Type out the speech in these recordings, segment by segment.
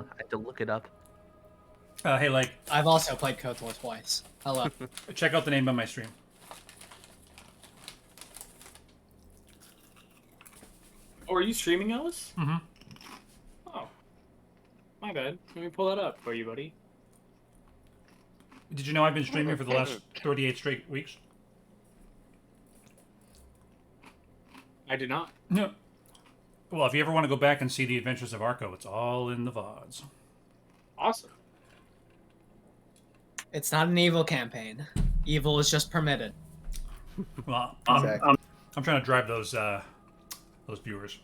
I have to look it up. Hey, like, I've also played KOTOR twice. Hello. check out the name of my stream. Oh, are you streaming, Ellis? Mm-hmm. Oh. My bad. Let me pull that up for you, buddy. Did you know I've been streaming for the last 38 straight weeks? I did not. No. Well, if you ever want to go back and see the adventures of Arco, it's all in the VODs. Awesome. It's not an evil campaign. Evil is just permitted. Well, Exactly. I'm trying to drive those viewers.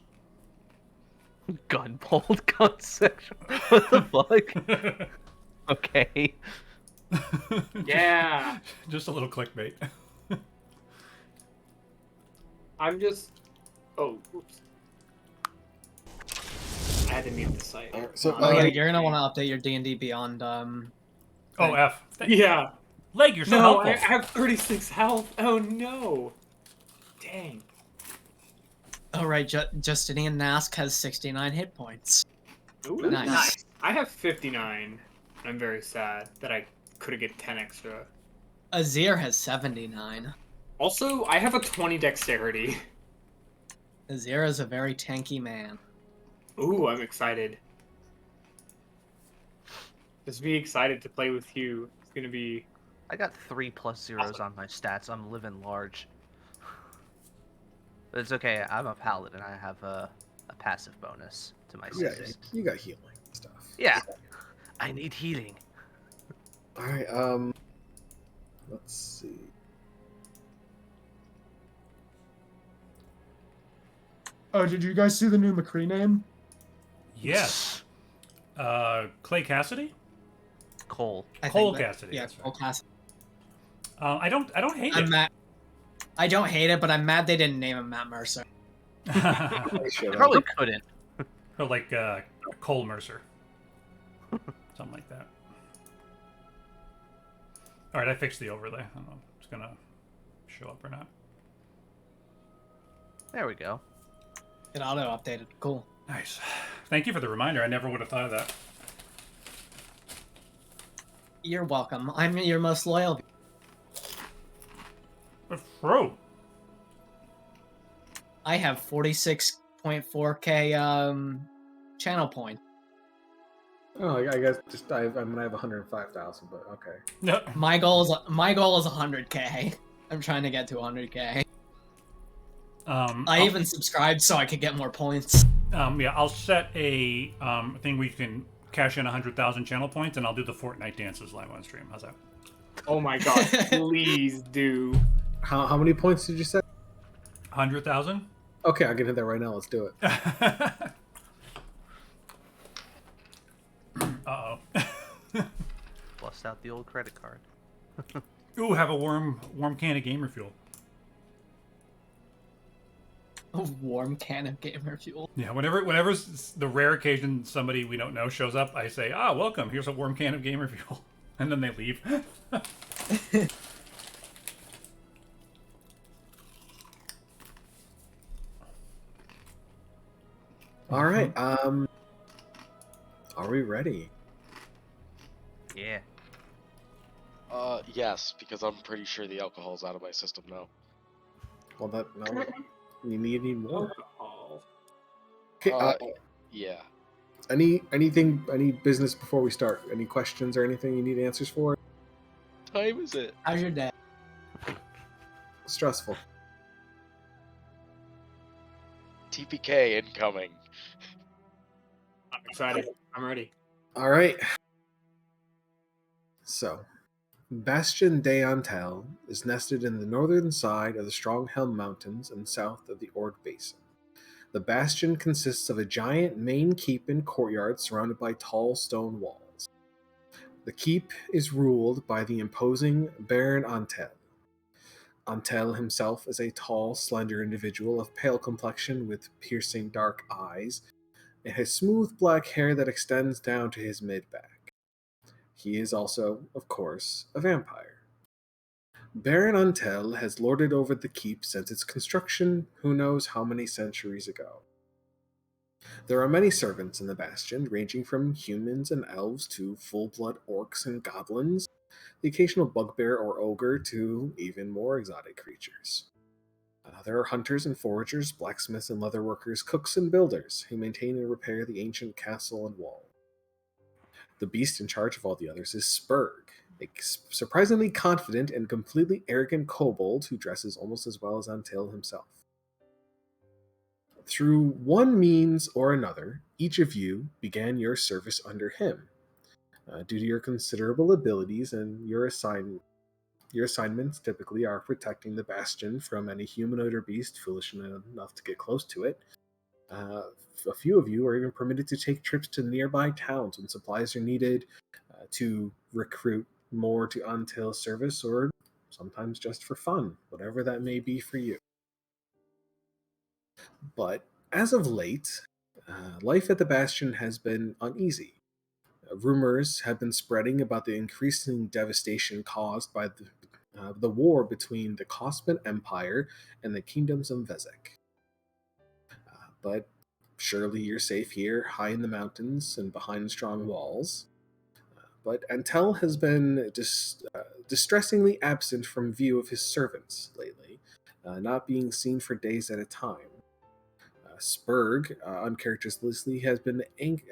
Gun pulled gun section. What the fuck? Okay. Yeah. Just a little clickbait. I'm just... Oh, oops. I had to mute the site. So, Oh yeah, you're gonna want to update your D&D Beyond. Oh, F. Yeah. Leg, you're so No, helpful. I have 36 health. Oh, no. Dang. Oh right, Justinian Nask has 69 hit points. Ooh, Nice. I have 59. I'm very sad that I couldn't get 10 extra. Azir has 79. Also, I have a 20 dexterity. Azir is a very tanky man. Ooh, I'm excited. Just be excited to play with you. It's gonna be... I got 3+ zeros on my stats. I'm living large. But it's okay. I'm a paladin. I have a passive bonus to my yeah, saves. you got healing and stuff. Yeah. I need healing. All right. Let's see. Oh, did you guys see the new McCree name? Yes. Clay Cassidy? Cole. Cole Cassidy. Yeah, That's right. Cole Cassidy. I don't hate I'm it. mad. I don't hate it, but I'm mad they didn't name him Matt Mercer. They should have. Probably couldn't. Or like Cole Mercer. Something like that. All right, I fixed the overlay. I don't know if it's going to show up or not. There we go. It auto updated. Cool. Nice. Thank you for the reminder. I never would have thought of that. You're welcome. I'm your most loyal. Bro. I have 46.4k channel point. Oh, I guess just I'm gonna have 105,000, but okay. No. My goal is 100k. I'm trying to get to 100k. I even subscribed so I could get more points. Yeah, I'll set a thing where you can cash in 100,000 channel points, and I'll do the Fortnite dances live on stream. How's that? Oh my god, please do. How many points did you say? 100,000? Okay, I can hit that right now. Let's do it. Uh-oh. Bust out the old credit card. Ooh, have a warm can of gamer fuel. A warm can of gamer fuel. Yeah, whenever's the rare occasion somebody we don't know shows up, I say, welcome, here's a warm can of gamer fuel. And then they leave. All right. Are we ready? Yeah. Yes, because I'm pretty sure the alcohol's out of my system now. Well, no. You need more. Alcohol. Okay. Yeah. Any business before we start? Any questions or anything you need answers for? Time is it? How's your day? Stressful. TPK incoming. I'm excited. I'm ready. All right. So, Bastion des Antel is nested in the northern side of the Stronghelm Mountains and south of the Ord Basin. The bastion consists of a giant main keep and courtyard surrounded by tall stone walls. The keep is ruled by the imposing Baron Antel. Antel himself is a tall, slender individual of pale complexion with piercing dark eyes and has smooth black hair that extends down to his mid-back. He is also, of course, a vampire. Baron Antel has lorded over the keep since its construction who knows how many centuries ago. There are many servants in the Bastion, ranging from humans and elves to full-blood orcs and goblins, the occasional bugbear or ogre to even more exotic creatures. There are hunters and foragers, blacksmiths and leatherworkers, cooks and builders who maintain and repair the ancient castle and wall. The beast in charge of all the others is Spurg, a surprisingly confident and completely arrogant kobold who dresses almost as well as Antil himself. Through one means or another, each of you began your service under him. Due to your considerable abilities and your assignments typically are protecting the Bastion from any humanoid or beast foolish enough to get close to it. A few of you are even permitted to take trips to nearby towns when supplies are needed, to recruit more to Antil's service, or sometimes just for fun, whatever that may be for you. But as of late, life at the Bastion has been uneasy. Rumors have been spreading about the increasing devastation caused by the war between the Cosman Empire and the Kingdoms of Vezek. But surely you're safe here, high in the mountains and behind strong walls. But Antel has been distressingly absent from view of his servants lately, not being seen for days at a time. Spurg, uncharacteristically, has been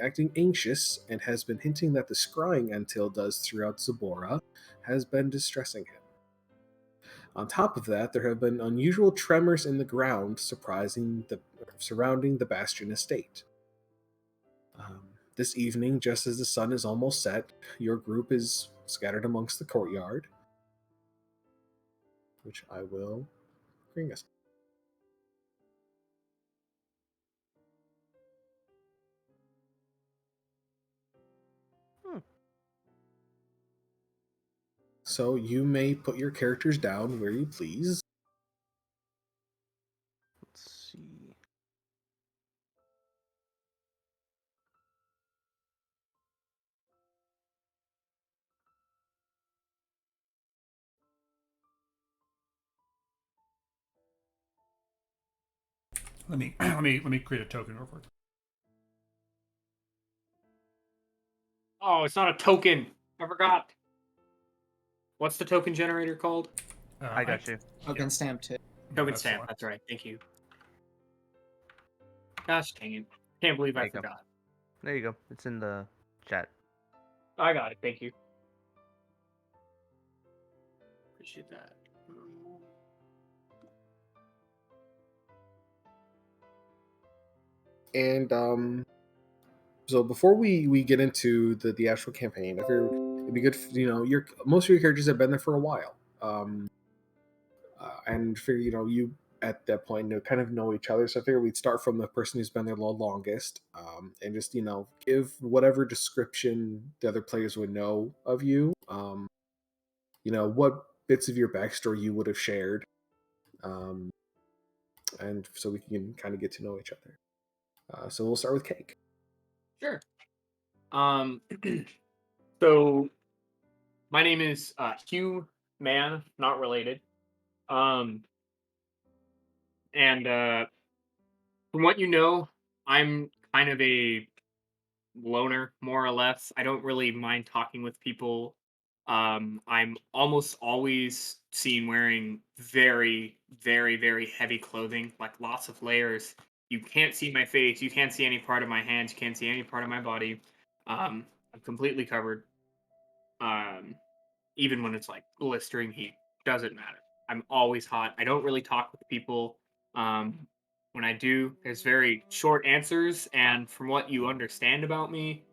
acting anxious and has been hinting that the scrying Antil does throughout Zabora has been distressing him. On top of that, there have been unusual tremors in the ground surrounding the Bastion estate. This evening, just as the sun is almost set, your group is scattered amongst the courtyard, which I will bring us. So you may put your characters down where you please. Let's see. Let me create a token real quick. Oh, it's not a token. I forgot. What's the token generator called? I got you. Token stamp too. Token that's stamp. the one. That's right. Thank you. Gosh dang it. Can't believe There I you go. forgot. There you go. It's in the chat. I got it. Thank you. Appreciate that. And so before we get into the actual campaign, I figure it'd be good. Most of your characters have been there for a while, and figure you at that point kind of know each other. So I figure we'd start from the person who's been there the longest, and just give whatever description the other players would know of you. What bits of your backstory you would have shared, and so we can kind of get to know each other. So we'll start with Cake. Sure. So my name is Hugh Mann, not related. And from what you know, I'm kind of a loner, more or less. I don't really mind talking with people. I'm almost always seen wearing very, very, very heavy clothing, like lots of layers. You can't see my face. You can't see any part of my hands. You can't see any part of my body. I'm completely covered. Even when it's like blistering heat, doesn't matter. I'm always hot. I don't really talk with people. When I do, there's very short answers, and from what you understand about me,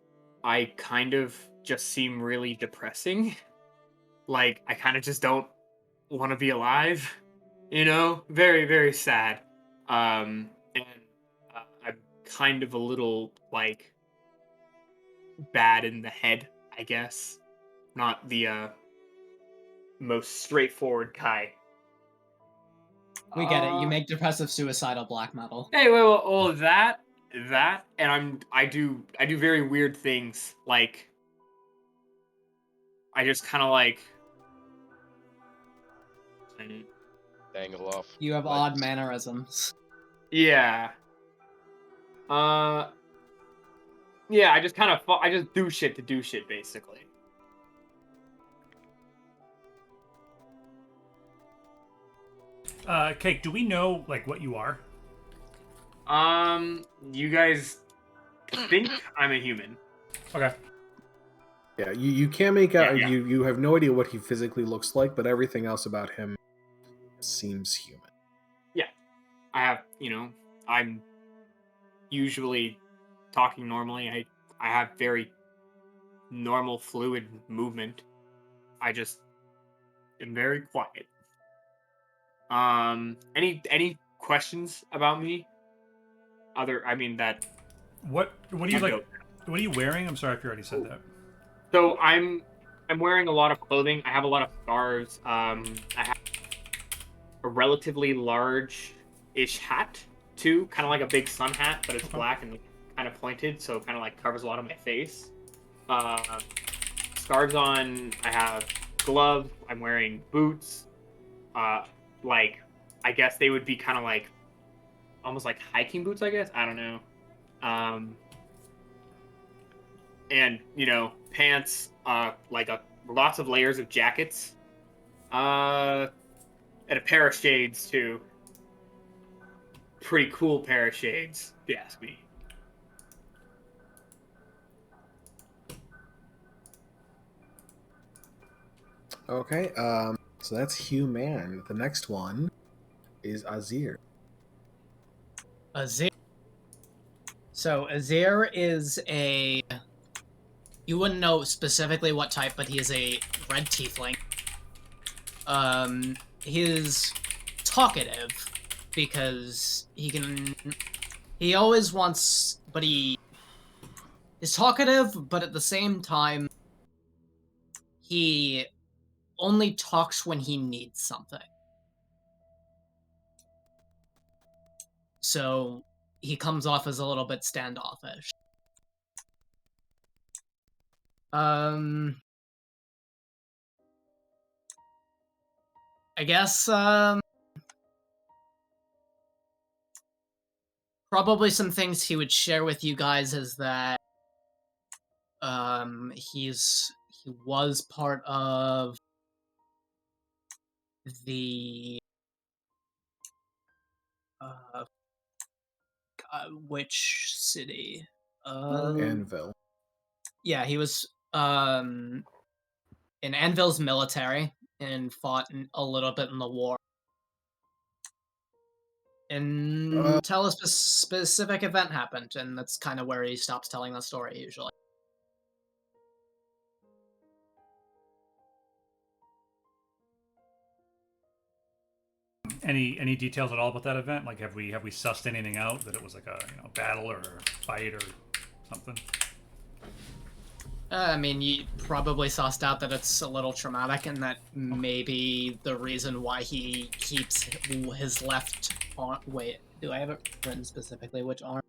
I kind of just seem really depressing. Like, I kind of just don't want to be alive, Very, very sad. And I'm kind of a little, like, bad in the head, I guess. Not the most straightforward guy. We get it. You make depressive suicidal black metal. Hey, well, that, and I do very weird things. Like, I just kind of like. Dangle off. You have legs. odd mannerisms. Yeah. Yeah, I just I just do shit to do shit, basically. Cake, do we know like what you are? You guys think I'm a human. Okay. Yeah, you can't make out. Yeah. You have no idea what he physically looks like, but everything else about him seems human. Yeah. I have, I'm usually talking normally. I have very normal fluid movement. I just am very quiet. Any questions about me? That What do you I'd like? go. What are you wearing? I'm sorry if you already said that. So I'm wearing a lot of clothing. I have a lot of scarves. I have a relatively large-ish hat too, kind of like a big sun hat, but it's black and kind of pointed, so it kind of like covers a lot of my face. Scarves on. I have gloves. I'm wearing boots. Like I guess they would be kind of like almost like hiking boots. I guess I don't know. And pants. Lots of layers of jackets. And a pair of shades too. Pretty cool pair of shades, if you ask me. Okay, so that's human. The next one is Azir. Azir. So Azir is a... You wouldn't know specifically what type, but he is a red tiefling. He's talkative because he always wants, but he is talkative, but at the same time, he only talks when he needs something. So he comes off as a little bit standoffish. I guess, probably some things he would share with you guys is that, he was part of the, which city? Anvil. Yeah, he was, in Anvil's military and fought a little bit in the war. Until a specific event happened, and that's kind of where he stops telling the story, usually. Any details at all about that event? Like, have we sussed anything out that it was like a battle or a fight or something? I mean, you probably sussed out that it's a little traumatic, and that maybe the reason why he keeps his left arm. Wait, do I have it written specifically which arm?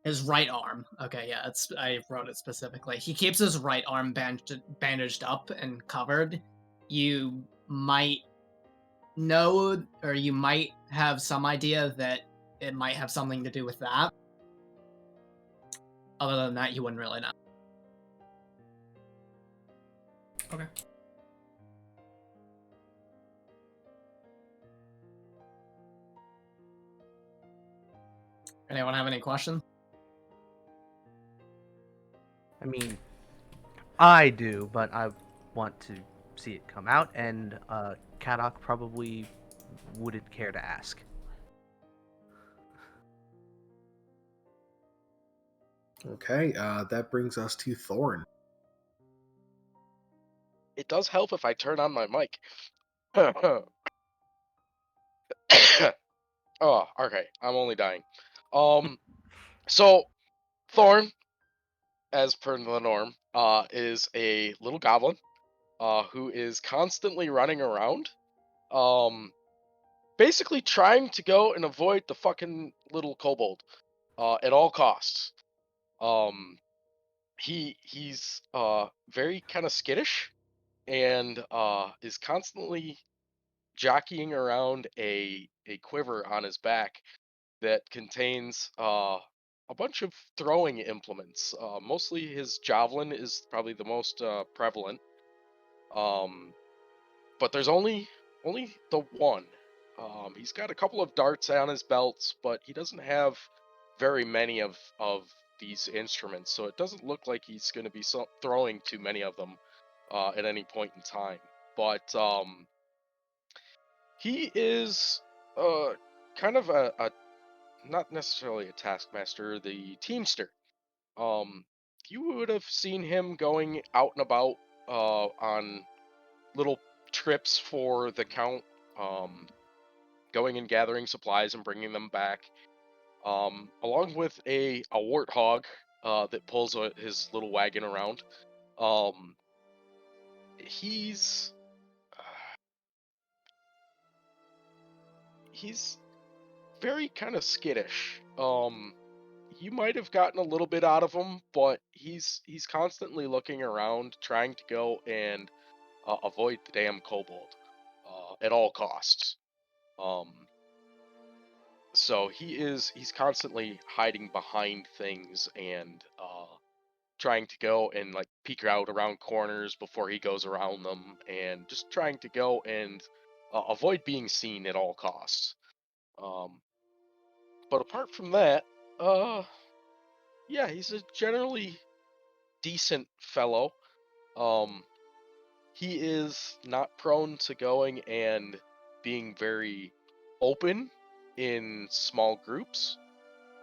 His right arm. Okay, yeah, I wrote it specifically. He keeps his right arm bandaged up and covered. You might know, or you might have some idea that it might have something to do with that. Other than that, you wouldn't really know. Okay. Anyone have any questions? I mean, I do, but I want to see it come out, and Kadok probably wouldn't care to ask. Okay, that brings us to Thorn. It does help if I turn on my mic. Oh, okay. I'm only dying. So Thorn, as per the norm, is a little goblin, who is constantly running around, basically trying to go and avoid the fucking little kobold, at all costs. he's very kind of skittish and is constantly jockeying around a quiver on his back that contains a bunch of throwing implements. Mostly his javelin is probably the most prevalent. Um, but there's only the one. He's got a couple of darts on his belts, but he doesn't have very many of these instruments, so it doesn't look like he's going to be throwing too many of them at any point in time. But he is kind of a not necessarily a taskmaster, the teamster. Um, you would have seen him going out and about on little trips for the count, um, going and gathering supplies and bringing them back, along with a warthog that pulls his little wagon around. Um, he's he's very kind of skittish. You might have gotten a little bit out of him, but he's constantly looking around, trying to go and avoid the damn kobold at all costs. Um, so he's constantly hiding behind things and trying to go and like peek out around corners before he goes around them, and just trying to go and avoid being seen at all costs. Um, but apart from that, uh, yeah, he's a generally decent fellow. Um, he is not prone to going and being very open in small groups.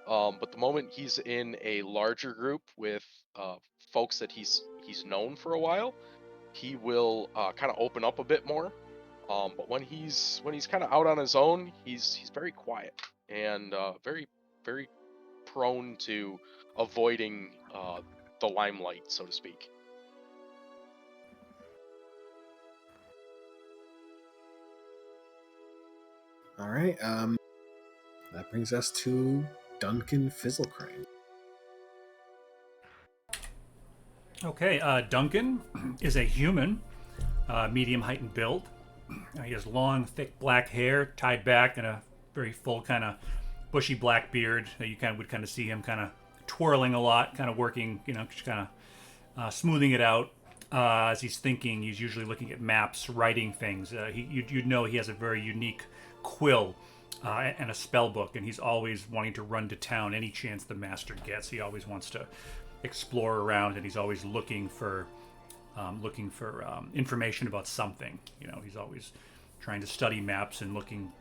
But the moment he's in a larger group with uh, folks that he's known for a while, he will kind of open up a bit more. But when he's kind of out on his own, he's very quiet and very prone to avoiding the limelight, so to speak. All right. That brings us to Duncan Fizzlecrane. Okay, Duncan is a human, medium height and build. He has long, thick black hair tied back and a very full kind of bushy black beard. You would kind of see him kind of twirling a lot, kind of working, just kind of smoothing it out. As he's thinking, he's usually looking at maps, writing things. You'd know he has a very unique quill and a spell book, and he's always wanting to run to town any chance the master gets. He always wants to explore around, and he's always looking for information about something. He's always trying to study maps and looking.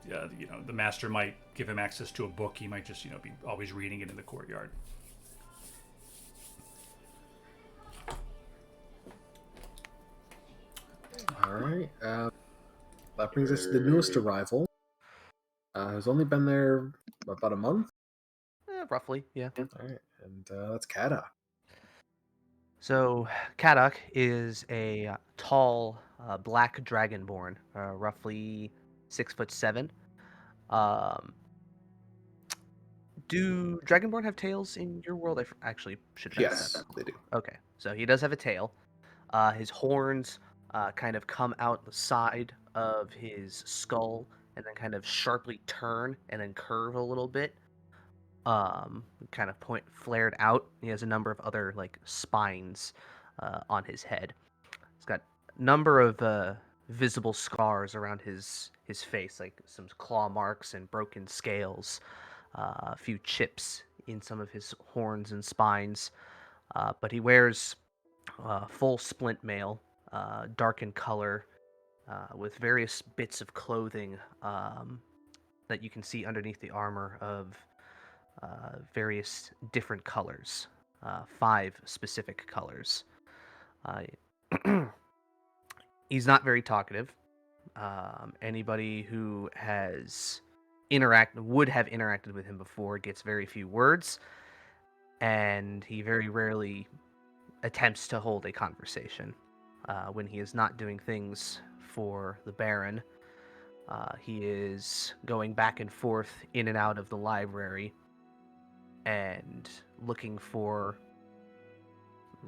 The master might give him access to a book. He might just be always reading it in the courtyard. All right. That brings us to the newest arrival. Has only been there about a month. Roughly, yeah. All right, and that's Kada. So, Kadok is a tall, black dragonborn, roughly 6'7". Do dragonborn have tails in your world? Actually should have asked Yes, that. they do. Okay, so he does have a tail. His horns kind of come out the side of his skull and then kind of sharply turn and then curve a little bit. Kind of flared out. He has a number of other like spines on his head. He's got a number of visible scars around his face, like some claw marks and broken scales, a few chips in some of his horns and spines. But he wears full splint mail, dark in color, with various bits of clothing that you can see underneath the armor of various different colors, 5 specific colors. He's not very talkative. Anybody who would have interacted with him before gets very few words, and he very rarely attempts to hold a conversation. When he is not doing things for the Baron, he is going back and forth in and out of the library and looking for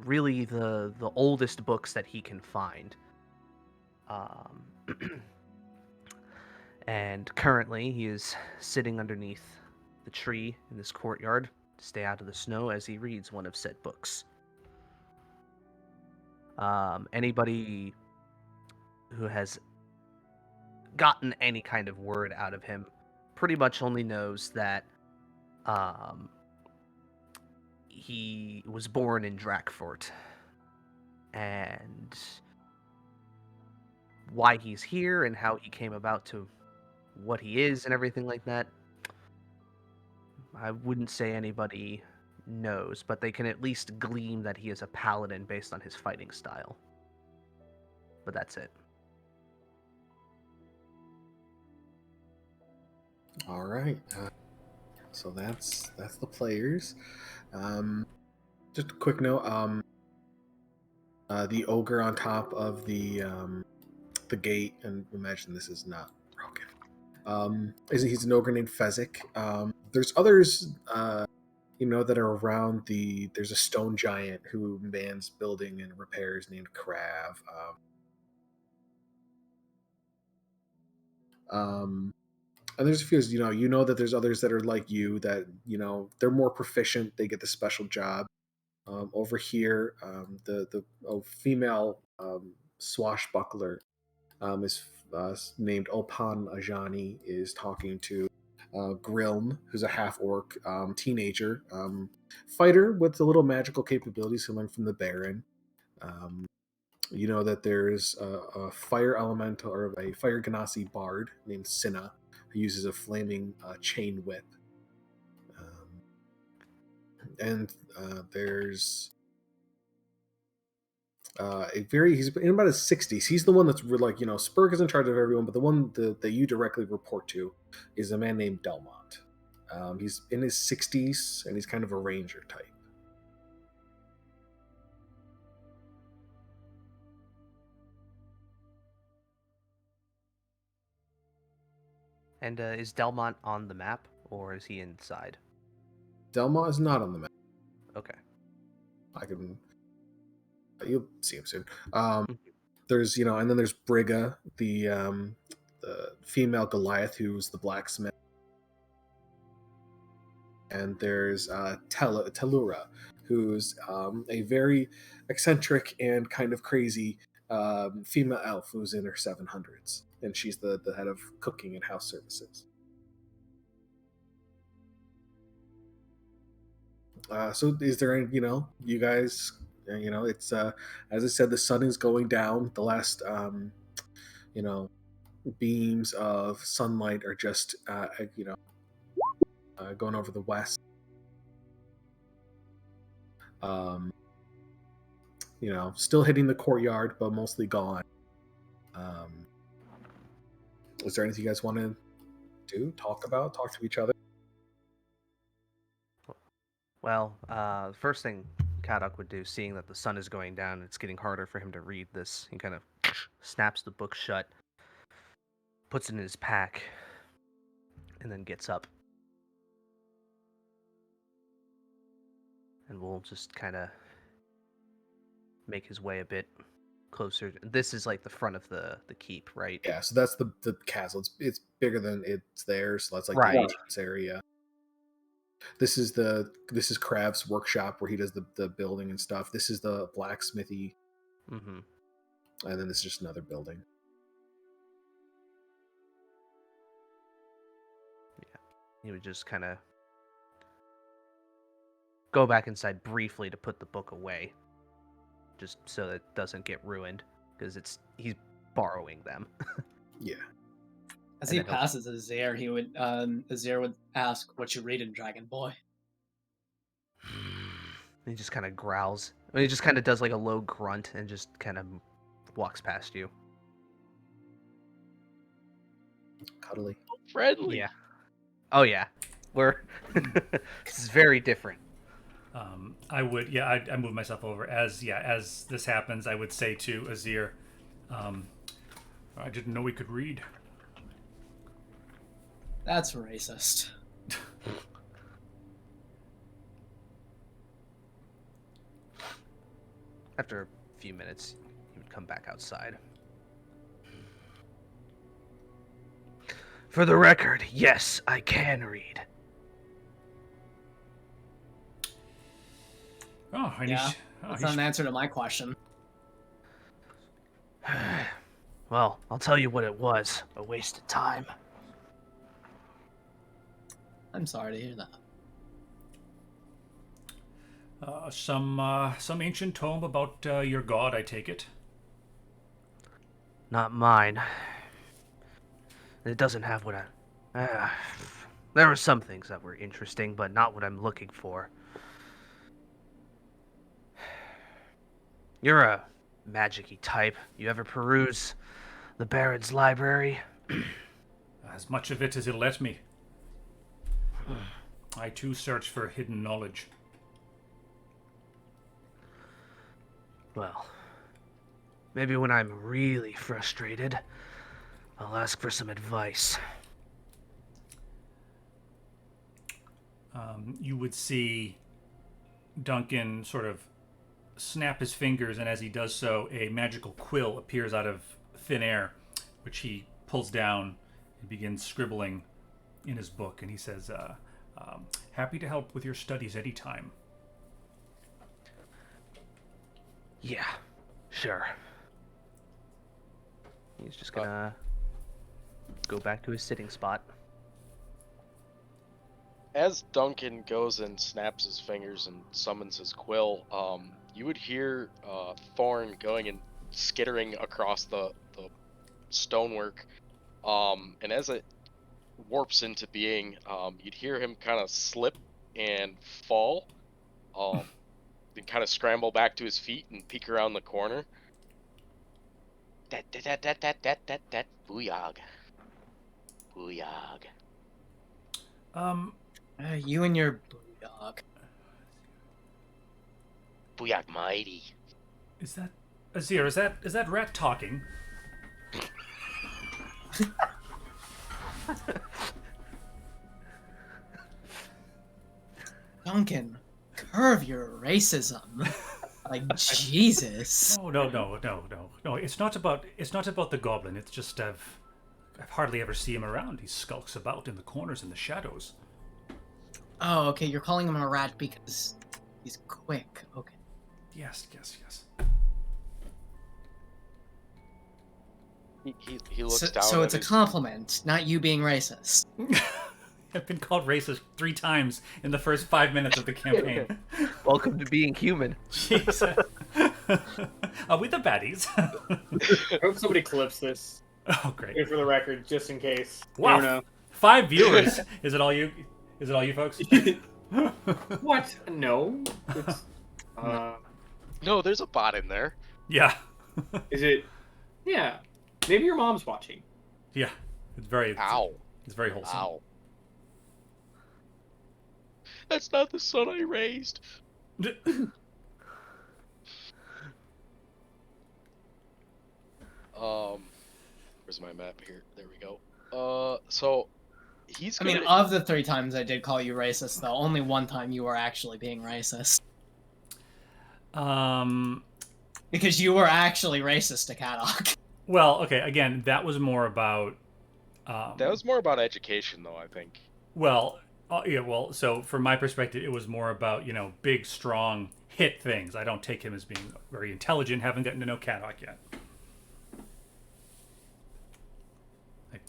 really the oldest books that he can find. Um, and currently, he is sitting underneath the tree in this courtyard to stay out of the snow as he reads one of said books. Anybody who has gotten any kind of word out of him pretty much only knows that he was born in Drakfort, and why he's here and how he came about to what he is and everything like that, I wouldn't say anybody knows, but they can at least glean that he is a paladin based on his fighting style. But that's it. All right. So that's the players. Just a quick note. The ogre on top of the gate, and imagine this is not broken. He's an ogre named Fezzik. There's others, that are around the. There's a stone giant who mans building and repairs named Krav. And there's a few, that there's others that are like you that, they're more proficient. They get the special job. Over here, the female swashbuckler is named Opan Ajani, is talking to Grilm, who's a half-orc teenager fighter with a little magical capabilities he learned from the Baron. You know that there's a fire elemental or a fire Ganassi bard named Cinna who uses a flaming chain whip. And there's he's in about his 60s. He's the one that's like, Spurg is in charge of everyone, but the one that you directly report to is a man named Delmont. He's in his 60s and he's kind of a ranger type. And is Delmont on the map, or is he inside? Delmont is not on the map. Okay. You'll see him soon. There's, and then there's Brigga, the female Goliath, who's the blacksmith. And there's Tellura, who's a very eccentric and kind of crazy female elf who's in her 700s. And she's the head of cooking and house services. So is there any, you guys, it's, as I said, the sun is going down. The last, beams of sunlight are just, going over the west. Still hitting the courtyard, but mostly gone. Is there anything you guys want to do? Talk to each other? Well, the first thing Kadok would do, seeing that the sun is going down, it's getting harder for him to read this, he kind of snaps the book shut, puts it in his pack, and then gets up. And we'll just kind of make his way a bit closer. This is like the front of the keep, right? Yeah, so that's the castle. It's bigger than it's there, so that's like Right. the entrance area. This is Krav's workshop where he does the building and stuff. This is the blacksmithy. Mm-hmm. And then this is just another building. Yeah. He would just kind of go back inside briefly to put the book away, just so that it doesn't get ruined, because he's borrowing them. Yeah. As And he then he'll- passes Azir, Azir would ask, "What you reading, Dragon Boy?" He just kind of growls. I mean, he just kind of does like a low grunt and just kind of walks past you. Cuddly. Friendly. Yeah. Oh yeah. This is very different. I would, I move myself over as this happens. I would say to Azir, I didn't know we could read. That's racist. After a few minutes, he would come back outside. For the record, yes, I can read. Oh, and Yeah, he's, That's not an answer to my question. Well, I'll tell you what it was. A waste of time. I'm sorry to hear that. Some ancient tome about your god, I take it. Not mine. It doesn't have what there were some things that were interesting, but not what I'm looking for. You're a magic-y type. You ever peruse the Baron's library? As much of it as it'll let me. I too search for hidden knowledge. Well, maybe when I'm really frustrated, I'll ask for some advice. You would see Duncan sort of snap his fingers, and as he does so, a magical quill appears out of thin air, which he pulls down and begins scribbling in his book. And he says, happy to help with your studies anytime. Yeah, sure. He's just gonna go back to his sitting spot. As Duncan goes and snaps his fingers and summons his quill, you would hear Thorn going and skittering across the stonework. And as it warps into being, you'd hear him kind of slip and fall. Then kind of scramble back to his feet and peek around the corner. That booyog. Booyog. You and your dog. Booyog mighty. Is that Azir? Is that rat talking? Duncan, curve your racism. Like Jesus. No. It's not about the goblin. It's just I've hardly ever see him around. He skulks about in the corners in the shadows. Oh, okay. You're calling him a rat because he's quick. Okay. Yes. He looks down. So at it's a his... compliment, not you being racist. I've been called racist 3 times in the first 5 minutes of the campaign. Welcome to being human. Jesus. Are we the baddies? I hope somebody clips this. Oh, great. For the record, just in case. Wow. You know. 5 viewers. Is it all you? Is it all you folks? What? No. It's, No, there's a bot in there. Yeah. is it? Yeah. Maybe your mom's watching. Yeah. It's very. Ow. It's very wholesome. Ow. That's not the son I raised. Where's my map here? There we go. So he's. I mean, of the 3 times I did call you racist, though, only one time you were actually being racist. Because you were actually racist to Kadok. Well, okay. Again, that was more about. That was more about education, though. I think. Well, yeah. Well, so from my perspective, it was more about big, strong hit things. I don't take him as being very intelligent. Haven't gotten to know Kadok yet.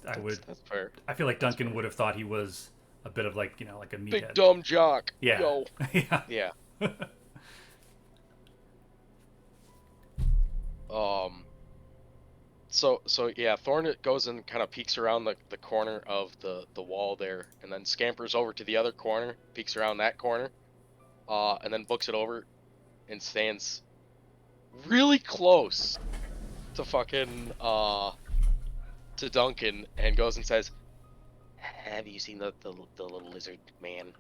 That's fair. I feel like Duncan would have thought he was a bit of like a meathead. Big dumb jock. Yeah. Yo. Yeah. Yeah. So yeah, Thorn goes and kind of peeks around the corner of the wall there, and then scampers over to the other corner, peeks around that corner, and then books it over, and stands really close to fucking to Duncan, and goes and says, "Have you seen the little lizard man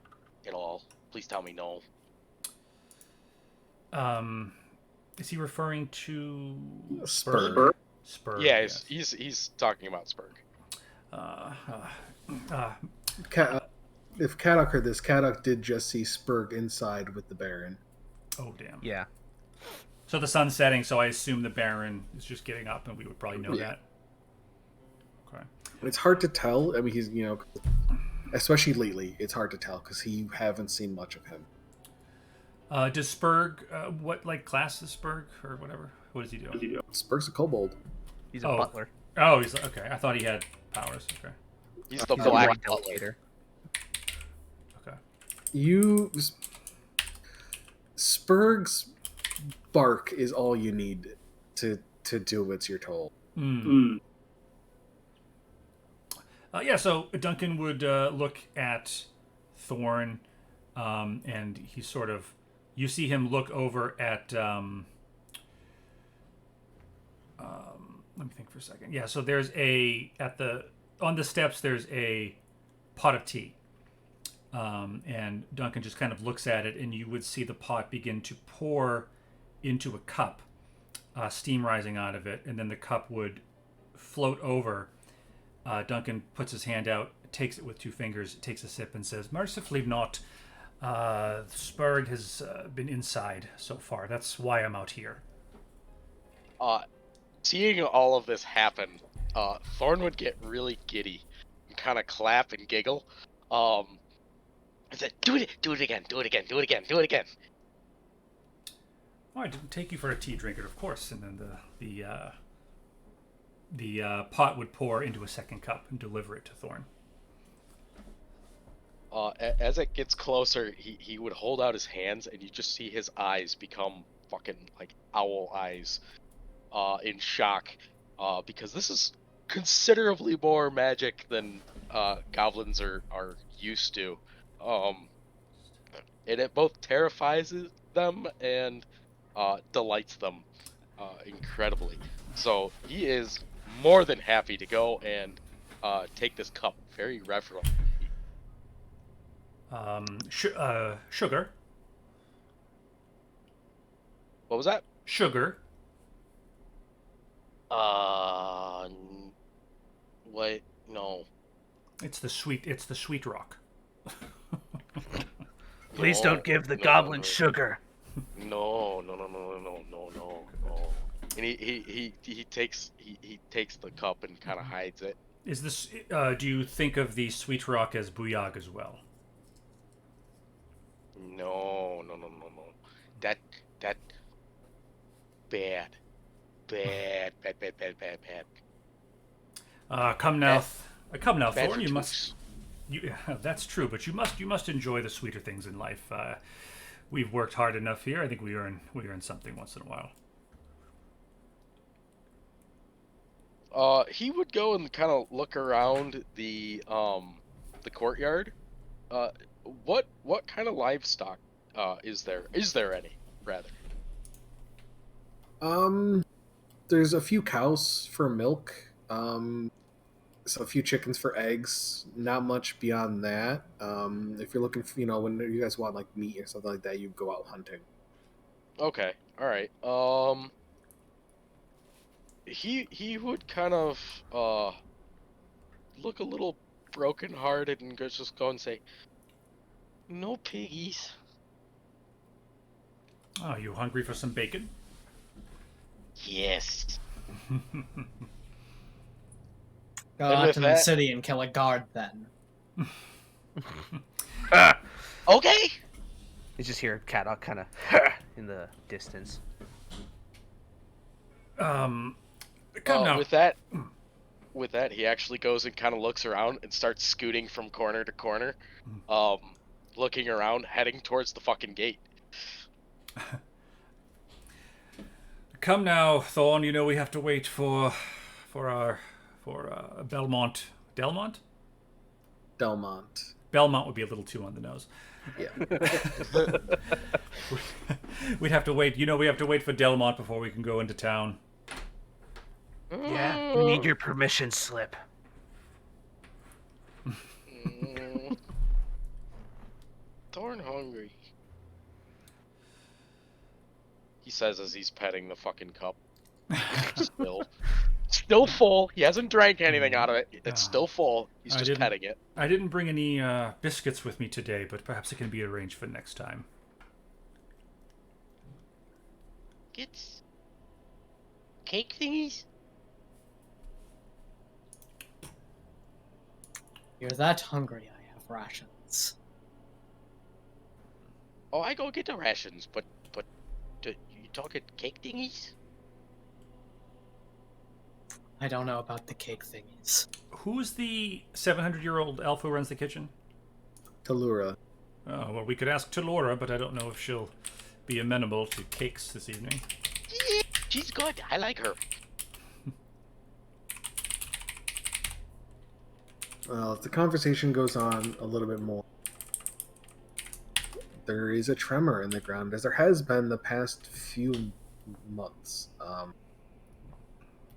at all? Please tell me no." Is he referring to Spurg. Spurg? Yeah, yes. he's talking about Spurg. If Kadok heard this, Kadok did just see Spurg inside with the Baron. Oh damn. Yeah. So the sun's setting, so I assume the Baron is just getting up, and we would probably know Yeah. that. Okay. It's hard to tell. I mean, he's especially lately, it's hard to tell because you haven't seen much of him. Does Spurg, what class is Spurg or whatever? What does he do? Spurg's a kobold. He's a Oh. butler. Oh, he's okay. I thought he had powers. Okay. He's the He's a black wine butler. delegator. Okay. Spurg's bark is all you need to do what you're told. Yeah, so Duncan would look at Thorn, and he sort of, you see him look over at, let me think for a second. Yeah, so there's on the steps, there's a pot of tea. And Duncan just kind of looks at it, and you would see the pot begin to pour into a cup, steam rising out of it, and then the cup would float over. Duncan puts his hand out, takes it with 2 fingers, takes a sip, and says, "Mercifully not. Spurg has been inside so far. That's why I'm out here." Seeing all of this happen, Thorn would get really giddy and kind of clap and giggle. And said, do it again. Oh, I didn't take you for a tea drinker, of course. And then the pot would pour into a second cup and deliver it to Thorn. As it gets closer, he would hold out his hands, and you just see his eyes become fucking like owl eyes, in shock, because this is considerably more magic than goblins are used to, and it both terrifies them and delights them incredibly. So he is more than happy to go and take this cup very reverently. Sugar. What was that? Sugar. What? No. It's the sweet rock. Please No, don't give the no, goblin no. sugar. No. And he takes the cup and kind of hides it. Is this? Do you think of the sweet rock as buyag as well? No. That bad. Come now, Bad Thorn. for You Toots. must. That's true, but you must enjoy the sweeter things in life. We've worked hard enough here. I think we earn something once in a while. He would go and kind of look around the courtyard. What kind of livestock is there? Is there any, rather? There's a few cows for milk. So a few chickens for eggs. Not much beyond that. If you're looking for, when you guys want like meat or something like that, you go out hunting. Okay, all right. He would kind of look a little brokenhearted and just go and say, "No piggies." Oh, you hungry for some bacon? Yes. Go And out with to the that- city and kill a guard then. Okay. You just hear Caddock kind of in the distance. Come now. With that, he actually goes and kind of looks around and starts scooting from corner to corner, looking around, heading towards the fucking gate. Come now, Thorn. You know we have to wait for Belmont. Delmont? Delmont. Belmont would be a little too on the nose. Yeah. We'd have to wait. We have to wait for Delmont before we can go into town. Yeah, we need your permission slip. Darn hungry. He says as he's petting the fucking cup. Still full. He hasn't drank anything out of it. It's still full. He's I just didn't- petting it. I didn't bring any biscuits with me today, but perhaps it can be arranged for next time. biscuits? Cake thingies? You're that hungry, I have rations. Oh, I go get the rations, but you talking cake thingies? I don't know about the cake thingies. Who's the 700-year-old elf who runs the kitchen? Talura. Oh, well, we could ask Talora, but I don't know if she'll be amenable to cakes this evening. Yeah, she's good. I like her. Well, if the conversation goes on a little bit more, there is a tremor in the ground, as there has been the past few months.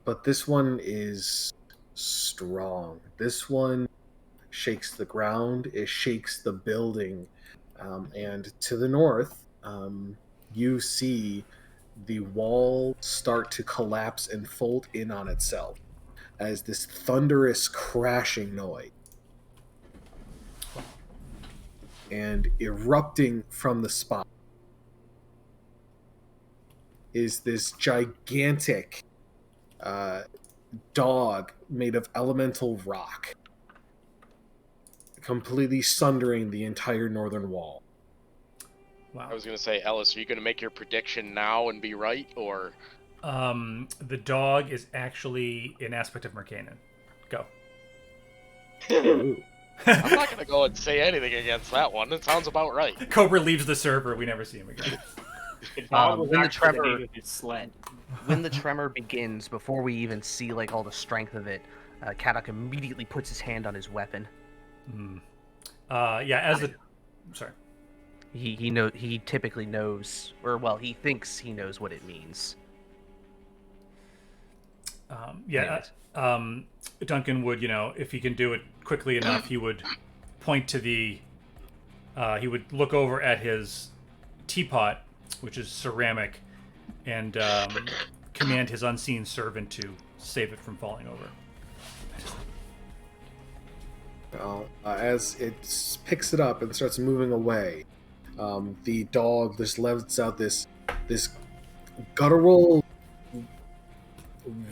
But this one is strong. This one shakes the ground, it shakes the building. And to the north, you see the wall start to collapse and fold in on itself as this thunderous crashing noise. And erupting from the spot is this gigantic dog made of elemental rock, completely sundering the entire northern wall. Wow. I was gonna say, Ellis, are you gonna make your prediction now and be right, or? The dog is actually an aspect of Mercanon. Go. Ooh. I'm not gonna go and say anything against that one. It sounds about right. Cobra leaves the server. We never see him again. The dog was when the actually the tremor- name of his sled. When the tremor begins, before we even see like all the strength of it, Kadok immediately puts his hand on his weapon. Yeah, as the... Sorry. He typically knows, or well, he thinks he knows what it means. Duncan would, if he can do it quickly enough, he would point to the... he would look over at his teapot, which is ceramic, and command his unseen servant to save it from falling over. As it picks it up and starts moving away, the dog just lets out this guttural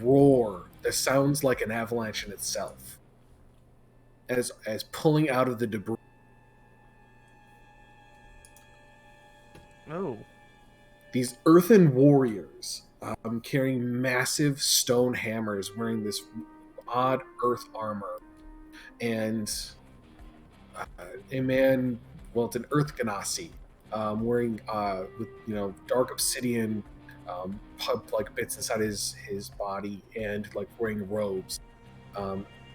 roar that sounds like an avalanche in itself, as pulling out of the debris. Oh. These earthen warriors carrying massive stone hammers, wearing this odd earth armor, and a man, well, it's an earth ganassi, wearing with dark obsidian like bits inside his body, and like wearing robes,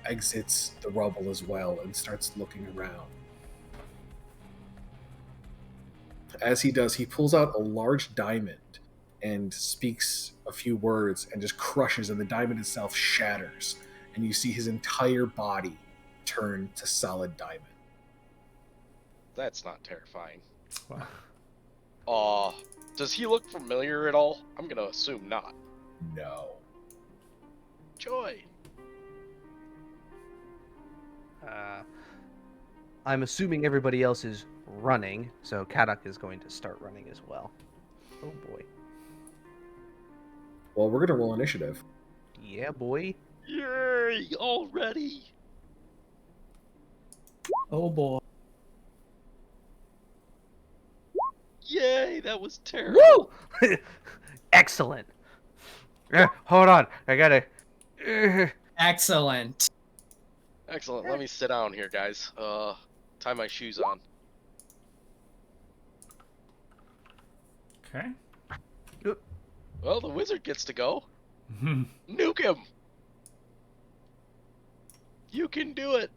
exits the rubble as well and starts looking around. As he does, he pulls out a large diamond and speaks a few words and just crushes, and the diamond itself shatters, and you see his entire body turn to solid diamond. That's not terrifying. Wow. Does he look familiar at all? I'm gonna assume not. No. Joy. I'm assuming everybody else is running, so Kadok is going to start running as well. Oh boy. Well, we're gonna roll initiative. Yeah, boy. Yay! Already. Oh boy. Yay! That was terrible. Woo! Excellent. Hold on, I gotta. Excellent. Excellent. Let me sit down here, guys. Tie my shoes on. Okay. Well, the wizard gets to go. Nuke him. You can do it.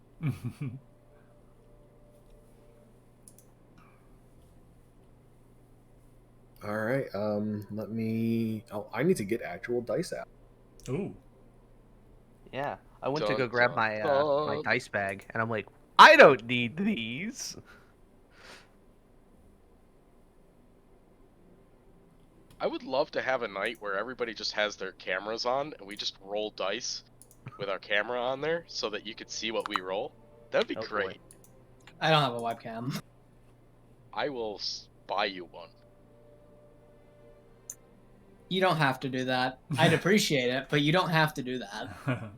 All right. Let me. Oh, I need to get actual dice out. Ooh. Yeah, I went to Dun, go grab dun, my dun. dice bag, and I'm like, I don't need these. I would love to have a night where everybody just has their cameras on and we just roll dice with our camera on there so that you could see what we roll. That'd be Oh, boy. great. I don't have a webcam. I will buy you one. You don't have to do that. I'd appreciate it, but you don't have to do that.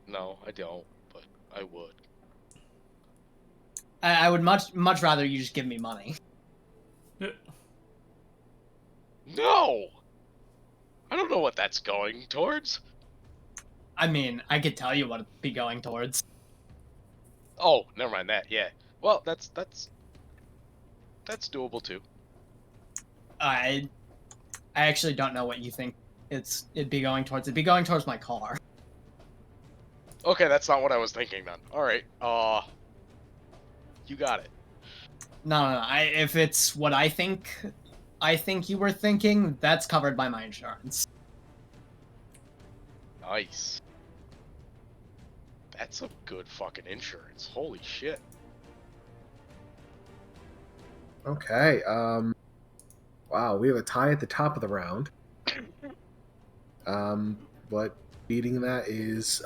No, I don't, but I would. I would much rather you just give me money. No! I don't know what that's going towards. I mean, I could tell you what it'd be going towards. Oh, never mind that. Yeah. Well, that's doable too. I actually don't know what you think it'd be going towards. It'd be going towards my car. Okay, that's not what I was thinking then. All right. You got it. No. If it's what I think you were thinking, that's covered by my insurance. Nice. That's some good fucking insurance. Holy shit. Okay. Wow, we have a tie at the top of the round. But beating that is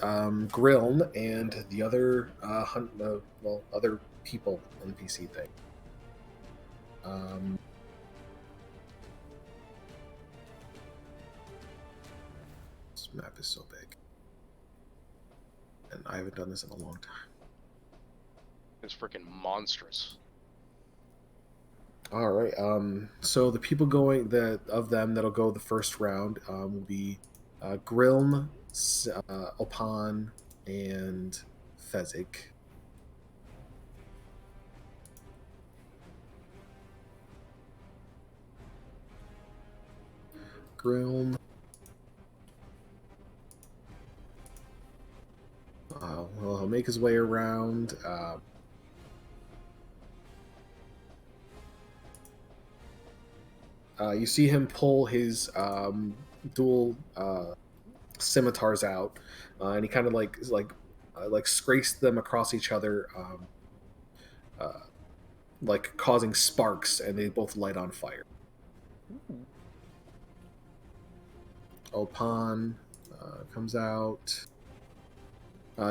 Griln and the other other people NPC thing. This map is so big, and I haven't done this in a long time. It's freaking monstrous. All right. So the people going that'll go the first round will be Griln, Opan, and Fezzik. Griln. Well, he'll make his way around. You see him pull his dual scimitars out, and he kind of like scrapes them across each other, like causing sparks, and they both light on fire. Opan comes out,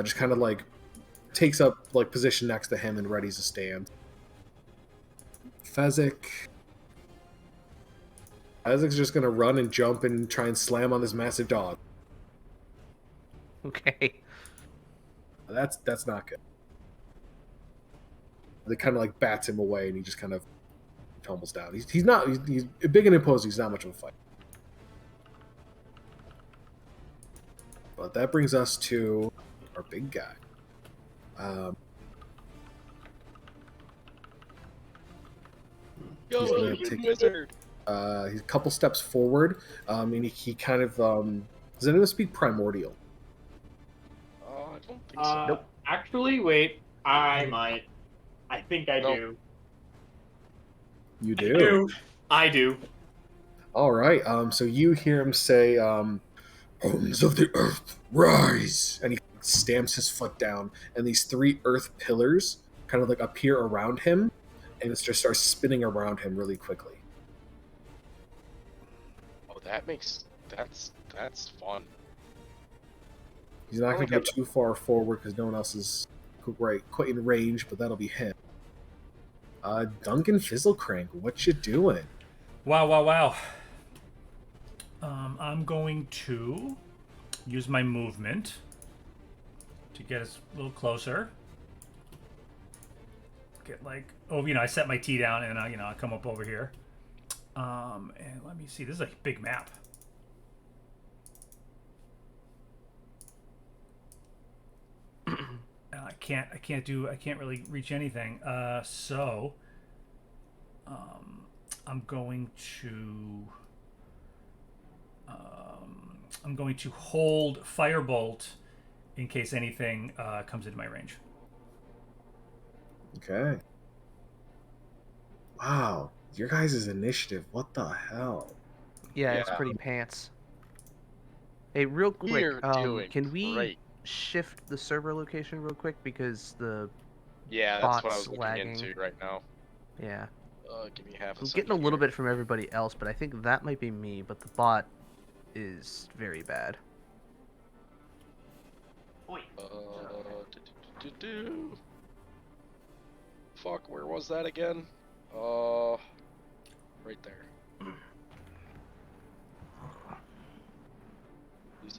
just kind of like takes up like position next to him and readies to stand. Fezzik. Isaac's just gonna run and jump and try and slam on this massive dog. Okay. That's not good. They kind of like bats him away, and he just kind of tumbles down. He's big and imposing. He's not much of a fight. But that brings us to our big guy. Go, He's gonna you take- wizard! He's a couple steps forward, and he kind of does anyone speak Primordial? I don't think so. Nope. Actually, wait. I might. I think I Nope. do. You I do. do. I do. All right. So you hear him say, "Homes of the earth, rise!" And he stamps his foot down, and these three earth pillars kind of like appear around him, and it just starts spinning around him really quickly. Oh, that's fun. He's not going to Oh, go too far forward because no one else is quite in range, but that'll be him. Duncan Fizzlecrank, what you doing? Wow. I'm going to use my movement to get us a little closer. Get like, I set my T down and I come up over here. And let me see. This is a big map. I can't really reach anything. So I'm going to hold Firebolt in case anything comes into my range. Okay. Wow, your guys' initiative. What the hell? Yeah, it's Yeah. pretty pants. Hey, real quick, We're doing can we great. shift the server location real quick because the Yeah, that's what I bot's was looking lagging. into right now. Yeah, Give me half a I'm second. getting a little here. bit from everybody else, but I think that might be me. But the bot is very bad. Do. Fuck, where was that again? Right there.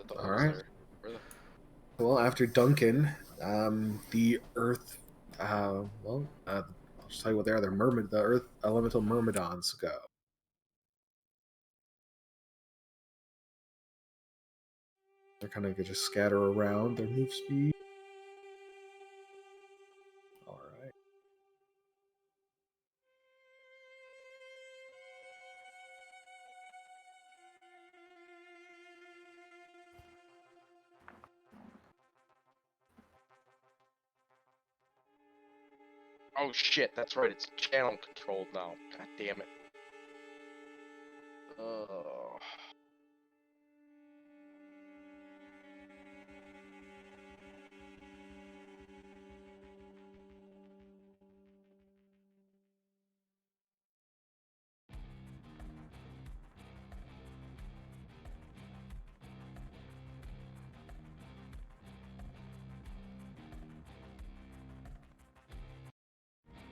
What the All hell was right. there? Where the... Well, after Duncan, the Earth. I'll just tell you what they are. They're mermaid. The Earth elemental myrmidons go. They're kind of just scatter around their move speed. All right. Oh shit, that's right, it's channel controlled now. God damn it. Oh.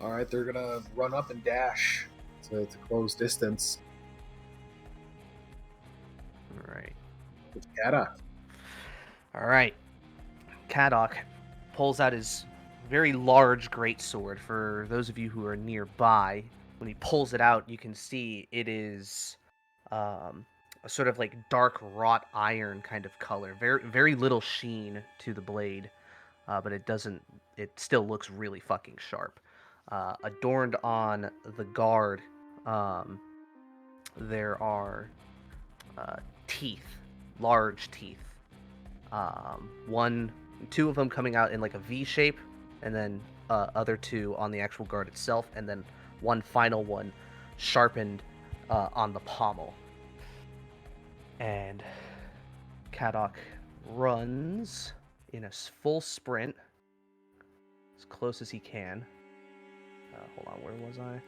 All right. They're gonna run up and dash to close distance. All right. Yada. All right. Kadok pulls out his very large greatsword. For those of you who are nearby, when he pulls it out, you can see it is a sort of like dark wrought iron kind of color. Very little sheen to the blade, but it doesn't. It still looks really fucking sharp. Adorned on the guard, um, there are teeth, large teeth. Two of them coming out in like a V shape, and then other two on the actual guard itself, and then one final one sharpened on the pommel. And Kadok runs in a full sprint as close as he can. Hold on, where was I?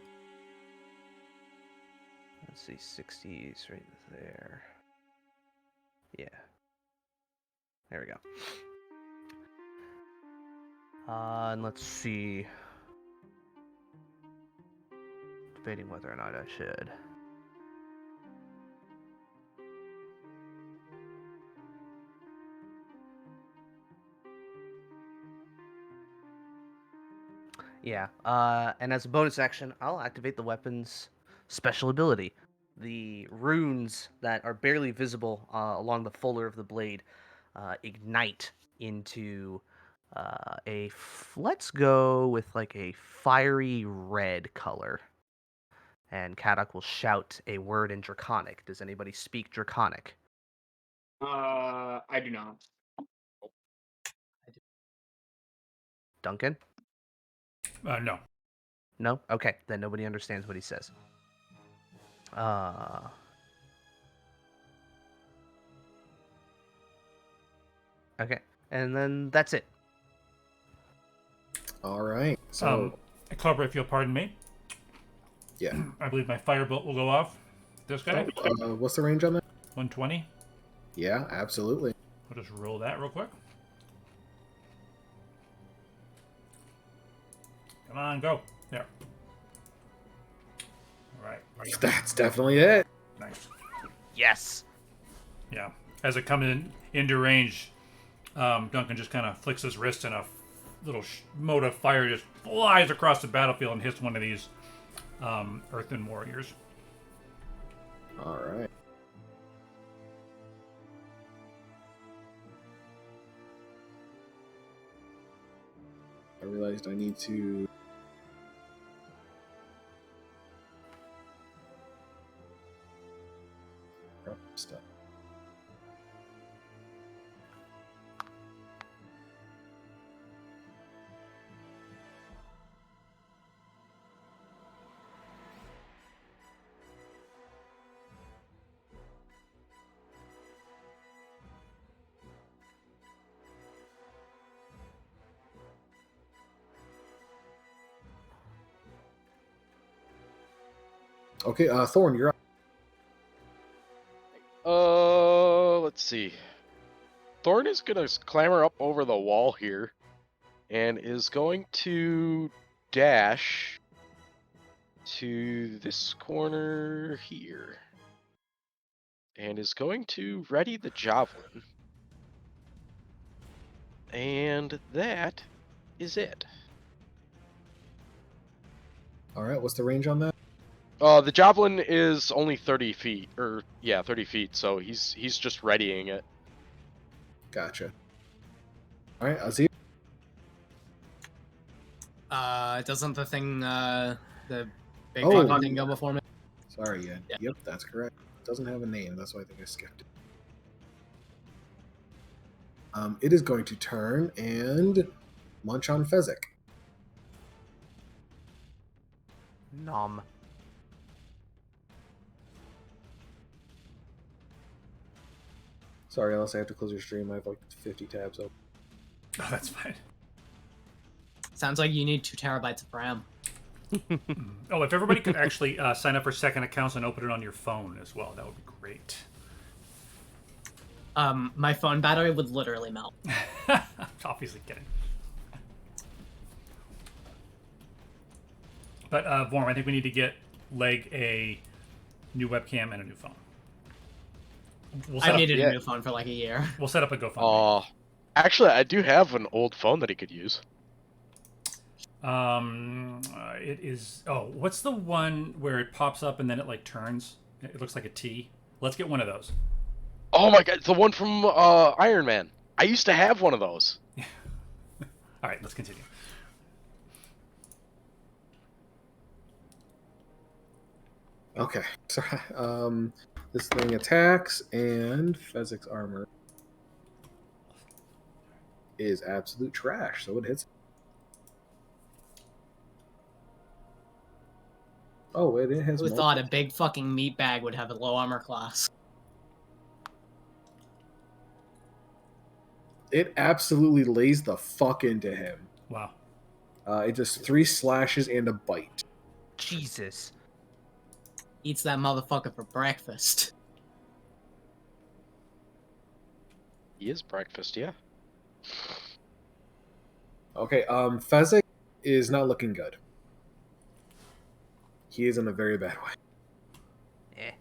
Let's see, 60's right there. Yeah. There we go. And let's see. Debating whether or not I should. Yeah. And as a bonus action, I'll activate the weapon's special ability. The runes that are barely visible along the fuller of the blade ignite into let's go with like a fiery red color. And Kadok will shout a word in Draconic. Does anybody speak Draconic? I do not. Duncan? No. No? Okay, then nobody understands what he says. Okay, and then that's it. All right. So Clover, if you'll pardon me, yeah. I believe my firebolt will go off. This guy, What's the range on that? 120. Yeah, absolutely. I'll just roll that real quick. Come on, go. There. All right. That's definitely it. Nice. Yes. Yeah. As it comes into range, Duncan just kind of flicks his wrist and a little mote of fire just flies across the battlefield and hits one of these earthen warriors. All right. I realized I need to... stuff. Okay, Thorn, you're up. Let's see. Thorn is gonna clamber up over the wall here, and is going to dash to this corner here, and is going to ready the javelin. And that is it. All right, what's the range on that? The javelin is only 30 feet, 30 feet. So he's just readying it. Gotcha. All right, Azir. Doesn't the thing, the big Oh. fucking thing go before me? Sorry, yeah. Yeah. Yep, that's correct. Doesn't have a name. That's why I think I skipped it. It is going to turn and munch on Fezzik. Nom. Sorry, Alice, I have to close your stream. I have like 50 tabs open. Oh, that's fine. Sounds like you need 2 terabytes of RAM. Oh, if everybody could actually sign up for second accounts and open it on your phone as well, that would be great. My phone battery would literally melt. Obviously kidding. But Vorm, I think we need to get Leg a new webcam and a new phone. We'll set I've up, needed yeah. a new phone for like a year. we'll set up a GoFundMe. Actually, I do have an old phone that he could use. It is. Oh, what's the one where it pops up and then it like turns? It looks like a T. Let's get one of those. Oh my god, the one from Iron Man. I used to have one of those. All right, let's continue. Okay. So, this thing attacks, and Fezzik's armor is absolute trash, so it hits. Oh, wait, it has Who multiple- thought a big fucking meat bag would have a low armor class? It absolutely lays the fuck into him. Wow. It does 3 slashes and a bite. Jesus. Eats that motherfucker for breakfast. He is breakfast, yeah. Okay, Fezzik is not looking good. He is in a very bad way. Eh.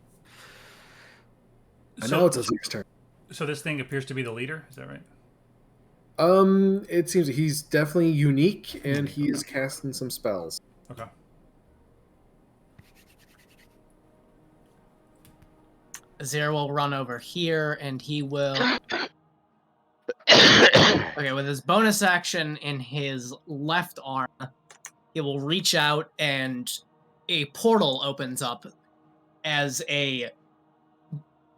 I know it's Azir's turn. So this thing appears to be the leader. Is that right? It seems he's definitely unique, and he is casting some spells. Okay. Azir will run over here, and he will... Okay, with his bonus action in his left arm, he will reach out and a portal opens up as a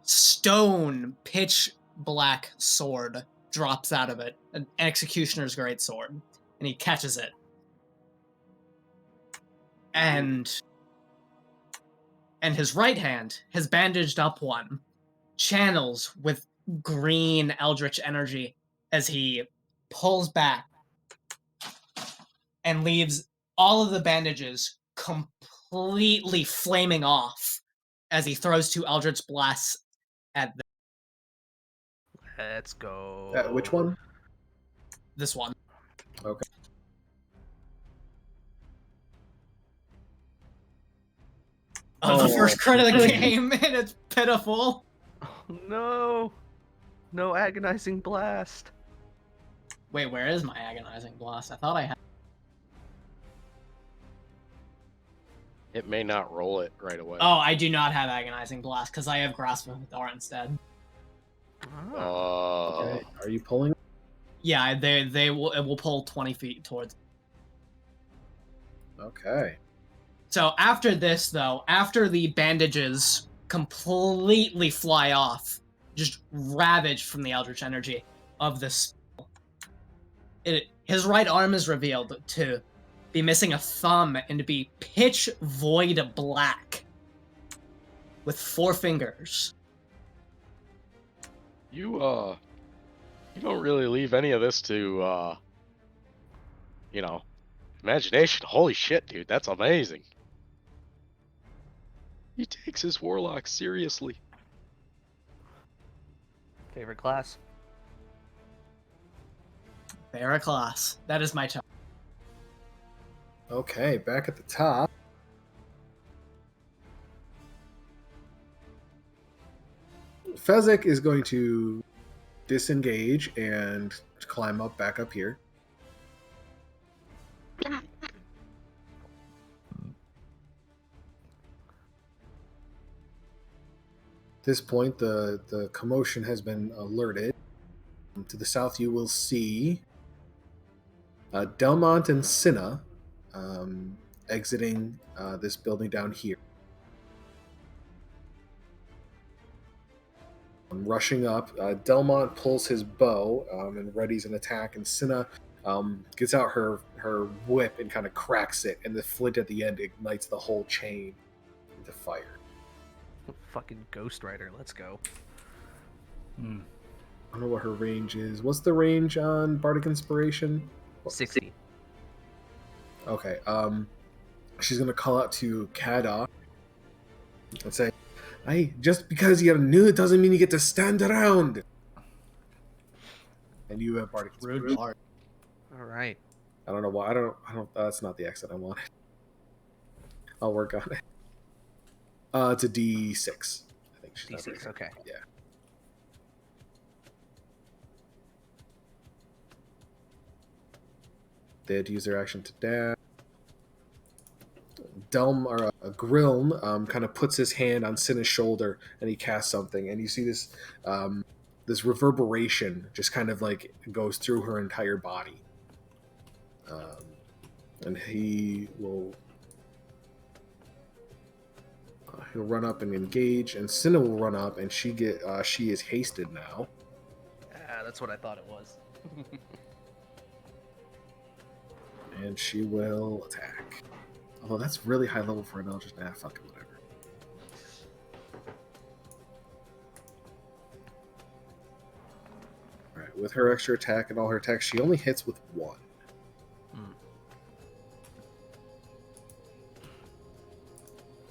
stone pitch black sword drops out of it, an executioner's great sword, and he catches it. And his right hand, his bandaged up one, channels with green eldritch energy as he pulls back and leaves all of the bandages completely flaming off as he throws 2 eldritch blasts at Let's go. Which one? this one. Okay. Oh, the Oh. first crit of the game, and it's pitiful. No. No agonizing blast. Wait, where is my agonizing blast? I thought I had. It may not roll it right away. Oh, I do not have agonizing blast because I have grasp of Thor instead. Ah. Okay. Are you pulling? Yeah, they will. It will pull 20 feet towards. Okay. So after this, though, after the bandages completely fly off, just ravaged from the eldritch energy of this, his right arm is revealed to be missing a thumb and to be pitch void black with 4 fingers. You don't really leave any of this to imagination. Holy shit, dude, that's amazing. He takes his warlock seriously. Favorite class? Veraclass. That is my turn. Okay, back at the top. Fezzik is going to disengage and climb up back up here. At this point, the commotion has been alerted. To the south, you will see Delmont and Cinna exiting this building down here. Rushing up, Delmont pulls his bow and readies an attack, and Cinna gets out her whip and kind of cracks it, and the flint at the end ignites the whole chain into fire. Fucking Ghost Rider, let's go. Hmm. I don't know what her range is. What's the range on Bardic Inspiration? 60. Okay. She's gonna call out to Kada and say, "Hey, just because you're new doesn't mean you get to stand around." And you have Bardic Rude Inspiration. part. All right. I don't know why. I don't. That's not the accent I wanted. I'll work on it. It's a D6. I think she's not D6. very- Okay. Yeah. They had to use their action to dash. Griln kind of puts his hand on Cinna's shoulder and he casts something, and you see this this reverberation just kind of like goes through her entire body. And he will he'll run up and engage, and Cinna will run up, and she is hasted now. That's what I thought it was. And she will attack. Although that's really high level for an Eldritch. Fuck it, whatever. Alright, with her extra attack and all her attacks, she only hits with 1.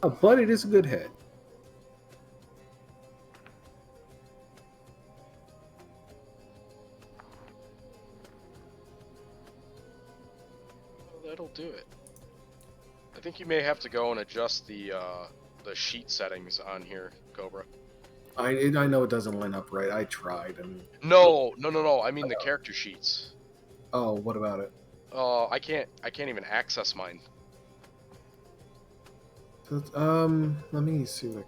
Oh, but it is a good hit. That'll do it. I think you may have to go and adjust the sheet settings on here, Cobra. I know it doesn't line up right. I tried and No. I mean the character sheets. oh, what about it? I can't even access mine. Let me see what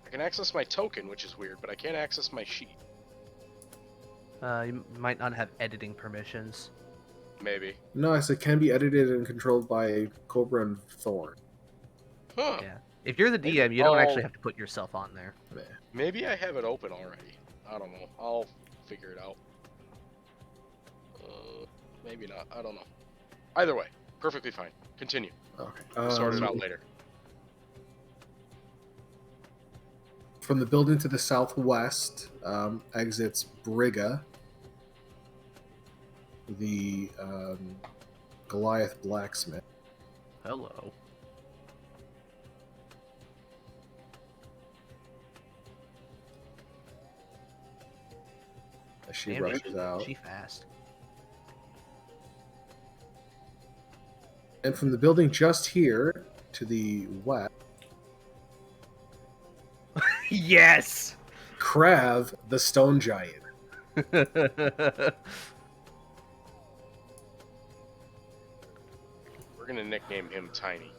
I can access my token, which is weird, but I can't access my sheet. You might not have editing permissions. Maybe. No, I said can be edited and controlled by Cobra and Thorn. Huh. Yeah. If you're the DM, you don't actually have to put yourself on there. Maybe I have it open already. I don't know. I'll figure it out. Maybe not. I don't know. Either way, perfectly fine. Continue. Okay. We'll sort it out later. From the building to the southwest exits Brigga, the Goliath blacksmith. Hello. As she Damn, rushes out. She fast. And from the building just here to the west, Yes. Krav, the stone giant. We're gonna nickname him Tiny.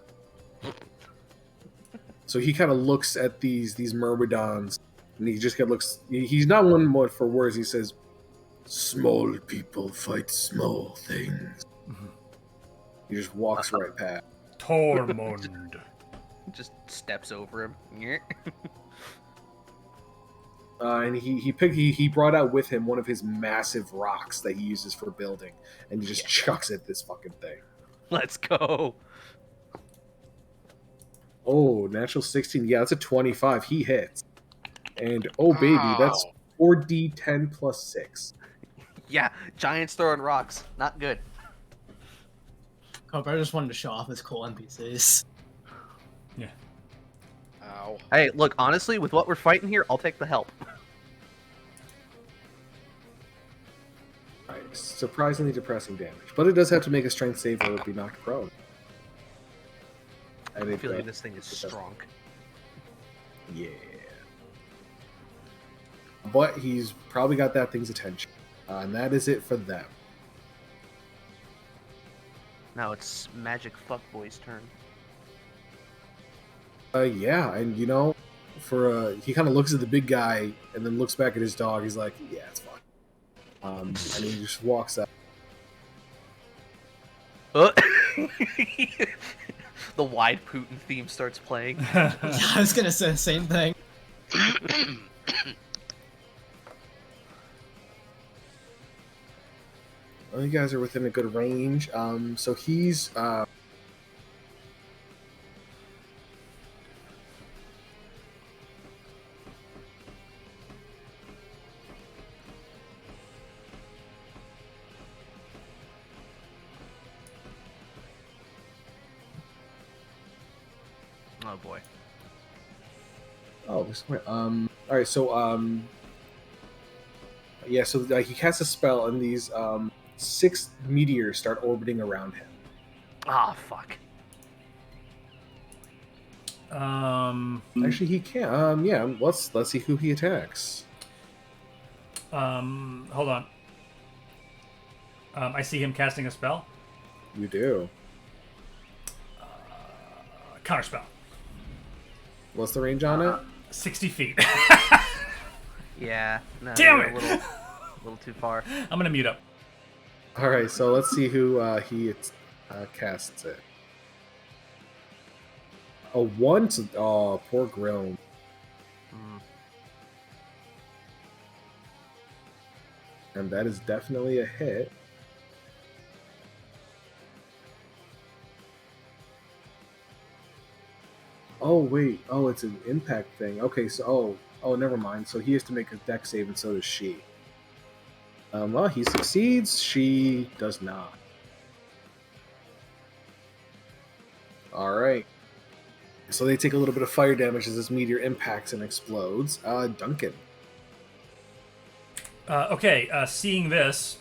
So he kind of looks at these myrmidons, and he just kind of looks. He's not one more for words. He says, "Small people fight small things." He just walks right past. Tormund. Just steps over him. And he brought out with him one of his massive rocks that he uses for building, and he just chucks at this fucking thing. Let's go. Oh, natural 16. Yeah, that's a 25. He hits. And oh baby, that's Ow. 4d10 plus 6. Yeah, giants throwing rocks. Not good. Cobra just wanted to show off his cool NPCs. Ow. Hey, look, honestly, with what we're fighting here, I'll take the help. Right, surprisingly depressing damage, but it does have to make a strength save or it would be knocked prone. And I it, feel like this thing is it does. strong. Yeah. But he's probably got that thing's attention. And that is it for them. Now it's Magic Fuckboy's turn. Yeah, and you know, he kind of looks at the big guy and then looks back at his dog. He's like, "Yeah, it's fine." And he just walks out. The wide Putin theme starts playing. Yeah, I was gonna say the same thing. Well, you guys are within a good range. So he's Oh boy. Oh, this way. All right. So, yeah. So he casts a spell, and these 6 meteors start orbiting around him. Ah, fuck. Actually, he can't. Yeah. Let's see who he attacks. Hold on. I see him casting a spell. You do. Counterspell. What's the range on it? 60 feet. Yeah. No, Damn you're it! a little too far. I'm gonna mute up. All right. So let's see who he casts it. A 1 to poor Grill. Mm. And that is definitely a hit. Oh wait, it's an impact thing. Okay, so never mind. So he has to make a deck save, and so does she. Well, he succeeds. She does not. All right. So they take a little bit of fire damage as this meteor impacts and explodes. Duncan. Okay, seeing this,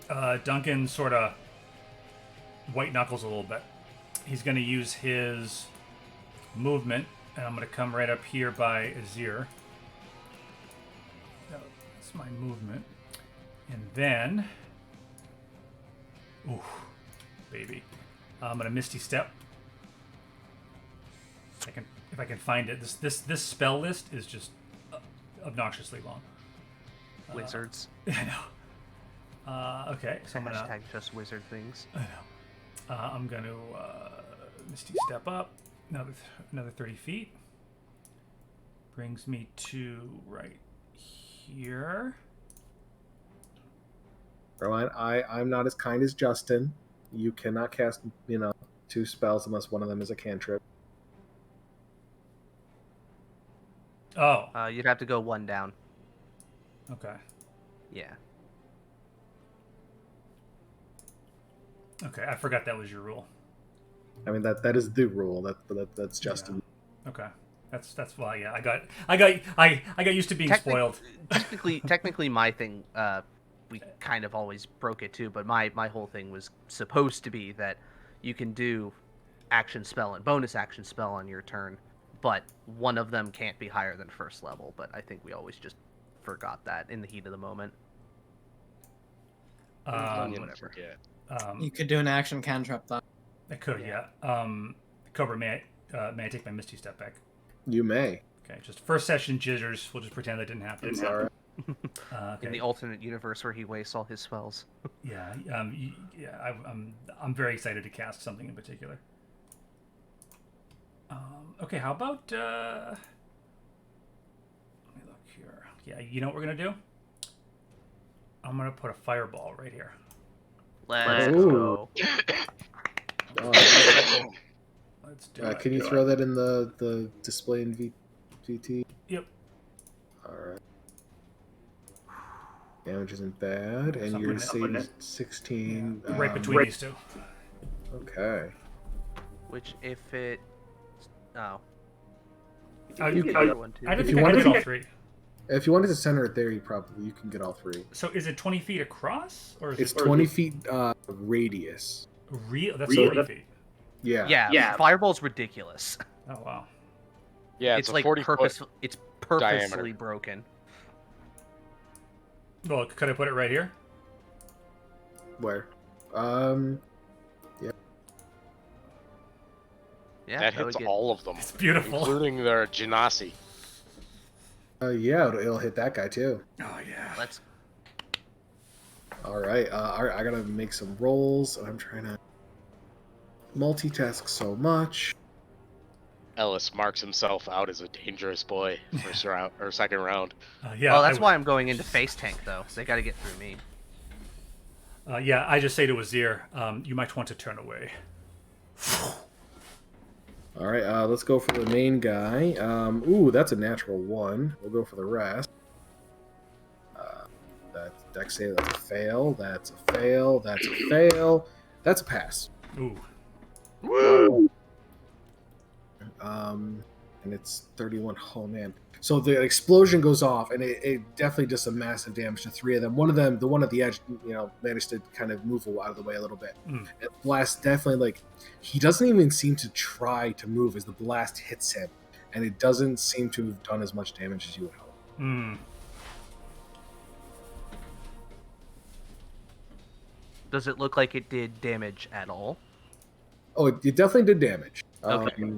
Duncan sort of white knuckles a little bit. He's going to use his movement, and I'm going to come right up here by Azir. That's my movement. And then... Ooh, baby. I'm going to Misty Step. If I can find it. This spell list is just obnoxiously long. Wizards. I know. Okay, so I'm gonna. Hashtag just wizard things. I know. I'm gonna Misty Step up another 30 feet. Brings me to right here. Caroline, I'm not as kind as Justin. You cannot cast, 2 spells unless one of them is a cantrip. Oh. You'd have to go 1 down. Okay. Yeah. Okay, I forgot that was your rule. I mean that is the rule. That's Justin. Yeah. Okay. That's why. Yeah, I got used to being spoiled. Technically, my thing. We kind of always broke it too, but my whole thing was supposed to be that you can do action spell and bonus action spell on your turn, but one of them can't be higher than 1st level. But I think we always just forgot that in the heat of the moment. Whatever. You could do an action cantrip though. I could, yeah. Cobra, may I take my Misty Step back? You may. Okay, just first session jitters. We'll just pretend that didn't happen. It's all right. Okay. In the alternate universe where he wastes all his spells. Yeah, I'm very excited to cast something in particular. Okay, how about let me look here. Yeah, you know what we're gonna do? I'm gonna put a fireball right here. Let's Ooh. go. Let's do it. Can you throw that in the display in VT? Yep. All right. Damage isn't bad, and I'm you're putting saving 16. Right between these two. Okay. Which if it... Oh. You get could- that one too. I don't If think you I can wanted get to- all 3. If you wanted to center it there, you can get all 3. So is it 20 feet across, or is It's it 20 feet radius. real? That's 30 feet. Yeah. Yeah, Fireball's ridiculous. Oh wow. Yeah, it's it's a like 40-foot. it's purposely diameter. broken. Well, could I put it right here? Where? Yeah, that would hits get- all of them, It's beautiful. including their Genasi. Yeah, it'll hit that guy too. Oh yeah. Let's. All right, I gotta make some rolls. I'm trying to multitask so much. Ellis marks himself out as a dangerous boy first round or second round. Yeah. Well, that's why I'm going into face tank though. They got to get through me. Yeah, I just say to Azir, you might want to turn away. All right, let's go for the main guy. Ooh, that's a natural 1. We'll go for the rest. That's dex save. That's a fail. That's a fail. That's a fail. That's a pass. Ooh. Woo! And it's 31. Oh man! So the explosion goes off, and it definitely does some massive damage to 3 of them. One of them, the one at the edge, managed to kind of move out of the way a little bit. It blast definitely he doesn't even seem to try to move as the blast hits him, and it doesn't seem to have done as much damage as you would hope. Hmm. Does it look like it did damage at all? Oh, it definitely did damage. Okay.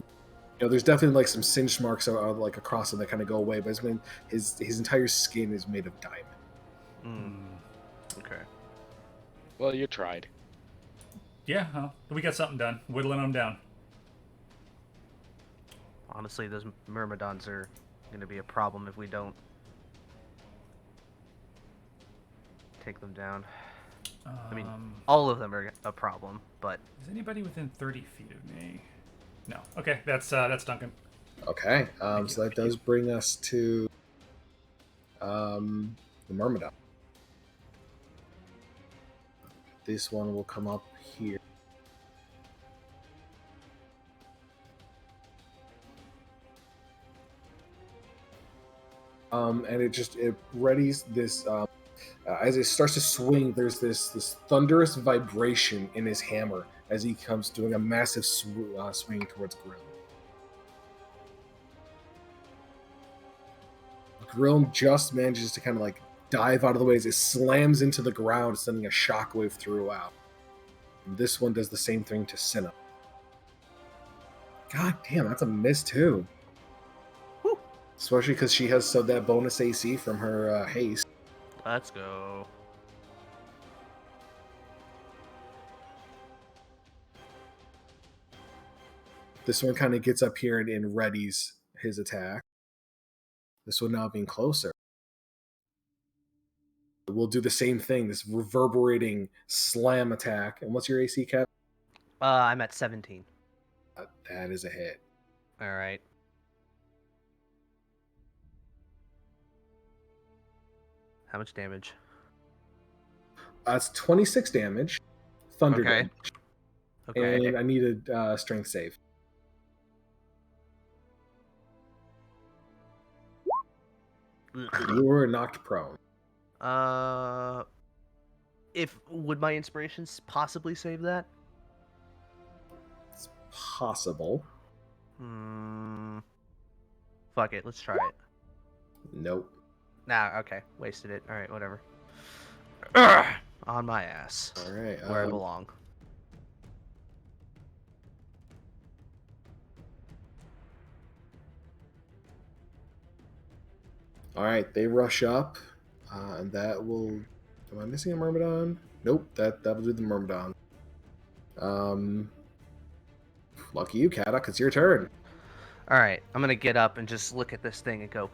There's definitely some singed marks across him that kind of go away, but his entire skin is made of diamond. Okay. Well, you tried. Yeah, we got something done. Whittling them down. Honestly, those Myrmidons are going to be a problem if we don't take them down. I mean, all of them are a problem, but Is anybody within 30 feet of me? No. Okay, that's Duncan. Okay, so that does bring us to the Myrmidon. This one will come up here. And it readies this. As it starts to swing, there's this thunderous vibration in his hammer as he comes doing a massive swing towards Grill. Grill just manages to kind of dive out of the way as it slams into the ground, sending a shockwave throughout. And this one does the same thing to Cinna. God damn, that's a miss too. Whew. Especially because she has that bonus AC from her haste. let's go. This one kind of gets up here and readies his attack. This one now being closer. We'll do the same thing, this reverberating slam attack. And what's your AC, Cap? I'm at 17. That is a hit. All right. How much damage? That's 26 damage. Thunder Okay. damage. Okay. And I need a strength save. You were knocked prone. Would my inspirations possibly save that? It's possible. Fuck it, let's try it. Nope. Nah, okay, wasted it. All right, whatever. Urgh! On my ass, All right. where I belong. All right, they rush up, and that will. Am I missing a Myrmidon? Nope, that'll do the Myrmidon. Lucky you, Kadak. It's your turn. All right, I'm gonna get up and just look at this thing and go,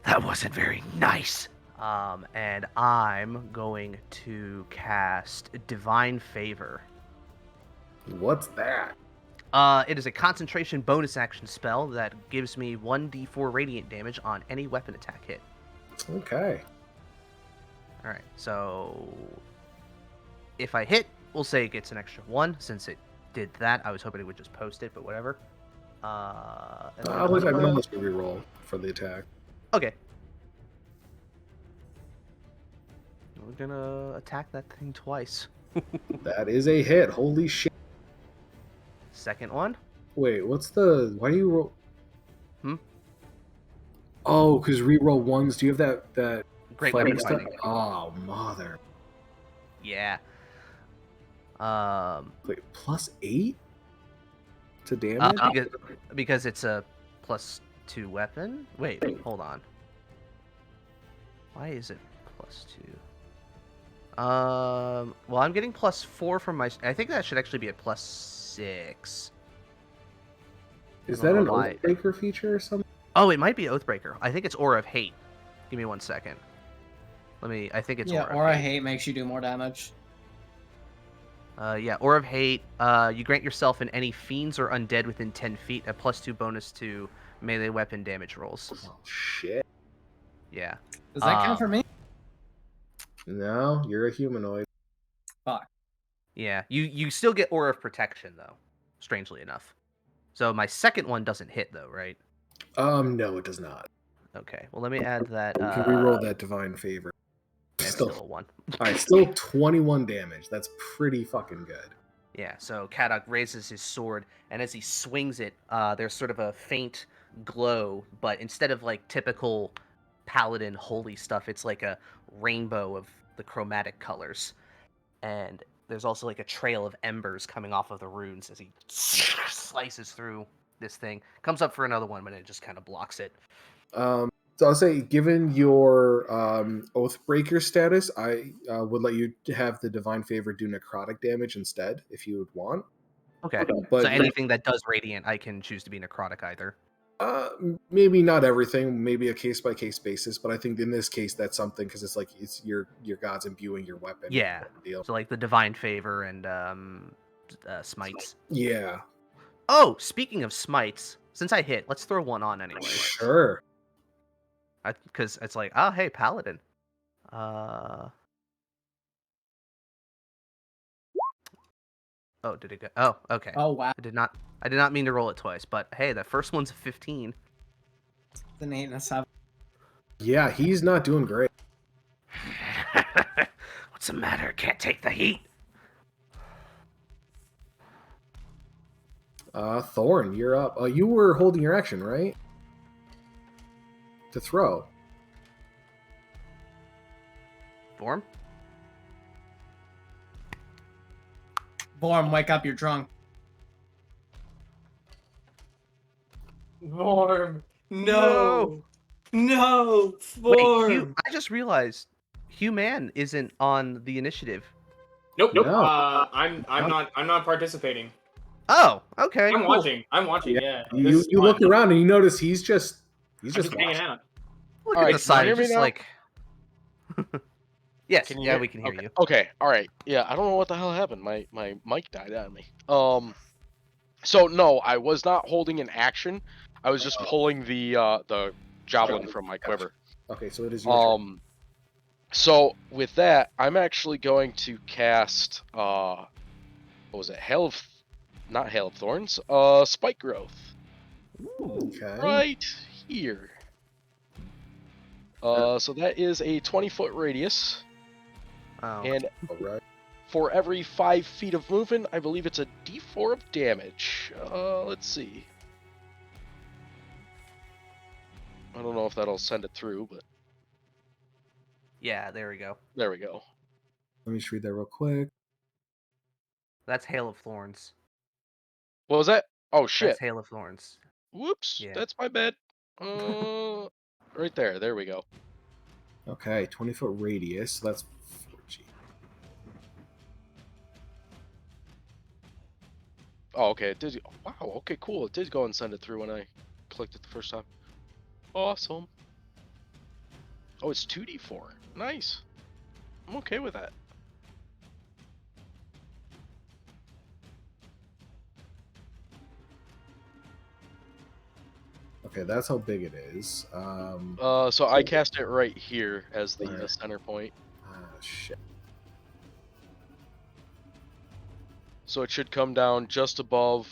"That wasn't very nice." And I'm going to cast Divine Favor. What's that? It is a concentration bonus action spell that gives me 1d4 radiant damage on any weapon attack hit. Okay. All right, so if I hit, we'll say it gets an extra 1 since it did that. I was hoping it would just post it, but whatever. I can almost reroll for the attack. Okay. We're gonna attack that thing twice. That is a hit. Holy shit. Second one. Wait, what's the? Why do you roll? Oh, because reroll ones. Do you have that Great fighting weapon stuff? finding. Oh, mother. Yeah. Wait, +8 to damage? Because it's a +2 weapon. Wait, hold on. Why is it +2? Well, I'm getting +4 from my. I think that should actually be a +6. Is I don't that an know why. Oathbreaker feature or something? Oh, it might be Oathbreaker. I think it's Aura of Hate. Give me 1 second. I think it's Yeah, Aura Aura of Hate. Hate makes you do more damage. Yeah, Aura of Hate. You grant yourself and any fiends or undead within 10 feet a +2 bonus to melee weapon damage rolls. Oh, shit. Yeah. Does that count for me? No, you're a humanoid. Fuck. Yeah, you still get Aura of Protection, though, strangely enough. So my second one doesn't hit, though, right? No, it does not. Okay, well, let me add that. You can reroll that Divine Favor. It's still a 1. Alright, still 21 damage. That's pretty fucking good. Yeah, so Kadok raises his sword, and as he swings it, there's sort of a faint glow, but instead of like typical paladin holy stuff, it's like a rainbow of the chromatic colors. And there's also like a trail of embers coming off of the runes as he slices through this thing. Comes up for another one, but it just kind of blocks it. So I'll say, given your Oathbreaker status, I would let you have the Divine Favor do necrotic damage instead, if you would want. Okay, But so anything that does radiant, I can choose to be necrotic either. maybe not everything, maybe a case by case basis, but I think in this case that's something because it's like it's your god's imbuing your weapon. Yeah. Deal. So like the divine favor and smites. Yeah. Oh, speaking of smites, since I hit, let's throw one on anyway. Sure. Because it's like, oh hey, paladin. Oh, did it go? Oh, okay. Oh wow. I did not mean to roll it twice, but hey, the first one's a 15. The 8 and a 7. Yeah, he's not doing great. What's the matter? Can't take the heat. Thorn, you're up. You were holding your action, right? To throw. Vorm? Vorm, wake up, you're drunk. Vorm, No! no, Wait, Vorm. I just realized Human isn't on the initiative. Nope. No. I'm not participating. Oh, okay. I'm cool. watching. Yeah. This You is look fun. around and you notice he's just I'm just hanging watching. out. Look All at right, the can you side, hear me just now? like. Yes, Can you yeah, hear- we can hear okay. you. Okay, all right. Yeah, I don't know what the hell happened. My mic died on me. So no, I was not holding an action. I was just pulling the javelin from my quiver. Okay, so it is your turn. So with that, I'm actually going to cast what was it? Not Hail of Thorns. Spike Growth. Okay. Right here. So that is a 20-foot radius, Oh. and All right. for every 5 feet of movement, I believe it's a D4 of damage. Let's see. I don't know if that'll send it through, but Yeah, there we go. there we go. Let me just read that real quick. That's Hail of Thorns. What was that? Oh shit! That's Hail of Thorns. Whoops, Yeah. that's my bad. Right there. There we go. Okay, 20-foot radius. So that's 4G. Oh, okay. It did. Wow. Okay, cool. It did go and send it through when I clicked it the first time. Awesome. Oh, it's 2d4. Nice. I'm okay with that. Okay, that's how big it is. So I cast it right here as the Alright. center point. Shit. So it should come down just above.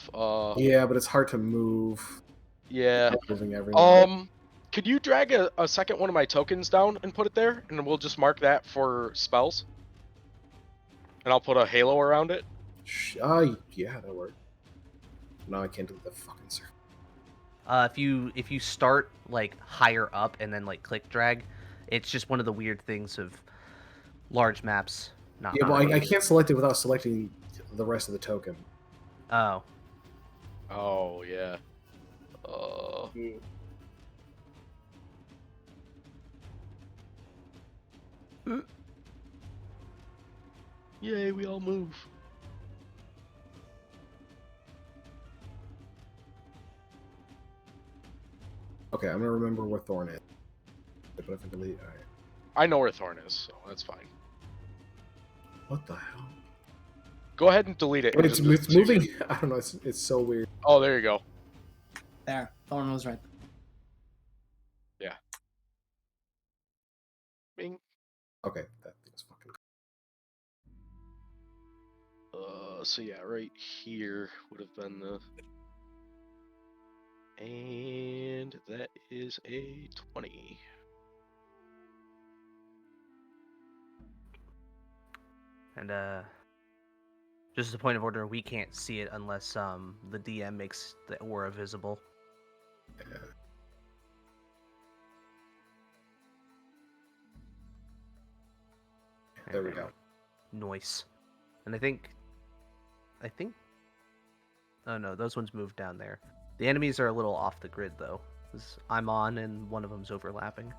Yeah, but it's hard to move. Yeah. Moving everything. Could you drag a second one of my tokens down and put it there, and we'll just mark that for spells. And I'll put a halo around it. Yeah, that worked. No, I can't do the fucking circle. If you start like higher up and then like click drag, it's just one of the weird things of large maps. Not Yeah, well, I working. can't select it without selecting the rest of the token. Oh, Oh yeah. Yay, we all move. Okay, I'm gonna remember where Thorn is. But if I delete, all right. I know where Thorn is, so that's fine. What the hell? Go ahead and delete it. Wait, and it's, just it's moving. I don't know. It's so weird. Oh, there you go. There, Thorn was right. Yeah. Bing. Okay, that thing's fucking. So yeah, right here would have been the. And that is a 20. and just as a point of order, we can't see it unless the DM makes the aura visible. Yeah. There we go. Noise. And I think. Oh no, those ones moved down there. The enemies are a little off the grid though, 'cause I'm on and one of them's overlapping.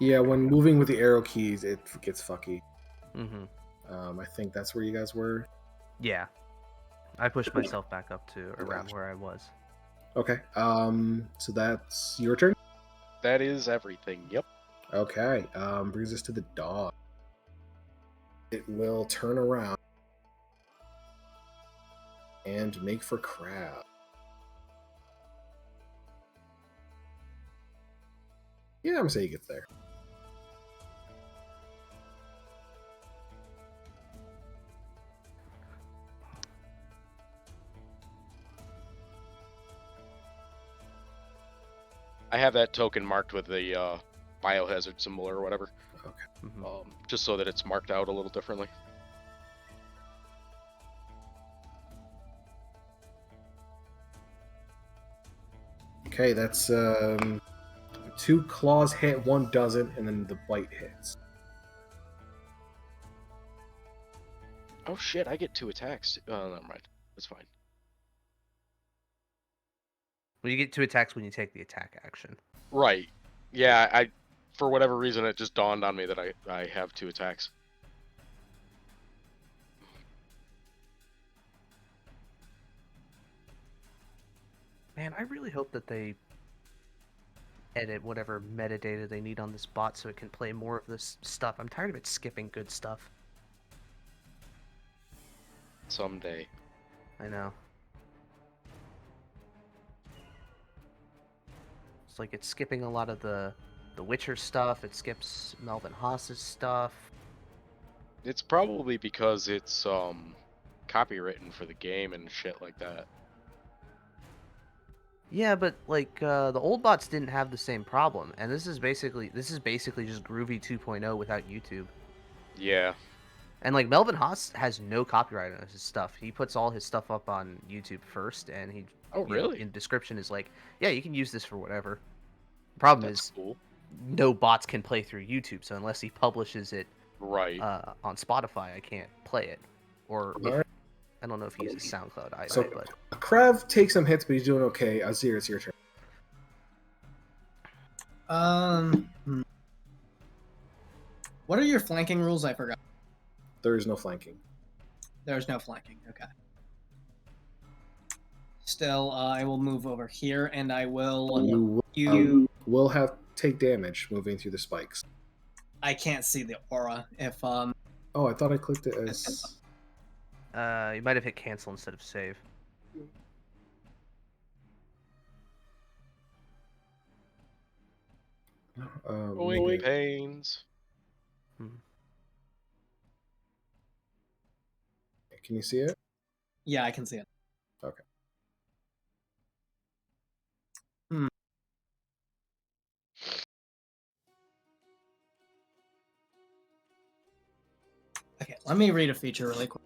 Yeah, when moving with the arrow keys, it gets fucky. Mm-hmm. I think that's where you guys were. Yeah. I pushed myself back up to around where I was. Okay. So that's your turn. That is everything. Yep. Okay. Brings us to the dog. It will turn around and make for Crab. Yeah, I'm gonna say he gets there. I have that token marked with the biohazard symbol or whatever, Mhm. just so that it's marked out a little differently. Okay, that's 2 claws hit, 1 doesn't, and then the bite hits. Oh shit! I get 2 attacks. Oh, never mind. That's fine. Well, you get 2 attacks when you take the attack action. Right. Yeah. For whatever reason, it just dawned on me that I have 2 attacks. Man, I really hope that they edit whatever metadata they need on this bot so it can play more of this stuff. I'm tired of it skipping good stuff. Someday. I know. It's like it's skipping a lot of the Witcher stuff. It skips Melvin Haas's stuff. It's probably because it's copywritten for the game and shit like that. Yeah, but like the old bots didn't have the same problem, and this is basically just Groovy 2.0 without YouTube. Yeah. And like Melvin Haas has no copyright on his stuff. He puts all his stuff up on YouTube first, and he Oh really? in description is like, yeah, you can use this for whatever. The problem That's is cool. no bots can play through YouTube, so unless he publishes it Right. on Spotify, I can't play it. Or if, Alright. I don't know if he uses SoundCloud either. So but Krav takes some hits, but he's doing okay. Azir, it's your turn. What are your flanking rules? I forgot. There is no flanking. There's no flanking. Okay. Still, I will move over here, and I will. You will have take damage moving through the spikes. I can't see the aura if Oh, I thought I clicked it as. you might have hit cancel instead of save. Growing pains. Can you see it? Yeah, I can see it. Okay. Okay, let me read a feature really quick.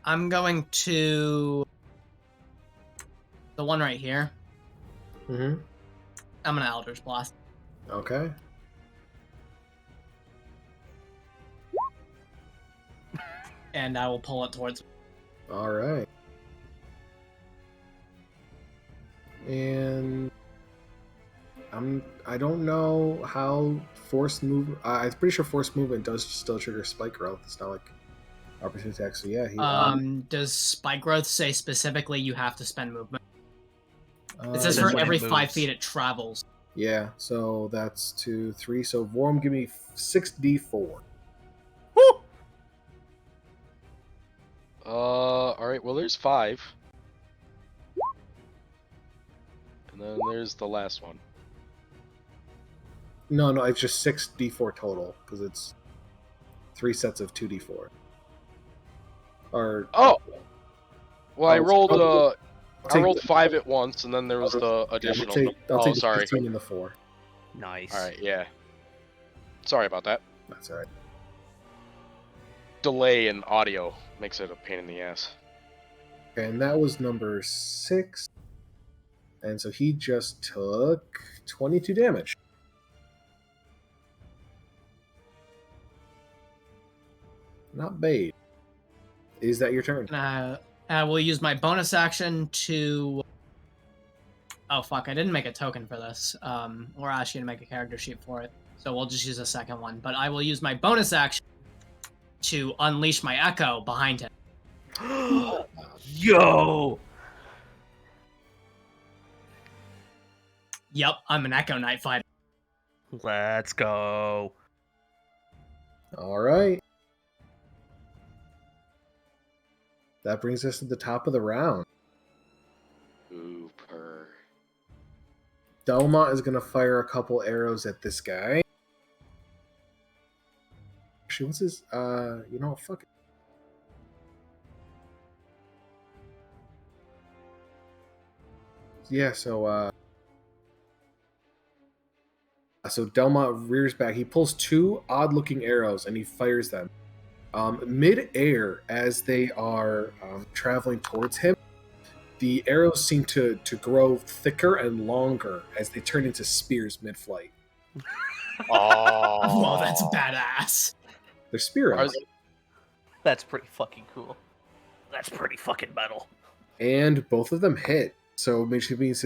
I'm going to the one right here. Mm-hmm. I'm gonna Eldritch Blast. Okay. And I will pull it towards. All right. And I don't know how forced move. I'm pretty sure forced movement does still trigger spike growth. It's not like opportunity attack. So yeah, Does Spike Growth say specifically you have to spend movement? It says says for when it every 5 moves. feet it travels. yeah. So that's 2, 3. So Vorm, give me 6d4. All right. Well, there's 5, and then there's the last one. No, it's just 6d4 total because it's 3 sets of 2d4. Or Oh. Well, I Oh, rolled. I'll I take rolled the- 5 at once, and then there was the I'll additional. take Oh, the sorry. 15 and the 4. Nice. All right. Yeah. Sorry about that. That's all right. Delay in audio makes it a pain in the ass. Okay, and that was number 6. And so he just took 22 damage. Not bad. Is that your turn? I will use my bonus action to. Oh fuck! I didn't make a token for this. Or ask you to make a character sheet for it. So we'll just use a second one. But I will use my bonus action to unleash my echo behind him. Yo! Yep, I'm an Echo Knight fighter. Let's go. All right. That brings us to the top of the round. Super. Delmont is going to fire a couple arrows at this guy. Actually, what's his... fuck it. Yeah, so Delmont rears back. He pulls 2 odd-looking arrows and he fires them. Mid-air, as they are traveling towards him, the arrows seem to grow thicker and longer as they turn into spears mid-flight. Oh. Whoa, that's badass. They're spear arrows. That's pretty fucking cool. That's pretty fucking metal. And both of them hit. So which means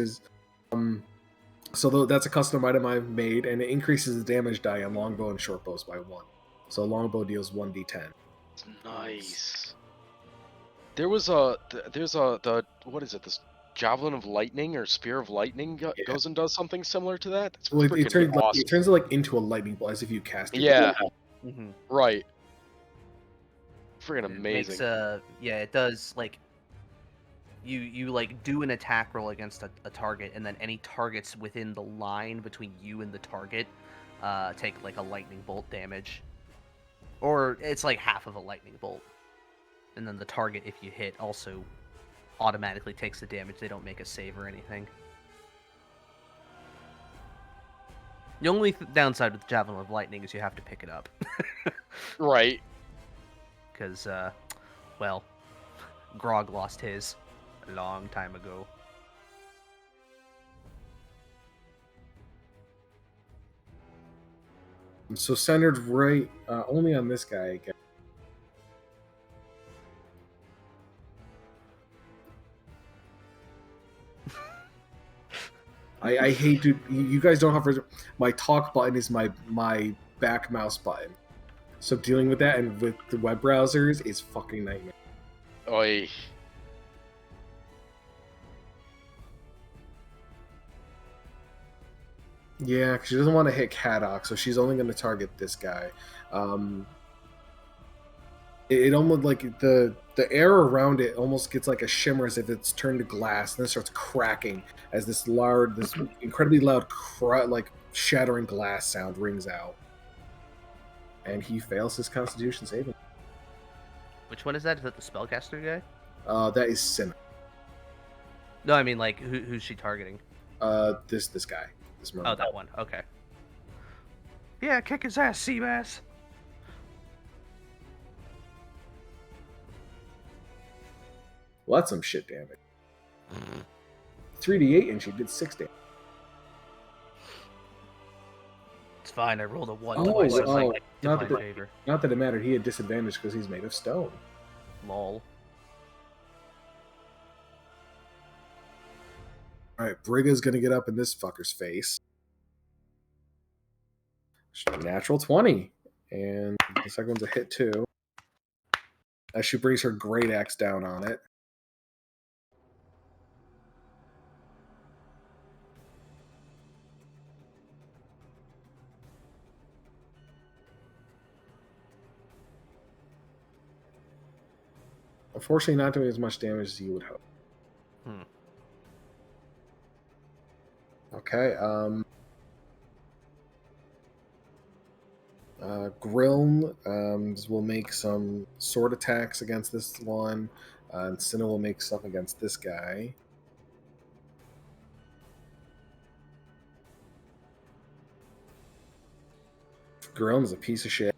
that's a custom item I've made, and it increases the damage die on longbow and shortbows by 1. So longbow deals 1d10. Nice. There's what is it? This javelin of lightning or spear of lightning goes and does something similar to that. That's Well, freaking awesome. it turns it into a lightning bolt as if you cast it. Yeah. Mm-hmm. Right. Freaking amazing. It does like you like do an attack roll against a target, and then any targets within the line between you and the target take like a lightning bolt damage, or it's like half of a lightning bolt, and then the target, if you hit, also automatically takes the damage. They don't make a save or anything. The only downside with Javelin of Lightning is you have to pick it up. Right. Because, Grog lost his a long time ago. So centered right only on this guy again. I hate to. You guys don't have my talk button is my back mouse button. So dealing with that and with the web browsers is fucking nightmare. Oi. Yeah, because she doesn't want to hit Kadok, so she's only going to target this guy. It almost like the air around it almost gets like a shimmer as if it's turned to glass, and then starts cracking as this incredibly loud like shattering glass sound rings out, and he fails his Constitution saving. Which one is that? Is that the spellcaster guy? That is Sinner. No, I mean like who's she targeting? This guy. This Oh, merman. that one. Okay. Yeah, kick his ass, Seabass. Well, that's some shit damage. 3d8 and she did 6 damage. It's fine. I rolled a 1 Oh, twice. It's oh, like not divine that- favor. Not that it mattered. He had disadvantage because he's made of stone. Lol. All right, Brigga's gonna get up in this fucker's face. Natural 20, and the second one's a hit too. As she brings her great axe down on it. Unfortunately, not doing as much damage as you would hope. Okay, Grilm will make some sword attacks against this one, and Cinna will make stuff against this guy. Grilm's a piece of shit.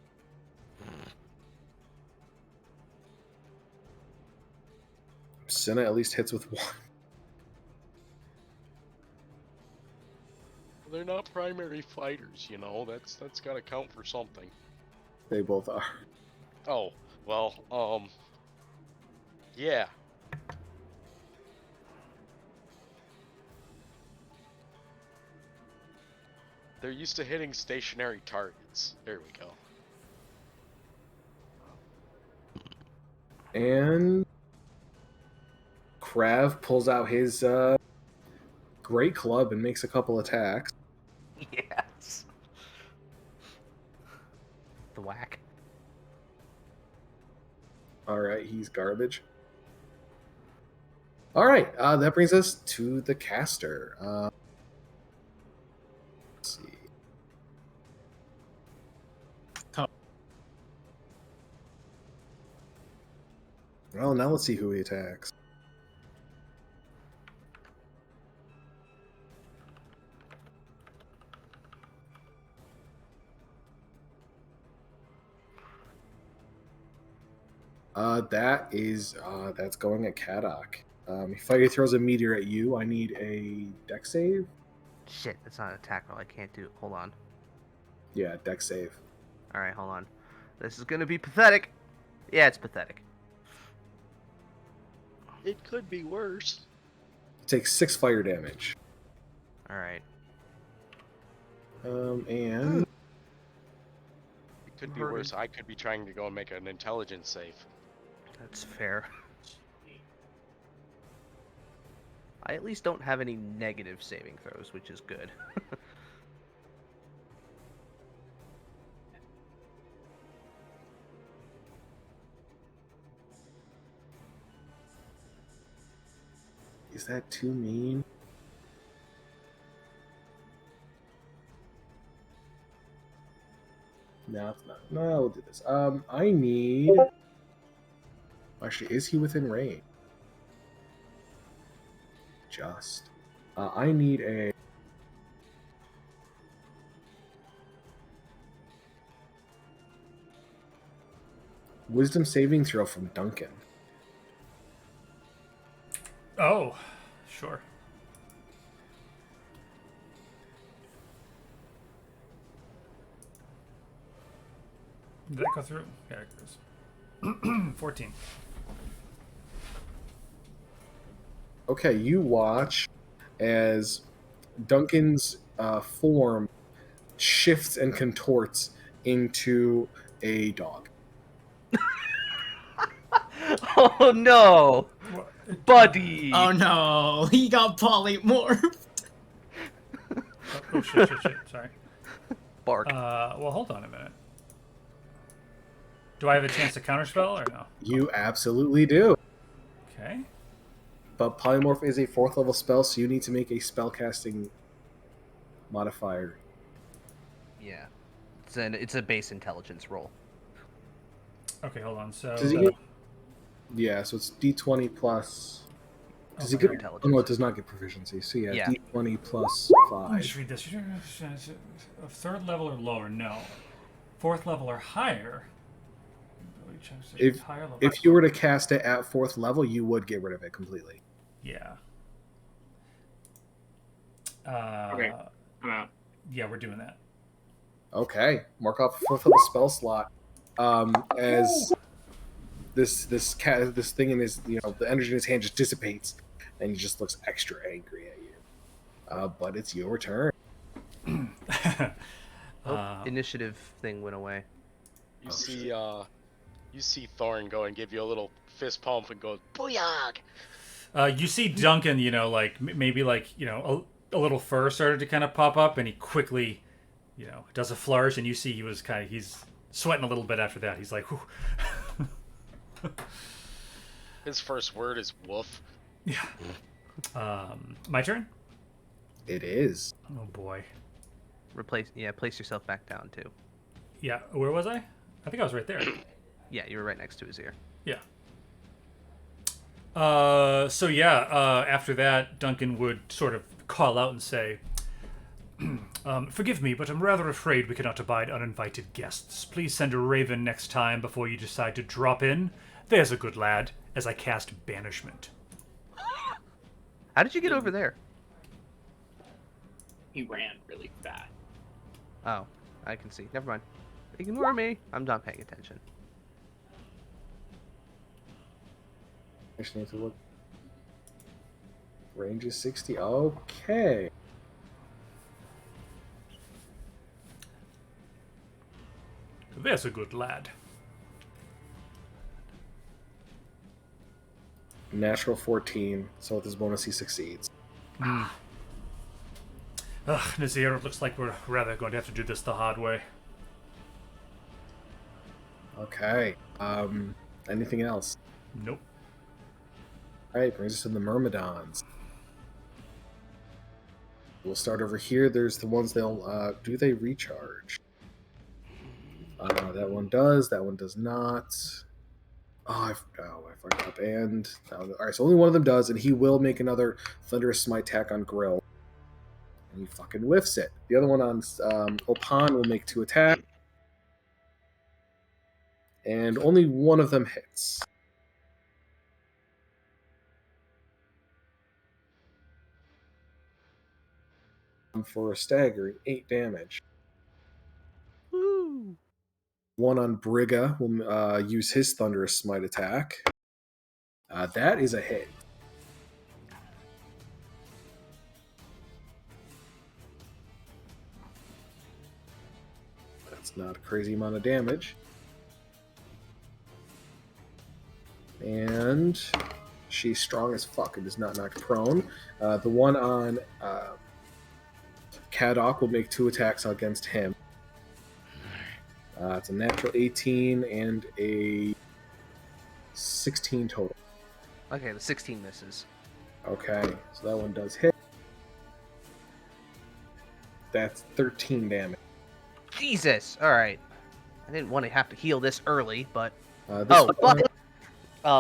Cinna at least hits with 1. They're not primary fighters, you know. That's got to count for something. They both are. Oh, well, yeah. They're used to hitting stationary targets. There we go. And Krav pulls out his great club and makes a couple attacks. Yes. The whack. All right, he's garbage. All right, that brings us to the caster. Let's see. Well, now let's see who he attacks. That's going at Kadok. If he throws a meteor at you, I need a dex save. Shit, that's not an attack roll. I can't do it. Hold on. Yeah, dex save. Alright, hold on. This is gonna be pathetic. Yeah, it's pathetic. It could be worse. Takes 6 fire damage. Alright. And It could be worse. I could be trying to go and make an intelligence save. That's fair. I at least don't have any negative saving throws, which is good. is that too mean? No, it's not. No, we'll do this. I need. Actually, is he within range? Just. I need a. Wisdom saving throw from Duncan. Oh, sure. Did that go through? Yeah, it goes. 14. Okay, you watch as Duncan's form shifts and contorts into a dog. Oh no! Buddy! Oh no, he got polymorphed. Oh shit, sorry. Bark. Well, hold on a minute. Do I have a chance to counterspell or no? You absolutely do. Okay. But Polymorph is a 4th level spell, so you need to make a spellcasting modifier. Yeah. It's a base intelligence roll. Okay, hold on. So Does he get... Yeah, so it's D20 plus. Does he Okay. get? Oh no, it does not get proficiency. So yeah. D20 plus let me 5. just read this. A 3rd level or lower? No. 4th level or higher. If you were to cast it at 4th level, you would get rid of it completely. Yeah. Okay, I'm out. Yeah, we're doing that. Okay, mark off a 4th level spell slot. As this thing in his, the energy in his hand just dissipates, and he just looks extra angry at you. But it's your turn. Initiative thing went away. You see Thorn go and give you a little fist pump and go, "Booyah!" You see Duncan, maybe a little fur started to kind of pop up, and he quickly, does a flourish, and you see he's sweating a little bit after that. He's like, whew. His first word is woof. Yeah. My turn? It is. Oh boy. Place yourself back down too. Yeah, where was I? I think I was right there. Yeah, you were right next to his ear. Yeah. After that, Duncan would sort of call out and say, forgive me, but I'm rather afraid we cannot abide uninvited guests. Please send a raven next time before you decide to drop in. There's a good lad, as I cast Banishment. How did you get over there? He ran really fast. Oh, I can see. Never mind. Ignore me. I'm not paying attention. I just need to look. Range is 60. Okay. There's a good lad. Natural 14. So with his bonus, he succeeds. Nazir, it looks like we're rather going to have to do this the hard way. Okay. Anything else? Nope. Alright, brings us to the Myrmidons. We'll start over here. There's the ones do they recharge? That one does, that one does not. I forgot. And alright, so only one of them does, and he will make another Thunderous Smite attack on Grill. And he fucking whiffs it. The other one on Opan will make 2 attacks. And only one of them hits. For a staggering 8 damage. Woo! One on Brigga will use his Thunderous Smite attack. That is a hit. That's not a crazy amount of damage. And she's strong as fuck and is not knocked prone. The one on Kadok will make 2 attacks against him. It's a natural 18 and a 16 total. Okay, the 16 misses. Okay, so that one does hit. That's 13 damage. Jesus! Alright. I didn't want to have to heal this early, but... One-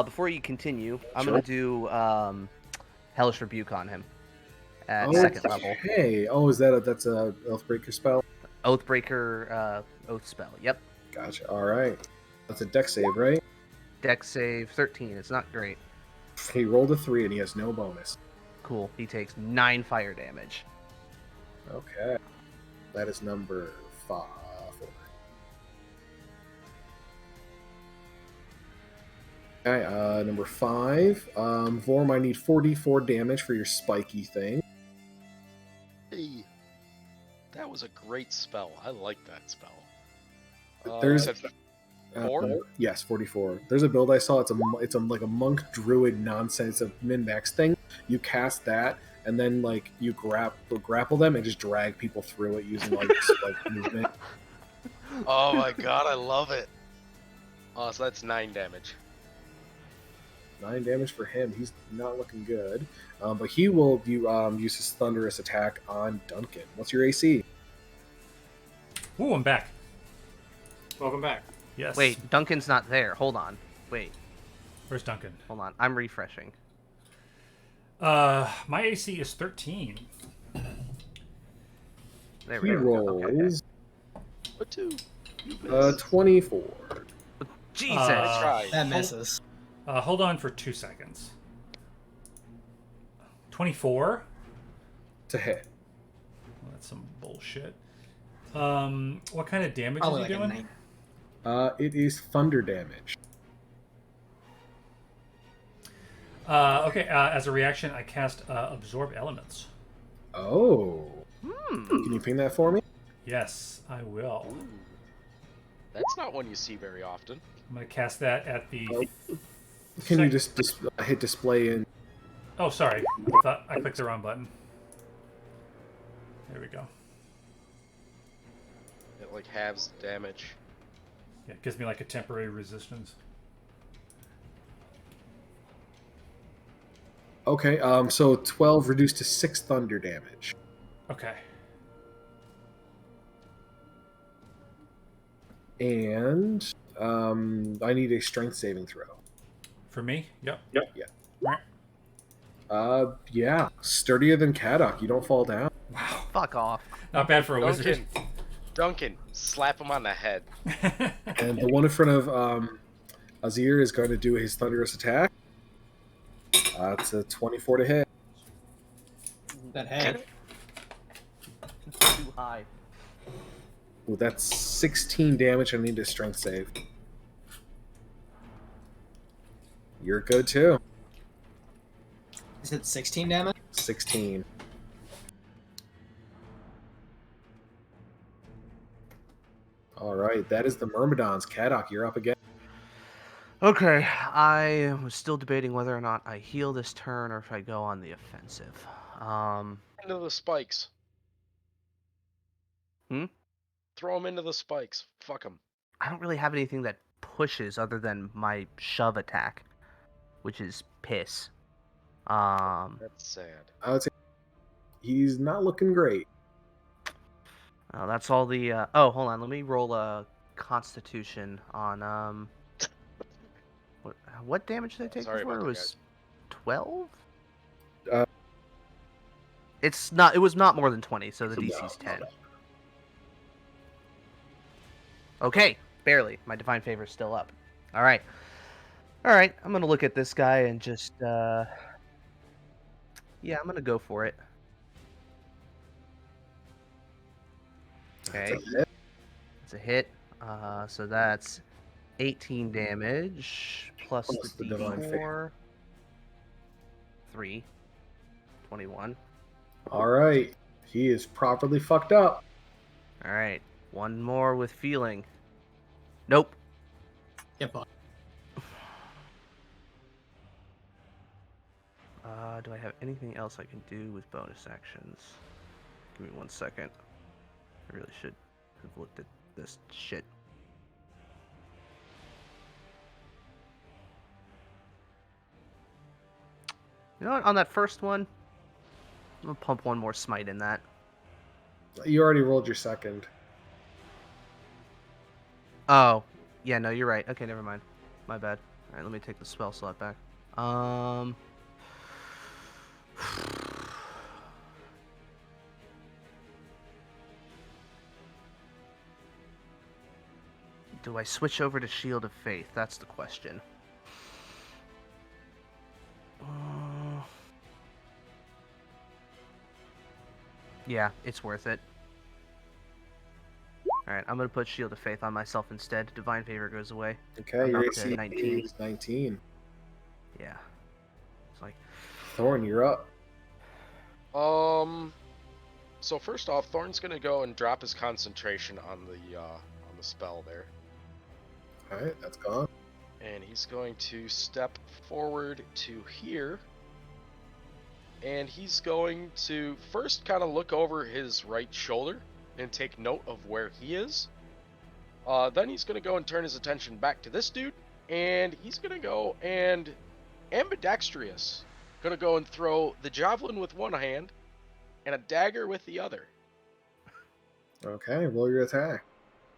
before you continue, I'm Sure. going to do Hellish Rebuke on him at 2nd level. Hey, that's a Oathbreaker spell? Oathbreaker Oath spell, yep. Gotcha, alright. That's a dex save, right? Dex save 13, it's not great. He rolled a 3 and he has no bonus. Cool, he takes 9 fire damage. Okay. That is number 5. Okay, number 5. Vorm, I need 44 damage for your spiky thing. Hey, that was a great spell. I like that spell. There's you said 4? Yes, 44. There's a build I saw. It's like a monk druid nonsense of min-max thing. You cast that, and then like you grapple them and just drag people through it using like movement. Oh my god, I love it. Oh, so that's 9 damage. 9 damage for him. He's not looking good. But he will use his thunderous attack on Duncan. What's your AC? Ooh, I'm back. Welcome back. Yes. Wait, Duncan's not there. Hold on. Wait, Where's Duncan? hold on. I'm refreshing. My AC is 13. There He we go. Okay. rolls What 2? 24. Jesus. Try. That misses. Hold on for 2 seconds. 24. To hit. Well, that's some bullshit. What kind of damage Probably is he like a doing? 9. It is thunder damage. Okay. As a reaction, I cast Absorb Elements. Oh. Hmm. Can you ping that for me? Yes, I will. Ooh. That's not one you see very often. I'm gonna cast that at the. Oh. Can you just hit display in? Oh, sorry. I thought I clicked the wrong button. There we go. It like halves the damage. Yeah, it gives me like a temporary resistance. Okay, so 12 reduced to 6 thunder damage. Okay. And I need a strength saving throw. For me? Yep. Yeah, sturdier than Kadok. You don't fall down. Wow. Fuck off. Not bad for a wizard. Duncan, slap him on the head. And the one in front of Azir is going to do his thunderous attack. It's a 24 to hit. That head. Too high. Ooh, that's 16 damage. I need a strength save. You're good too. Is it 16 damage? 16. All right, that is the Myrmidons. Kadok, you're up again. Okay, I was still debating whether or not I heal this turn or if I go on the offensive. Into the spikes. Hmm? Throw him into the spikes. Fuck him. I don't really have anything that pushes other than my shove attack, which is piss. That's sad. I would say he's not looking great. That's all the. Oh, hold on. Let me roll a Constitution on What damage did I take Sorry before? about It that, was 12. Uh, It's not. It was not more than 20, so the No, DC's 10. no. Okay, barely. My divine favor is still up. All right. I'm gonna look at this guy and just. Yeah, I'm gonna go for it. Okay, That's a hit. it's a hit. So that's 18 damage plus Plus the the divine D4. 3. 21. All right, he is properly fucked up. All right, one more with feeling. Nope. Get fucked. Do I have anything else I can do with bonus actions? Give me 1 second. I really should have looked at this shit. You know what? On that first one, I'm gonna pump one more smite in that. You already rolled your second. Oh, yeah, no, you're right. Okay, never mind. My bad. All right, let me take the spell slot back. Do I switch over to Shield of Faith? That's the question. Yeah, it's worth it. Alright, I'm gonna put Shield of Faith on myself instead. Divine Favor goes away. Okay, I'm your up to AC 19. is 19. Yeah. It's like, Thorn, you're up. So first off, Thorn's gonna go and drop his concentration on the spell there, All right, that's gone. and he's going to step forward to here, and he's going to first kind of look over his right shoulder and take note of where he is. Then he's gonna go and turn his attention back to this dude, and he's gonna go and ambidextrous. Gonna go and throw the javelin with one hand and a dagger with the other. Okay, roll your attack.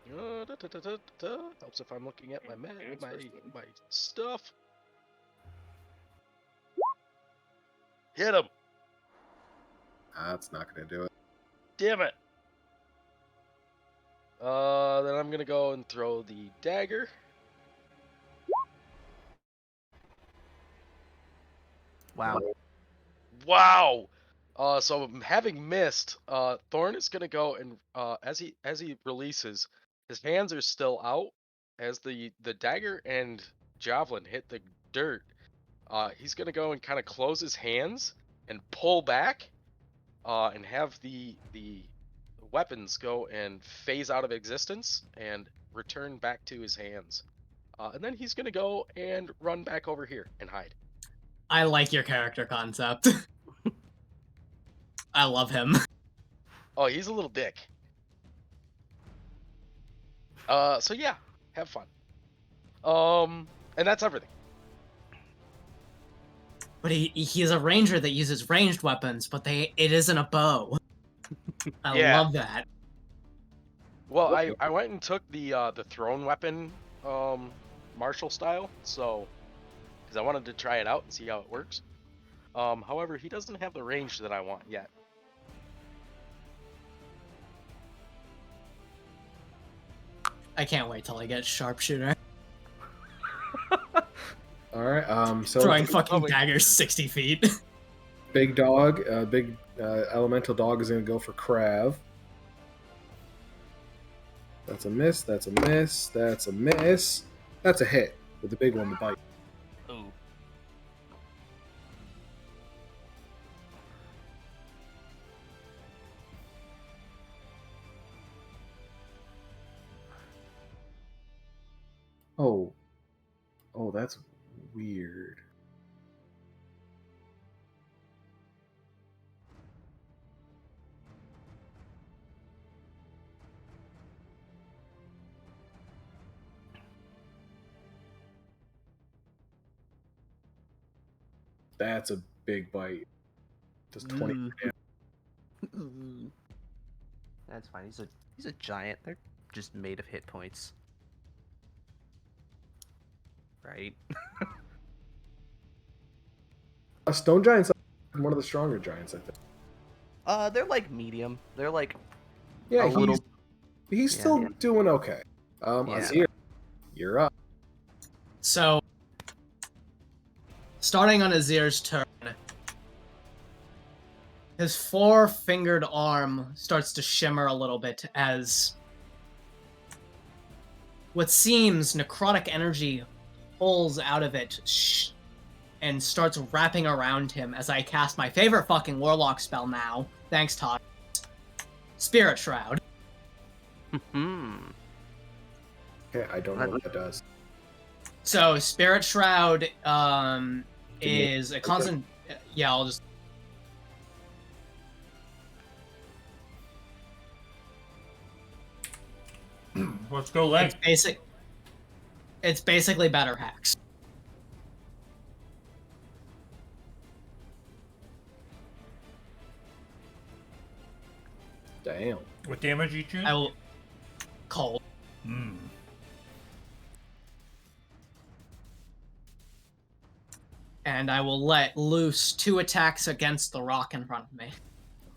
Helps if I'm looking at my stuff. Hit him! That's not gonna do it. Damn it! Then I'm gonna go and throw the dagger. Wow. Wow. So having missed, Thorn is gonna go and as he releases, his hands are still out as the dagger and javelin hit the dirt. He's gonna go and kind of close his hands and pull back, and have the weapons go and phase out of existence and return back to his hands. And then he's gonna go and run back over here and hide. I like your character concept. I love him. Oh, he's a little dick. So yeah, have fun. And that's everything. But he's a ranger that uses ranged weapons, but it isn't a bow. I Yeah. love that. Well, I went and took the thrown weapon martial style, so because I wanted to try it out and see how it works. However, he doesn't have the range that I want yet. I can't wait till I get sharpshooter. All right. So Throwing fucking wait. daggers 60 feet. big dog, big elemental dog is gonna go for Krav. That's a miss. That's a miss. That's a miss. That's a hit with the big one to bite. Ooh. Oh. Oh, that's weird. That's a big bite. Does 20 Mm. damage. Ooh. That's fine. He's a giant. They're just made of hit points. Right? Stone giants are one of the stronger giants, I think. They're like medium. They're like Yeah, a little. he's Yeah, still yeah. doing okay. Yeah. Azir, you're up. So, starting on Azir's turn, his four-fingered arm starts to shimmer a little bit as what seems necrotic energy pulls out of it and starts wrapping around him as I cast my favorite fucking warlock spell now. Thanks, Todd. Spirit Shroud. Hmm. Okay, I don't know what that does. So, Spirit Shroud me- is a constant... Yeah, I'll just... Let's go, Leg. It's basically better hacks. Damn. What damage you choose? I will... Cold. Hmm. And I will let loose 2 attacks against the rock in front of me.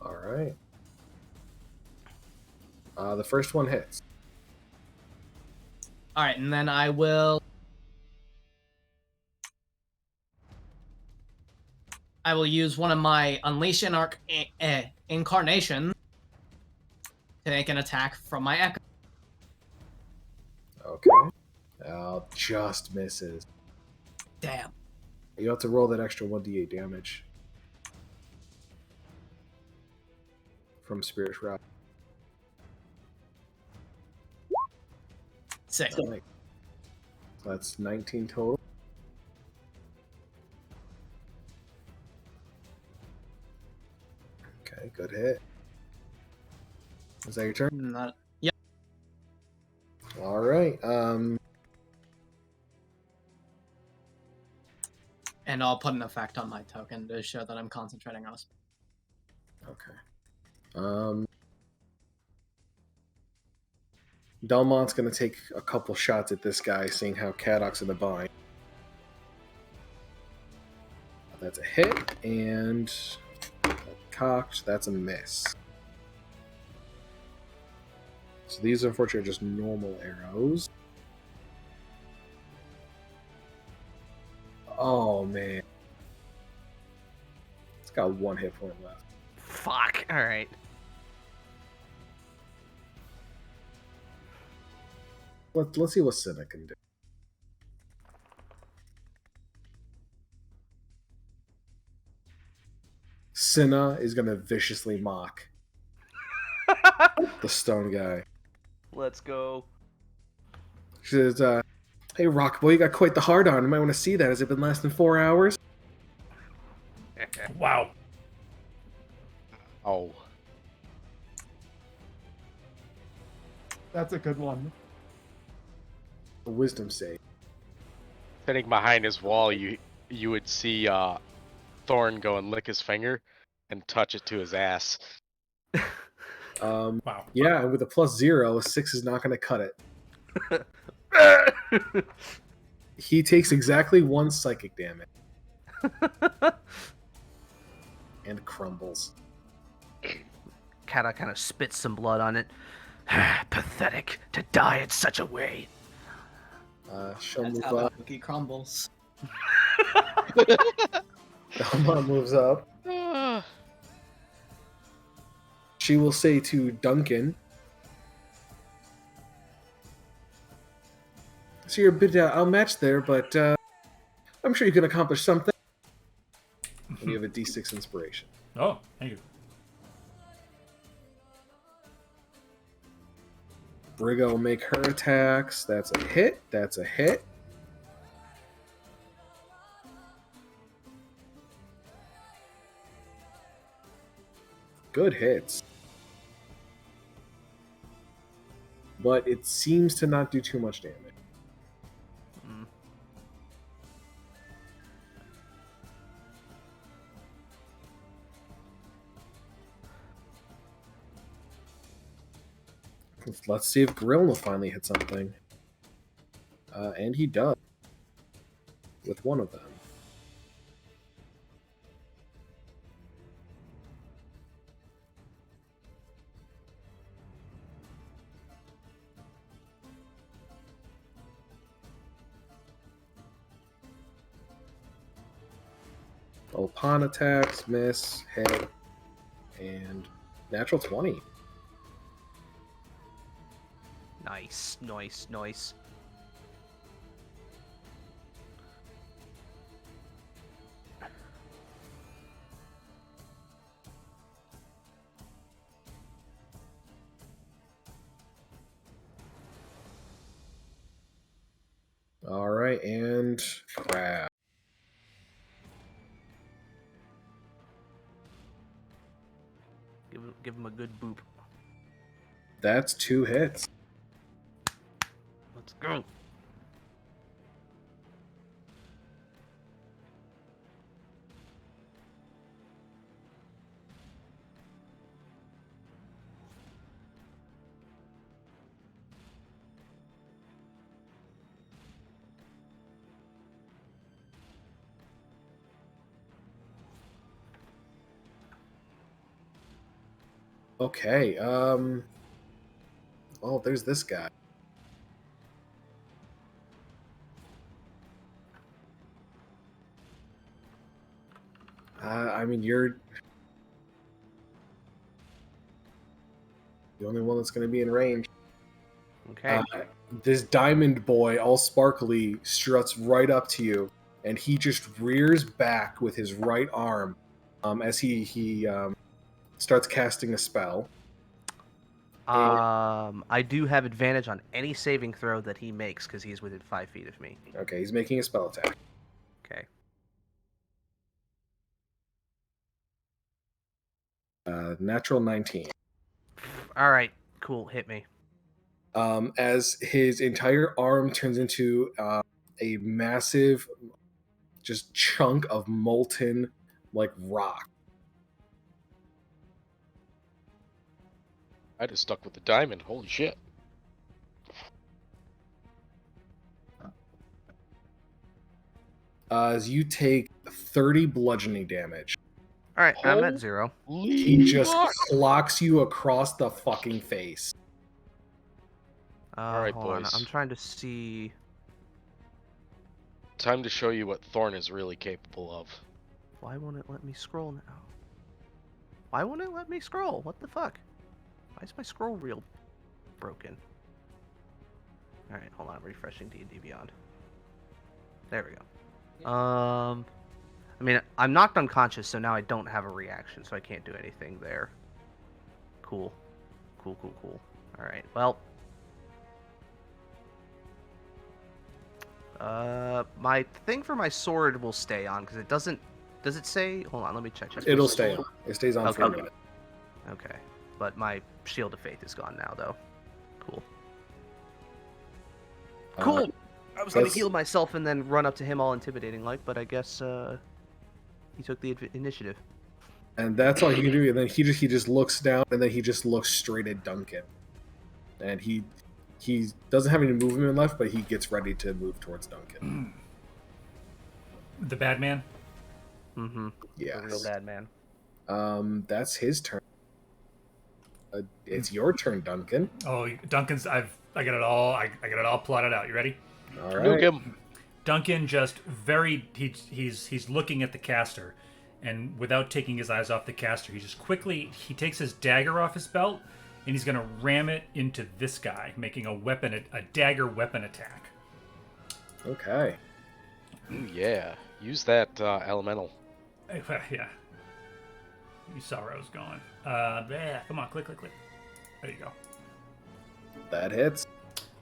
All right. The first one hits. Alright, and then I will... I will use one of my Unleash Incarnation to make an attack from my Echo. Okay. Just misses. Damn. You have to roll that extra 1d8 damage from Spirit Shroud. 6. Right. That's 19 total. Okay, good hit. Is that your turn? Not... All right. And I'll put an effect on my token to show that I'm concentrating on a spell. Okay. Delmont's gonna take a couple shots at this guy, seeing how Cadoc's in the bind. That's a hit, and cocked. That's a miss. So these, unfortunately, are just normal arrows. Oh man. It's got 1 hit point left. Fuck. All right. Let's see what Cinna can do. Cinna is gonna viciously mock the stone guy. Let's go. She says, "Hey, Rock Boy, you got quite the hard on. You might want to see that. Has it been lasting 4 hours?" Wow. Oh. That's a good one. A wisdom save. Sitting behind his wall, you would see Thorn go and lick his finger and touch it to his ass. Wow. Yeah, and with a +0, a 6 is not going to cut it. He takes exactly 1 psychic damage. And crumbles. Kata kind of spits some blood on it. Pathetic to die in such a way. She'll That's move how the up. cookie crumbles. Dalma moves up. She will say to Duncan, "So you're a bit outmatched there, but I'm sure you can accomplish something." And you have a D6 inspiration. Oh, thank you. Brigga will make her attacks. That's a hit. That's a hit. Good hits. But it seems to not do too much damage. Mm. Let's see if Grill will finally hit something. And he does. With one of them. All pawn attacks, miss, hit, and natural 20. Nice, nice, nice. All right, and crap. Give him a good boop. That's 2 hits. Let's go. Okay, oh, there's this guy. I mean, you're the only one that's going to be in range. Okay. This diamond boy, all sparkly, struts right up to you, and he just rears back with his right arm as he starts casting a spell. I do have advantage on any saving throw that he makes because he's within 5 feet of me. Okay, he's making a spell attack. Okay. Natural 19. All right. Cool. Hit me. As his entire arm turns into a massive, just chunk of molten, like rock. I just stuck with the diamond. Holy shit. As you take 30 bludgeoning damage. All right. I'm at 0. He just clocks you across the fucking face. All right, Hold on. boys. I'm trying to see. Time to show you what Thorn is really capable of. Why won't it let me scroll now? Why won't it let me scroll? What the fuck? Why is my scroll reel broken? Alright, hold on. Refreshing D&D Beyond. There we go. I mean, I'm knocked unconscious, so now I don't have a reaction, so I can't do anything there. Cool. Cool. Alright, well. My thing for my sword will stay on, because it doesn't... Does it say... Hold on, let me check. It'll stay on. It stays on for a Okay. minute. Okay. But my Shield of Faith is gone now, though. Cool. Cool! I was gonna that's- heal myself and then run up to him all intimidating-like, but I guess, he took the initiative. And that's all he can do. And then he just looks down, and then he just looks straight at Duncan. And he doesn't have any movement left, but he gets ready to move towards Duncan. The bad man. Mm-hmm. Yes. The real bad man. That's his turn. It's your turn, Duncan. Oh, Duncan's. I got it all. I got it all plotted out. You ready? All Nuke right. him. Duncan just he's looking at the caster, and without taking his eyes off the caster, he takes his dagger off his belt, and he's gonna ram it into this guy, making a dagger weapon attack. Okay. Ooh, yeah. Use that elemental. Yeah. You saw where I was going. Yeah, come on, click. There you go. That hits.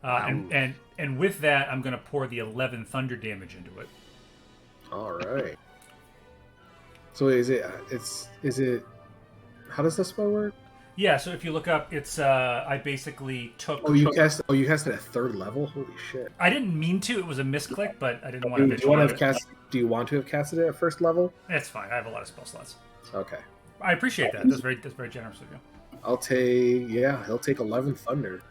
And with that, I'm gonna pour the 11 thunder damage into it. All right. So is it? How does this spell work? Yeah. So if you look up, it's I basically took. Oh, you cast it at third level. Holy shit! I didn't mean to. It was a misclick, but I didn't want to. Do you want to have casted it at first level? That's fine. I have a lot of spell slots. Okay. I appreciate that. That's very generous of you. He'll take 11 thunder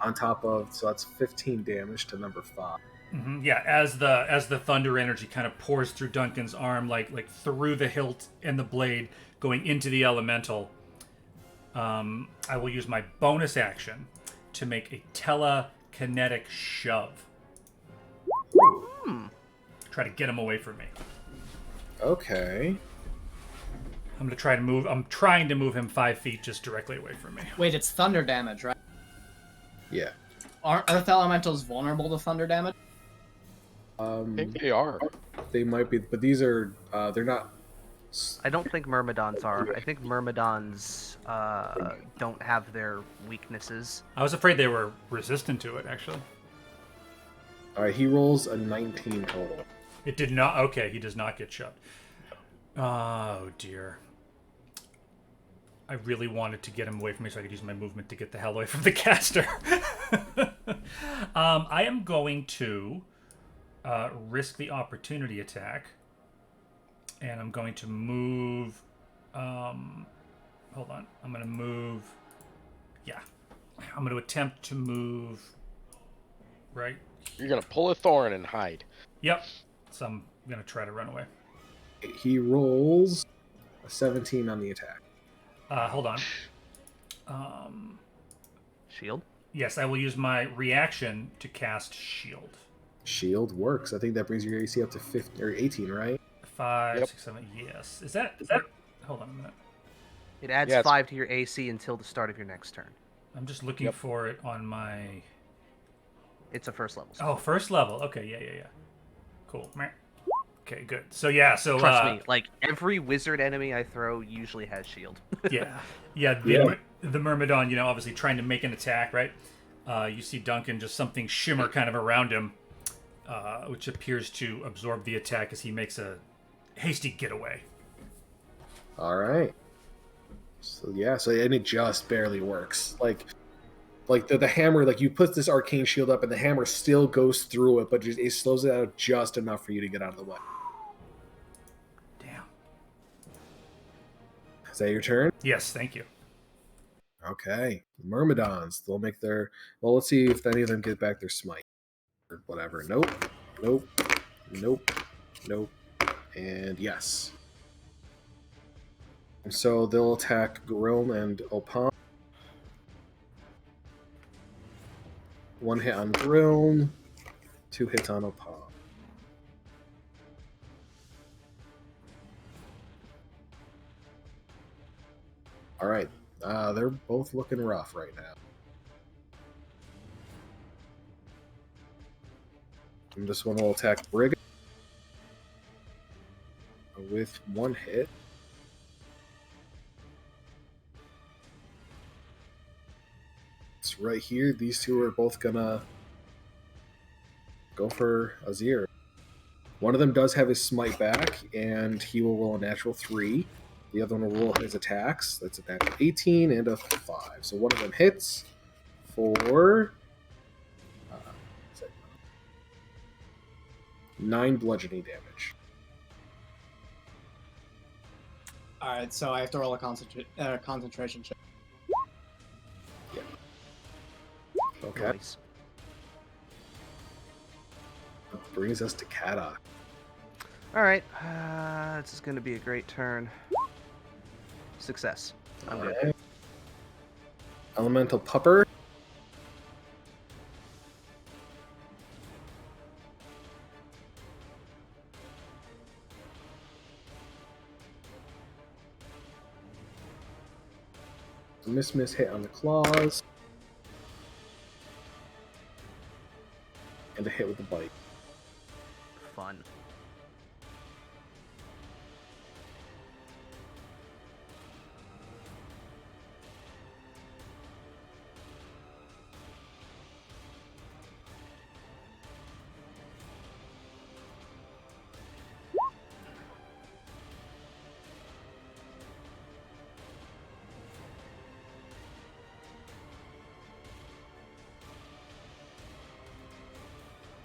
on top of, so that's 15 damage to number 5. Mm-hmm. Yeah, as the thunder energy kind of pours through Duncan's arm, like through the hilt and the blade, going into the elemental. I will use my bonus action to make a telekinetic shove. Try to get him away from me. Okay. I'm trying to move him 5 feet just directly away from me. Wait, it's thunder damage, right? Yeah. Aren't Earth Elementals vulnerable to thunder damage? I think they are. They might be, but these are they're not. I don't think Myrmidons are. I think Myrmidons don't have their weaknesses. I was afraid they were resistant to it, actually. All right, he rolls a 19 total. It did not. Okay, he does not get shoved. Oh dear. I really wanted to get him away from me so I could use my movement to get the hell away from the caster. I am going to risk the opportunity attack, and I'm going to move. Hold on. I'm going to move. Yeah, I'm going to attempt to move. Right. You're gonna pull a thorn and hide. Yep. So I'm going to try to run away. He rolls a 17 on the attack. Hold on. Shield? Yes, I will use my reaction to cast shield. Shield works. I think that brings your AC up to 15 or 18, right? 5, Yep. 6, 7. Yes. Is that? Hold on a minute. It adds Yeah, it's- 5 to your AC until the start of your next turn. I'm just looking Yep. for it on my. It's a first level spell. Oh, first level. Okay. Yeah. Cool. Meh. Okay. Good. So yeah. So Trust me, like every wizard enemy I throw usually has shield. yeah. The Myrmidon, obviously trying to make an attack, right? You see Duncan, just something shimmer kind of around him, which appears to absorb the attack as he makes a hasty getaway. All right. So and it just barely works. Like the hammer, like you put this arcane shield up, and the hammer still goes through it, but it slows it out just enough for you to get out of the way. Damn. Is that your turn? Yes. Thank you. Okay. Myrmidons. They'll make their. Well, let's see if any of them get back their smite or whatever. Nope. And yes. And so they'll attack Grilm and Opon. 1 hit on Grilm, 2 hits on Opon. All right. They're both looking rough right now. And this one will attack Brigand with 1 hit. It's right here. These two are both gonna go for Azir. One of them does have his smite back, and he will roll a natural 3. The other one will roll his attacks. That's a natural 18 and a 5. So one of them hits for 9 bludgeoning damage. All right, so I have to roll a concentration check. Okay. Nice. That brings us to Kata. All right, this is going to be a great turn. Success. I'm good. Alright. Elemental Pupper. Miss hit on the claws. And a hit with the bite. Fun.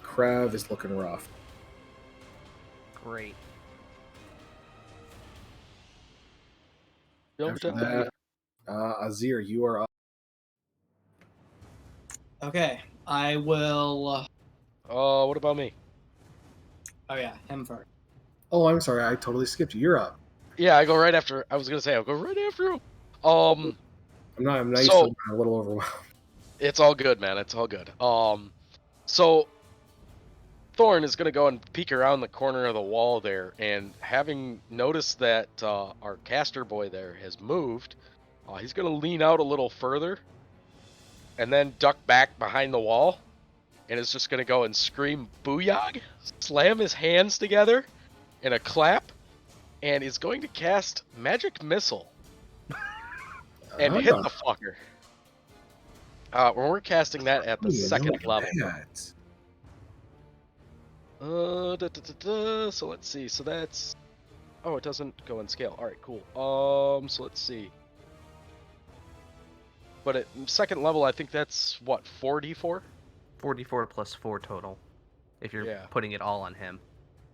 Krav is looking rough. Great. After that, Azir, you are up. Okay, I will. What about me? Oh yeah, him first. Oh, I'm sorry. I totally skipped you. You're up. Yeah, I go right after. I was gonna say I'll go right after him. I'm not used to it. I'm a little overwhelmed. It's all good, man. It's all good. So Thorn is gonna go and peek around the corner of the wall there, and having noticed that our caster boy there has moved, he's gonna lean out a little further, and then duck back behind the wall, and is just gonna go and scream "Booyag!" Slam his hands together in a clap, and is going to cast Magic Missile and hit the fucker. We're casting that at the second level. So let's see. So that's. Oh, it doesn't go in scale. All right, cool. So let's see. But at second level, I think that's what 4d4. 44 plus 4 total. If you're Yeah. putting it all on him.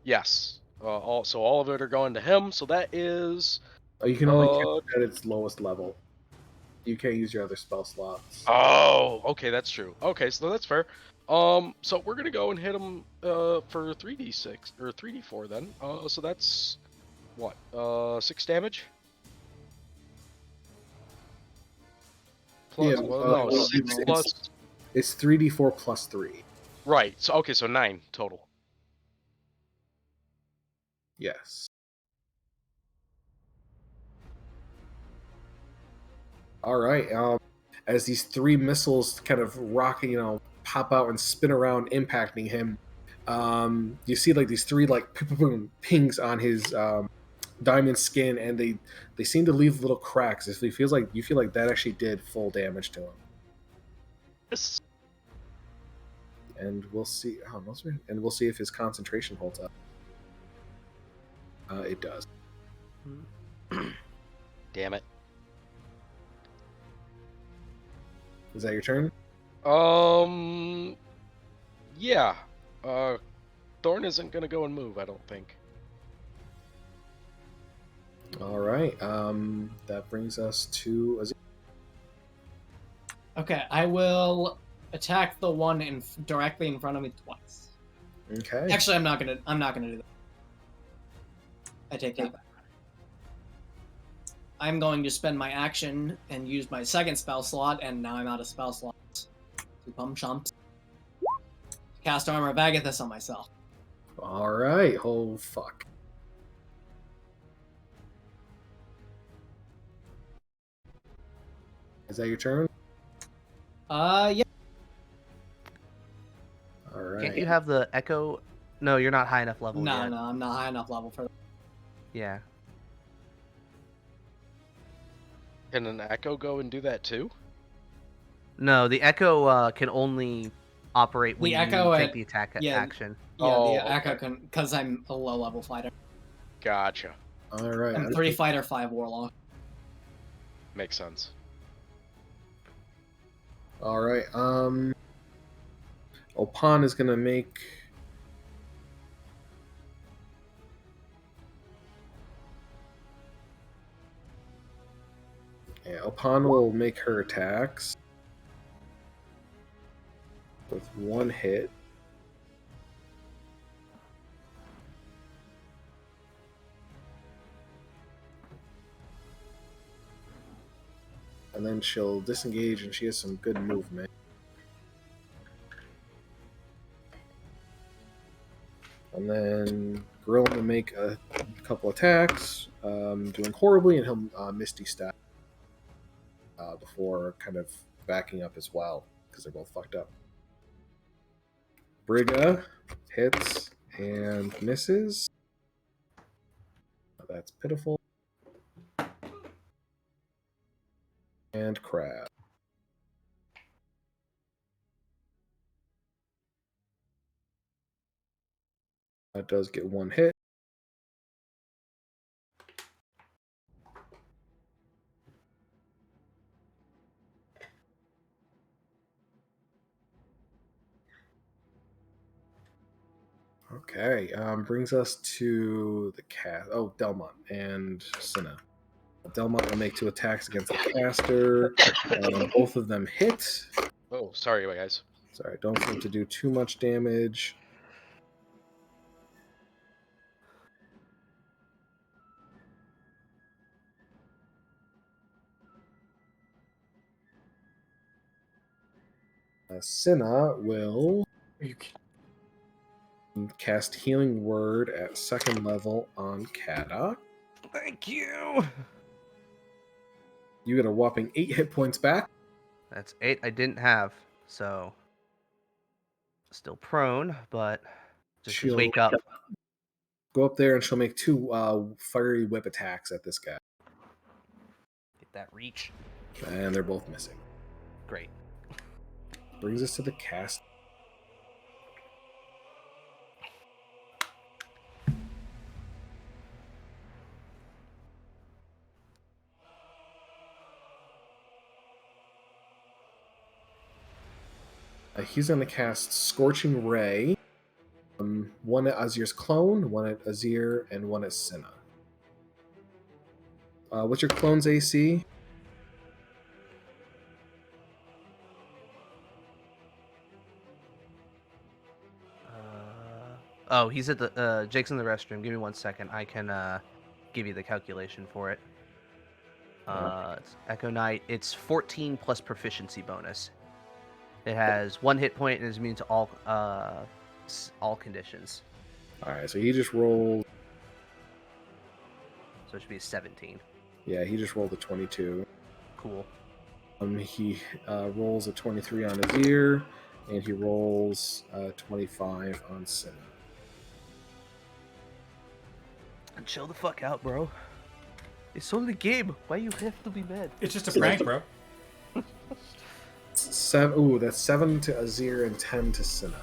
Yes. All of it are going to him. So that is. Oh, you can only cast it at its lowest level. You can't use your other spell slots. Oh, okay, that's true. Okay, so that's fair. So we're gonna go and hit him for 3d6 or 3d4 then. So that's what 6 damage. Plus, Yeah, well, no, 6 it's- plus. It's 3d4 plus 3. Right. So okay, so 9 total. Yes. All right. As these 3 missiles kind of rock, pop out and spin around, impacting him, you see like these 3 like pings on his diamond skin, and they seem to leave little cracks. If it feels like you feel like that actually did full damage to him. Yes. And we'll see. And we'll see if his concentration holds up. It does. Damn it. Is that your turn? Yeah. Thorn isn't gonna go and move, I don't think. All right. That brings us to Azir. Okay, I will attack the one directly in front of me twice. Okay. Actually, I'm not gonna do that. I take that back. I'm going to spend my action and use my second spell slot, and now I'm out of spell slots. To pump chumps. Cast Armor of Agathis on myself. All right. Oh fuck. Is that your turn? Yeah. All right. Can't you have the echo? No, you're not high enough level No, yet. no, I'm not high enough level for that. Yeah. Can an echo go and do that too? No, the echo can only operate when The you echo take at- the attack yeah. action. Yeah, Oh, the Echo okay. can, because I'm a low level fighter. Gotcha. All right. I'm 3 fighter, 5 warlock. Makes sense. All right. Opan is gonna make. Yeah, Opan will make her attacks with 1 hit. And then she'll disengage, and she has some good movement. And then Gorilla will make a couple attacks, doing horribly, and he'll Misty Step before kind of backing up as well, because they're both fucked up. Brigga hits and misses. That's pitiful. And Crab. That does get 1 hit. Okay, brings us to the cast. Oh, Delmont and Cinna. Delmont will make 2 attacks against the caster. Both of them hit. Oh, sorry, guys. Sorry, don't seem to do too much damage. Cinna will cast Healing Word at 2nd level on Kadok. Thank you. You get a whopping 8 hit points back. That's 8 I didn't have, so still prone, but just She'll wake up. go up there and she'll make 2 fiery whip attacks at this guy. Get that reach. And they're both missing. Great. Brings us to the cast. He's going to cast Scorching Ray. 1 at Azir's clone, 1 at Azir, and 1 at Cinna. What's your clone's AC? Oh, he's at the Jake's in the restroom. Give me 1 second. I can give you the calculation for it. It's Echo Knight. It's 14 plus proficiency bonus. It has 1 hit point and is immune to all conditions. Alright, so he just rolled. So it should be 17. Yeah, he just rolled a 22. Cool. He rolls a 23 on Azir, and he rolls 25 on Cinna. Chill the fuck out, bro. It's only the game. Why you have to be mad? It's just a prank, bro. That's 7 to Azir and 10 to Cinna.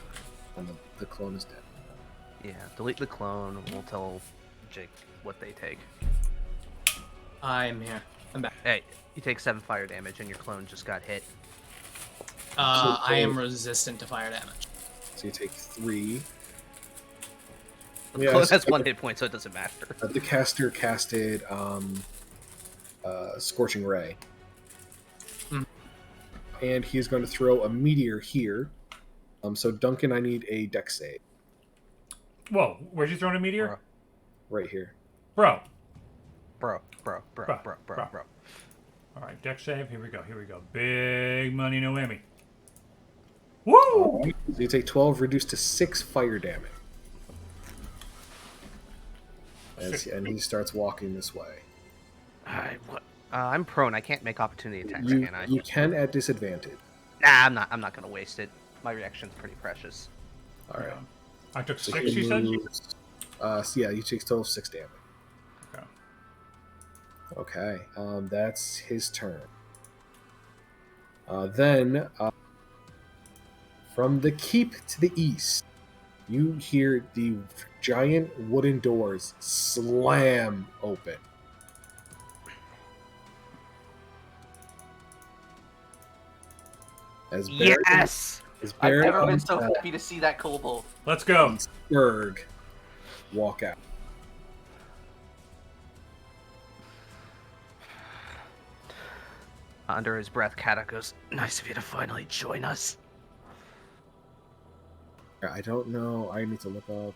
And the clone is dead. Yeah, delete the clone. We'll tell Jake what they take. I'm here. I'm back. Hey, you take 7 fire damage and your clone just got hit. I am resistant to fire damage. So you take 3. The Yeah, clone so- has 1 hit point, so it doesn't matter. The caster casted Scorching Ray. Mm. And he's going to throw a meteor here. So Duncan, I need a dex save. Whoa, where'd you throw a meteor? Right here. Bro. Bro. All right, deck save. Here we go. Big money, no whammy. Woo! So you take 12, reduced to 6 fire damage. And he starts walking this way. Alright, what? I'm prone. I can't make opportunity attacks, You can I? you can at disadvantage. Nah, I'm not. I'm not gonna waste it. My reaction's pretty precious. All right. Yeah. I took So 6, he you said? moves. So yeah, you take a total of 6 damage. Okay. Okay. That's his turn. Then, from the keep to the east, you hear the giant wooden doors slam open. As Baron, Yes! as I've Baron never been so Unfell happy to see that kobold. Let's go. and Spurg walk out. Under his breath, Kata goes, "Nice of you to finally join us." I don't know. I need to look up.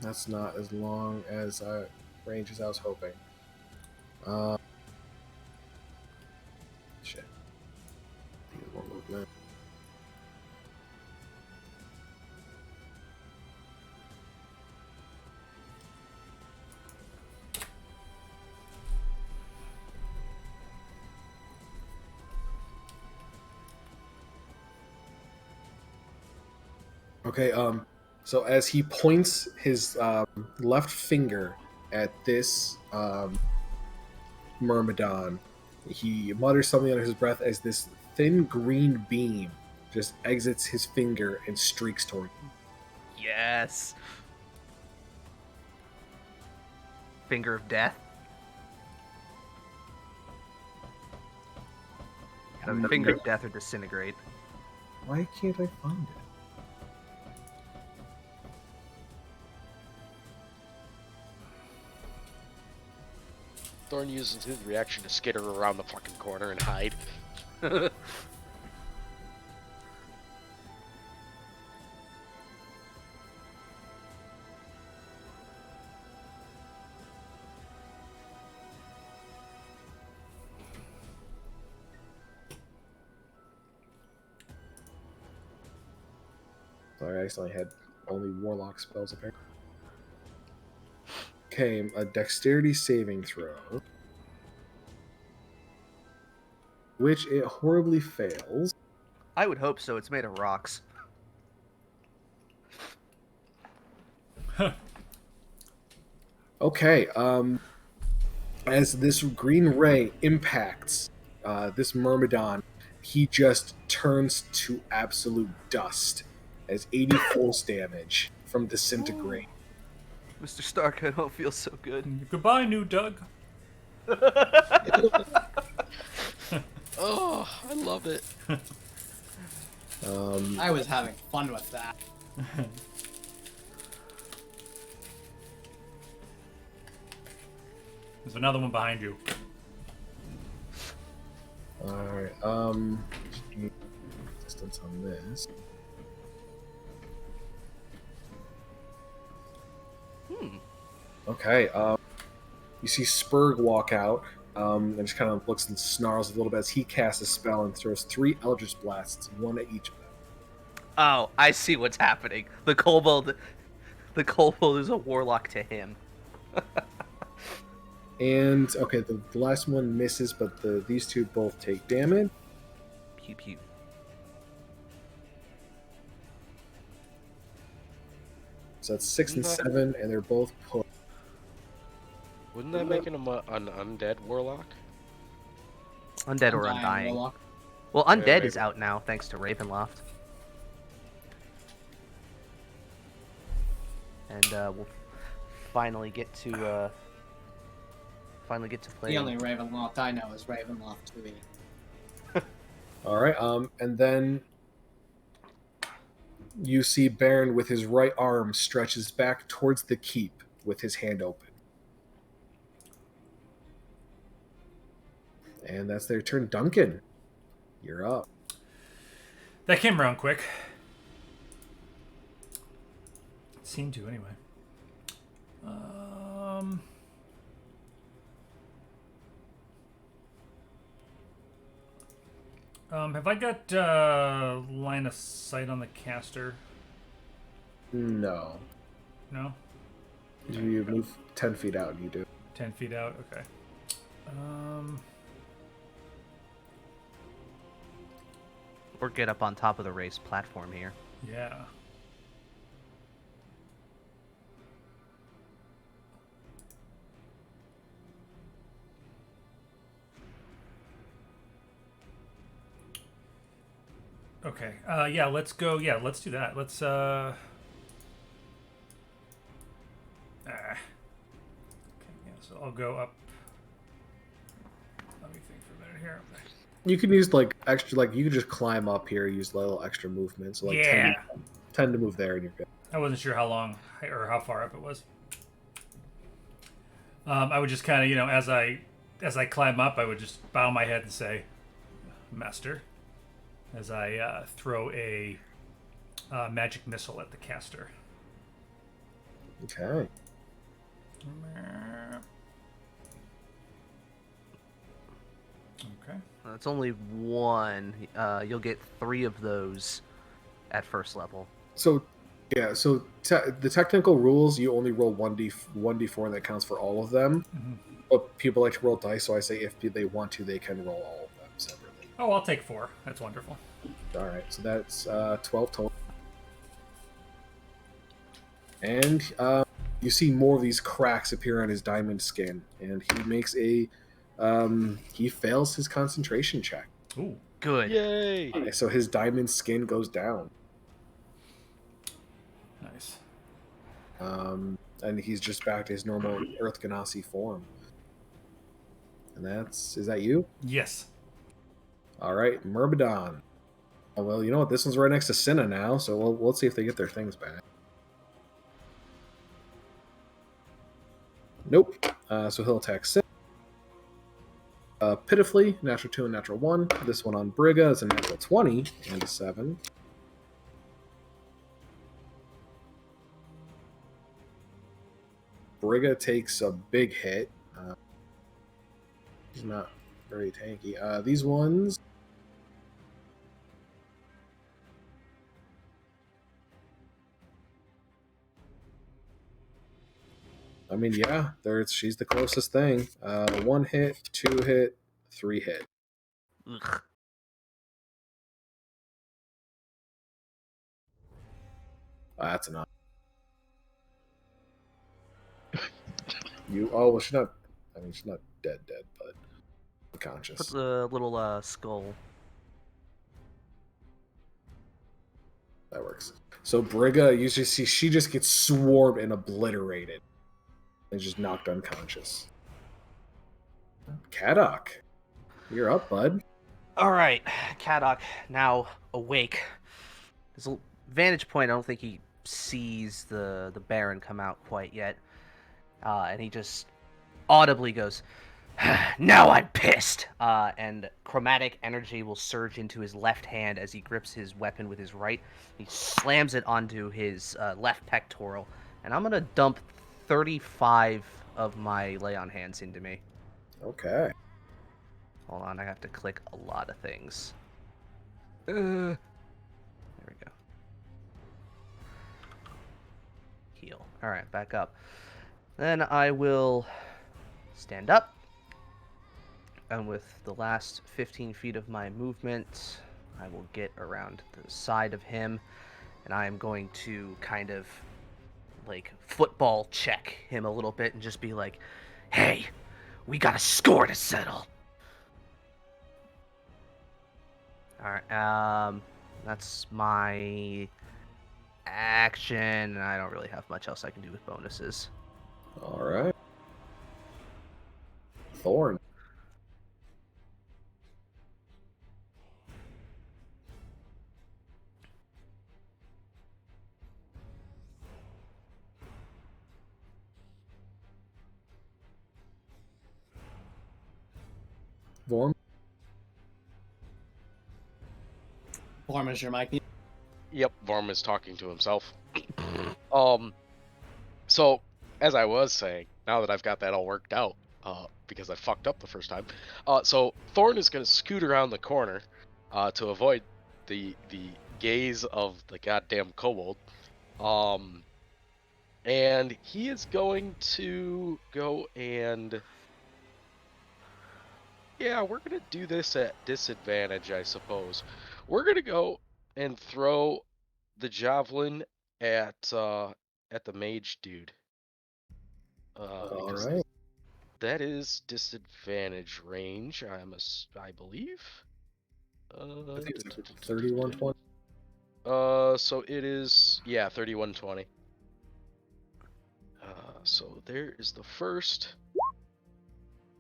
That's not as long as range as I was hoping. Shit. Need more movement. Okay, so as he points his left finger at this Myrmidon, he mutters something under his breath as this thin green beam just exits his finger and streaks toward him. Yes. Finger of death. Finger of death or disintegrate. Why can't I find it? Thorn uses his reaction to skitter around the fucking corner and hide. Sorry, I accidentally had only warlock spells apparently. Okay, a dexterity saving throw, which it horribly fails. I would hope so. It's made of rocks. Okay, as this green ray impacts this Myrmidon, he just turns to absolute dust as 80 force damage from disintegrate. Mr. Stark, I don't feel so good. Goodbye, new Doug. Oh, I love it. I was having fun with that. There's another one behind you. Alright, just need distance on this. Okay, you see Spurg walk out, and just kind of looks and snarls a little bit as he casts a spell and throws 3 Eldritch Blasts, one at each of them. Oh, I see what's happening. The kobold is a warlock to him. And, okay, the last one misses, but these two both take damage. Pew pew. So that's 6 and 7, and they're both put. Wouldn't that make him an undead warlock? Undead or undying. Well, Undead is out now, thanks to Ravenloft. And we'll finally get to play. The only Ravenloft I know is Ravenloft 2E. Alright, and then you see Baron with his right arm stretches back towards the keep with his hand open. And that's their turn. Duncan, you're up. That came around quick. Seemed to, anyway. Have I got line of sight on the caster? No. No? You move 10 feet out, you do. 10 feet out? Okay. Or get up on top of the raised platform here. Yeah. Okay. Yeah, let's go. Yeah, let's do that. Let's Okay, yeah, so I'll go up. Let me think for a minute here. You could use like extra, like you could just climb up here, use a little extra movement. So like Yeah. 10 to move there, and you're good. I wasn't sure how long or how far up it was. I would just kind of, as I climb up, I would just bow my head and say, "Master," as I throw a magic missile at the caster. Okay. Okay. It's only one. You'll get 3 of those at first level. So, yeah. So the technical rules, you only roll 1d4, and that counts for all of them. Mm-hmm. But people like to roll dice, so I say if they want to, they can roll all of them separately. Oh, I'll take 4. That's wonderful. All right. So that's 12 total. And you see more of these cracks appear on his diamond skin, and he makes he fails his concentration check. Ooh. Good. Yay! So his diamond skin goes down. Nice. And he's just back to his normal Earth Ganassi form. And is that you? Yes. All right, Myrmidon. Oh, well, you know what? This one's right next to Cinna now, so we'll see if they get their things back. Nope. So he'll attack Cinna. Pitifully, natural 2 and natural 1. This one on Brigga is a natural 20 and a 7. Brigga takes a big hit. He's not very tanky. These ones. I mean, yeah, she's the closest thing. 1 hit, 2 hit, 3 hit. Ugh. That's enough. Well, she's not. I mean, she's not dead, but Put unconscious. the little skull. That works. So Brigga, you just see she just gets swarmed and obliterated, and just knocked unconscious. Kadok, you're up, bud. All right, Kadok now awake. His vantage point, I don't think he sees the Baron come out quite yet, and he just audibly goes, "Now I'm pissed!" And chromatic energy will surge into his left hand as he grips his weapon with his right. He slams it onto his left pectoral, and I'm gonna dump 35 of my lay on hands into me. Okay. Hold on, I have to click a lot of things. There we go. Heal. Alright, back up. Then I will stand up. And with the last 15 feet of my movement, I will get around the side of him. And I am going to kind of like football check him a little bit and just be like, "Hey, we got a score to settle." Alright, that's my action. I don't really have much else I can do with bonuses. All right. Thorn. Vorm. Vorm, is your mic? Yep, Vorm is talking to himself. So, as I was saying, now that I've got that all worked out, because I fucked up the first time, so Thorn is going to scoot around the corner to avoid the gaze of the goddamn kobold, And he is going to go and... Yeah, we're going to do this at disadvantage, I suppose. We're going to go and throw the javelin at the mage dude. All Because right. that is disadvantage range, I believe. I think it's 3120. So it is, yeah, 3120. So there is the first.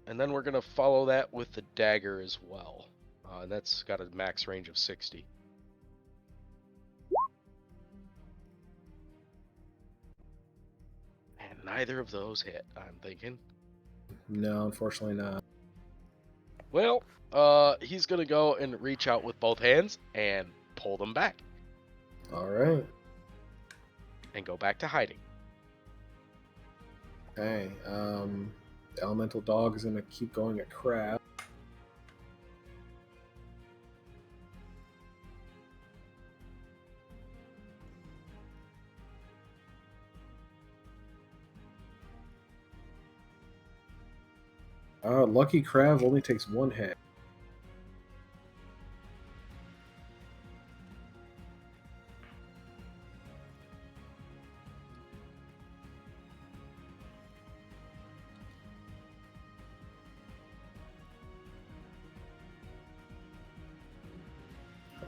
And then we're going to follow that with the dagger as well. And that's got a max range of 60. And neither of those hit, I'm thinking. No, unfortunately not. Well, he's going to go and reach out with both hands and pull them back. All right. And go back to hiding. Okay. The elemental dog is gonna keep going at Crab. Lucky Crab only takes one hit.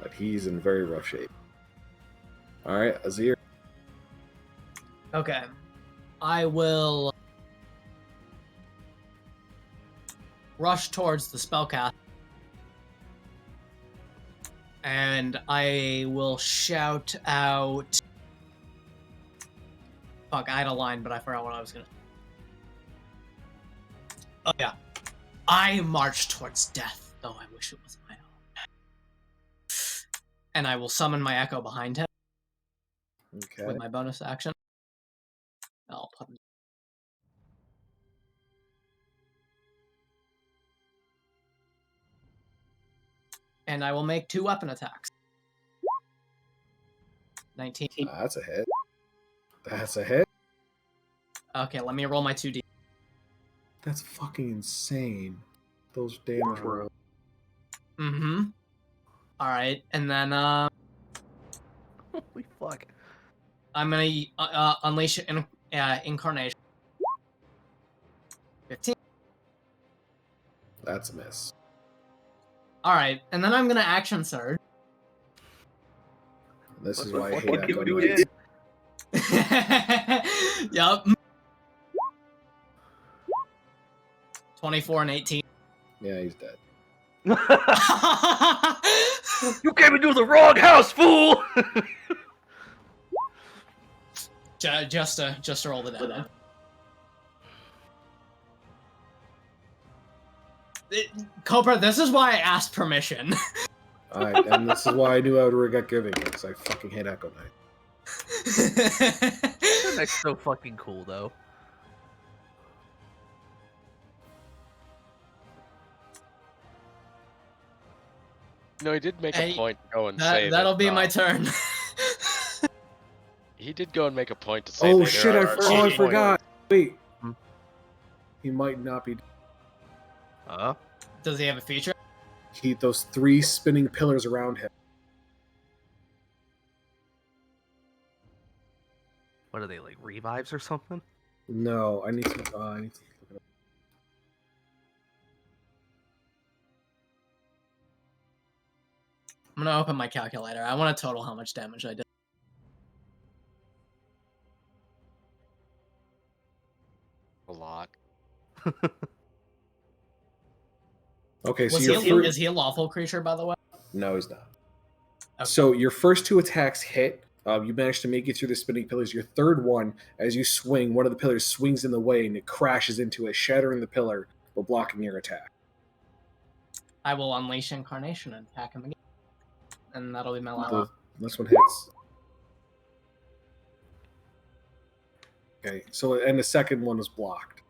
But he's in very rough shape. All right, Azir. Okay. I will rush towards the spellcast. And I will shout out... Fuck, I had a line, but I forgot what I was gonna... Oh, yeah. I march towards death, though I wish it was my own. And I will summon my echo behind him Okay. with my bonus action. I'll put him. And I will make 2 weapon attacks. 19. That's a hit. That's a hit. Okay, let me roll my 2d. That's fucking insane. Those damage rolls. Mm-hmm. Alright, and then Holy fuck. I'm gonna unleash incarnation. 15. That's a miss. Alright, and then I'm gonna action surge. This What is the why I fuck hate did you Echo do Knights. again? Yup. 24 and 18. Yeah, he's dead. You came into the wrong house, fool! just to roll the dead. Cobra, this is why I asked permission. Alright, and this is why I knew I would regret giving it, because I fucking hate Echo Knight. That's so fucking cool, though. No, he did make a Hey, point to go and say that'll that, be my turn. He did go and make a point to say Oh that shit, there are I cheat forgot. Wait. Hmm. He might not be. Does he have a feature? Those 3 spinning pillars around him. What are they, like revives or something? No, I need to look it up. I'm gonna open my calculator. I want to total how much damage I did. A lot. Okay, so Is he a lawful creature, by the way? No, he's not. Okay. So your first 2 attacks hit. You managed to make it through the spinning pillars. Your third one, as you swing, one of the pillars swings in the way and it crashes into it, shattering the pillar while blocking your attack. I will unleash incarnation and attack him again. And that'll be my last. This one hits. Okay, so and the second one was blocked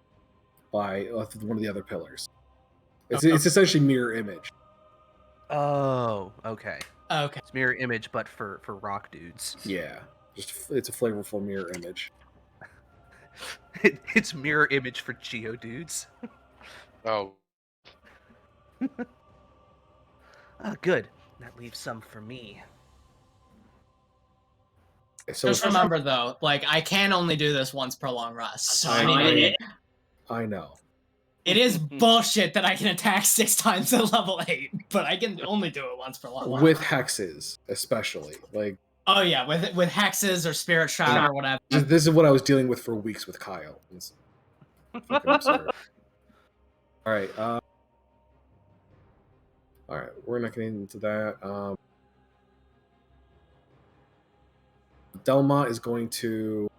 by one of the other pillars. It's essentially mirror image. Oh, okay. Okay. It's mirror image, but for rock dudes. Yeah. It's a flavorful mirror image. It's mirror image for Geodudes. Oh, Good. That leaves some for me. So Just remember though, like I can only do this once per long rest. So I mean, I know. it is bullshit that I can attack 6 times at level 8, but I can only do it once per long With rest. hexes, especially. Like, Oh yeah, with hexes or spirit shroud or whatever. this is what I was dealing with for weeks with Kyle. It's fucking absurd. All right. All right. We're not getting into that. Delmont is going to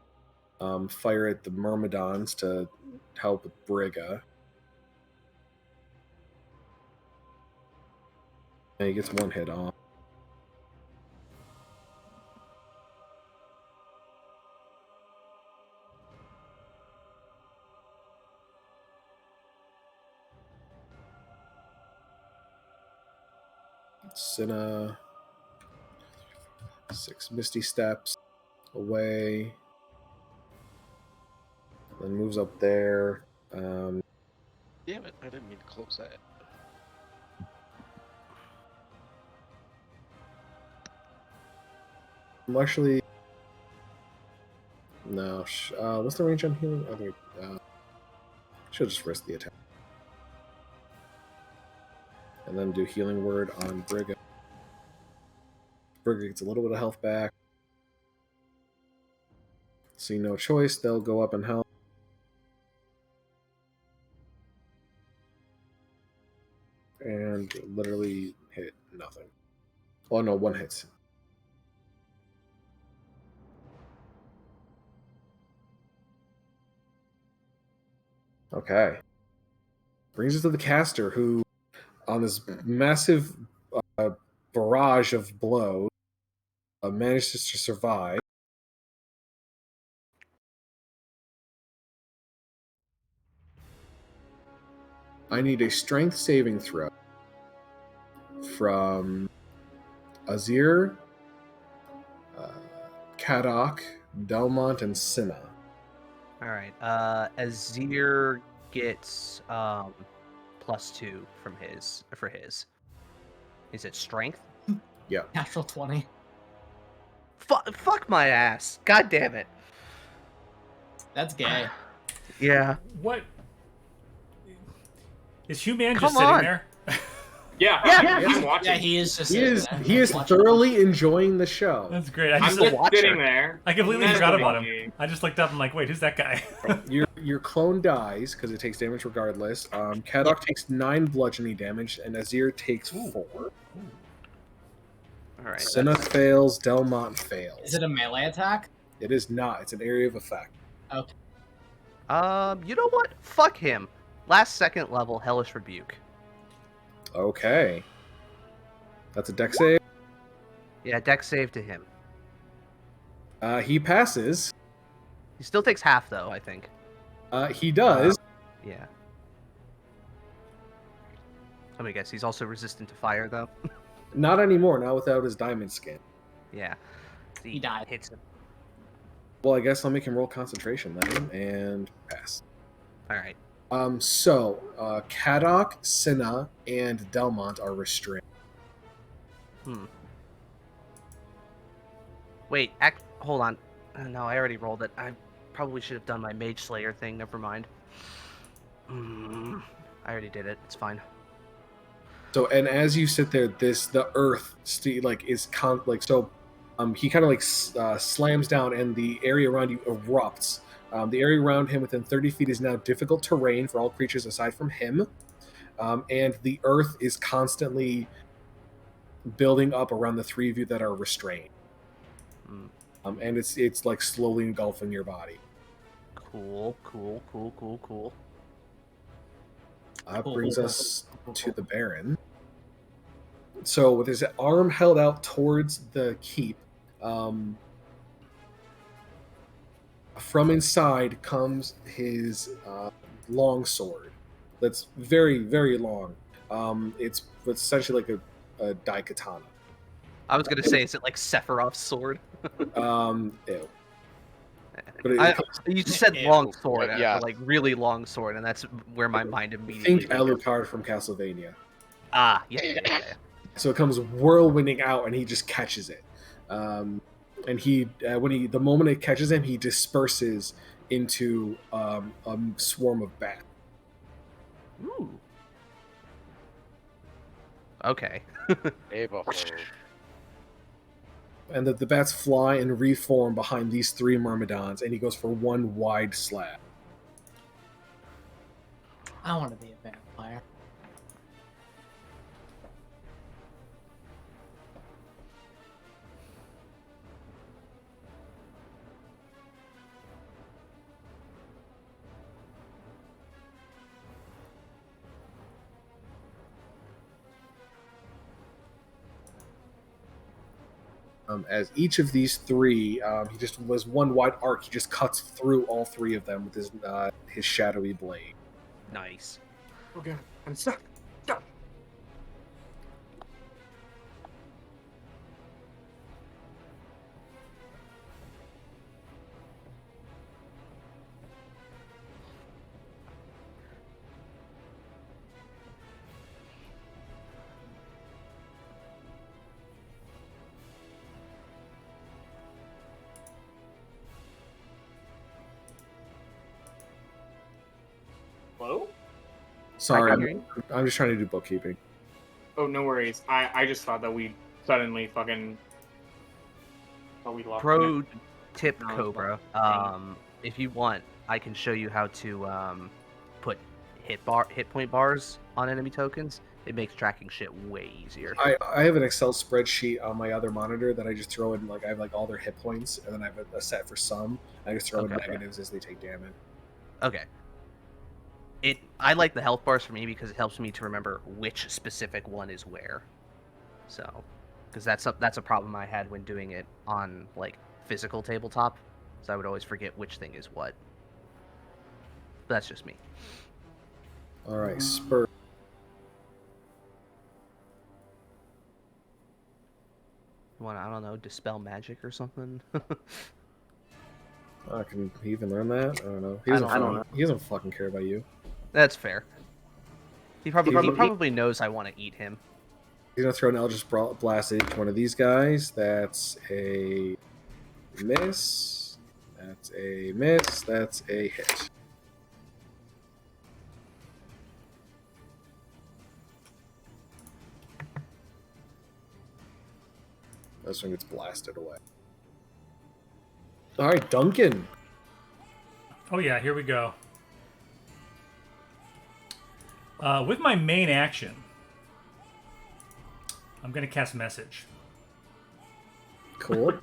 fire at the Myrmidons to help with Brigga. And he gets 1 hit off. Cinna. 6 Misty Steps away. Then moves up there. damn it! I didn't mean to close that. I'm actually. No. What's the range on healing? I think. Should just risk the attack. And then do Healing Word on Brigga. Brigga gets a little bit of health back. See no choice, they'll go up in health. And literally hit nothing. Oh no, 1 hit. Okay. Brings us to the caster, who, on this massive barrage of blows, manages to survive. I need a strength saving throw from Azir, Kadok, Delmont, and Cinna. All right. Azir gets +2 from his for his. Is it strength? Natural 20. Fuck my ass. God damn it. That's gay. Yeah. What? Is Human Come just sitting on. there? Yeah, Yeah, I'm watching. Yeah, he is just. He sitting is there. he is Watching. thoroughly enjoying the show. That's great. I I'm just, just watcher. sitting there. I completely Never forgot about mind. him. I just looked up and like, wait, who's that guy? Your clone dies because it takes damage regardless. Kadok takes 9 bludgeoning damage, and Azir takes 4. All right. Cinna fails, Delmont fails. Is it a melee attack? It is not. It's an area of effect. You know what? Fuck him. Last second level Hellish Rebuke. Okay. That's a dex save. Yeah, dex save to him. He passes. He still takes half though, I think. He does. Yeah. Let me guess. He's also resistant to fire though. Not anymore. Not without his diamond skin. Yeah. He died. Hits him. Well, I guess I'll make him roll concentration then, and pass. All right. So, Kadok, Cinna, and Delmont are restrained. Wait. Hold on. No, I already rolled it. I probably should have done my Mage Slayer thing. Never mind. I already did it. It's fine. So, and as you sit there, the earth he kind of slams down, and the area around you erupts. The area around him within 30 feet is now difficult terrain for all creatures aside from him, and the earth is constantly building up around the 3 of you that are restrained. And it's like slowly engulfing your body. Cool. Brings us to the Baron. So with his arm held out towards the keep, from inside comes his long sword. That's very, very long. It's essentially like a daikatana. I was gonna say, is it like Sephiroth's sword? Ew. But it, You said Ew. long sword, Yeah. like really long sword, and that's where my mind immediately. think went. Alucard from Castlevania. Yeah. So it comes whirlwinding out, and he just catches it. And he, the moment it catches him, he disperses into a swarm of bats. Ooh. Okay. And the bats fly and reform behind these three Myrmidons, and he goes for one wide slab. I want to be a vampire. As each of these three, he just was one wide arc. He just cuts through all three of them with his shadowy blade. Nice. Okay, I'm stuck. Stop. Hello? Sorry, I can hear you. I'm just trying to do bookkeeping. Oh, no worries. I just thought that we suddenly fucking. Oh, we lost. Pro tip, No, it's Cobra. not. If you want, I can show you how to put hit point bars on enemy tokens. It makes tracking shit way easier. I have an Excel spreadsheet on my other monitor that I just throw in. Like I have like all their hit points, and then I have a set for some. I just throw in Okay. negatives as they take damage. Okay. I like the health bars for me because it helps me to remember which specific one is where. So, because that's a problem I had when doing it on like physical tabletop. So I would always forget which thing is what. That's just me. All right, Spur. You want to, I don't know, dispel magic or something? Can he even learn that? I don't know. He I doesn't, don't know. He doesn't fucking care about you. That's fair. He probably knows I want to eat him. He's gonna throw an Eldritch Blast at each one of these guys. That's a miss. That's a miss. That's a hit. This one gets blasted away. All right, Duncan. Oh yeah, here we go. With my main action, I'm going to cast Message. Cool.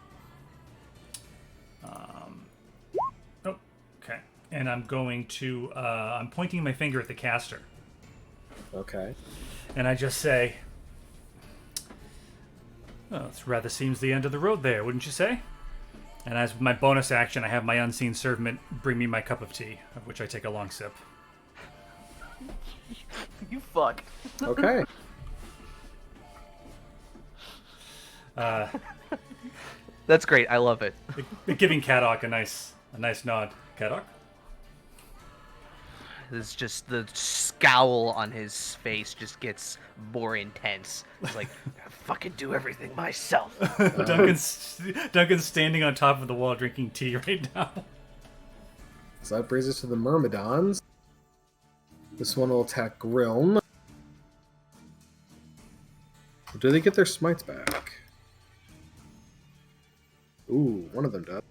Oh, okay. And I'm going to, I'm pointing my finger at the caster. Okay. And I just say, well, it rather seems the end of the road there, wouldn't you say? And as my bonus action, I have my Unseen Servant bring me my cup of tea, of which I take a long sip. You fuck. Okay. That's great. I love it. Giving Kadok a nice nod. Kadok? It's just the scowl on his face just more intense. It's like, I fucking do everything myself. Duncan's standing on top of the wall drinking tea right now. So that brings us to the Myrmidons. This one will attack Grilm. Do they get their smites back? Ooh, one of them does.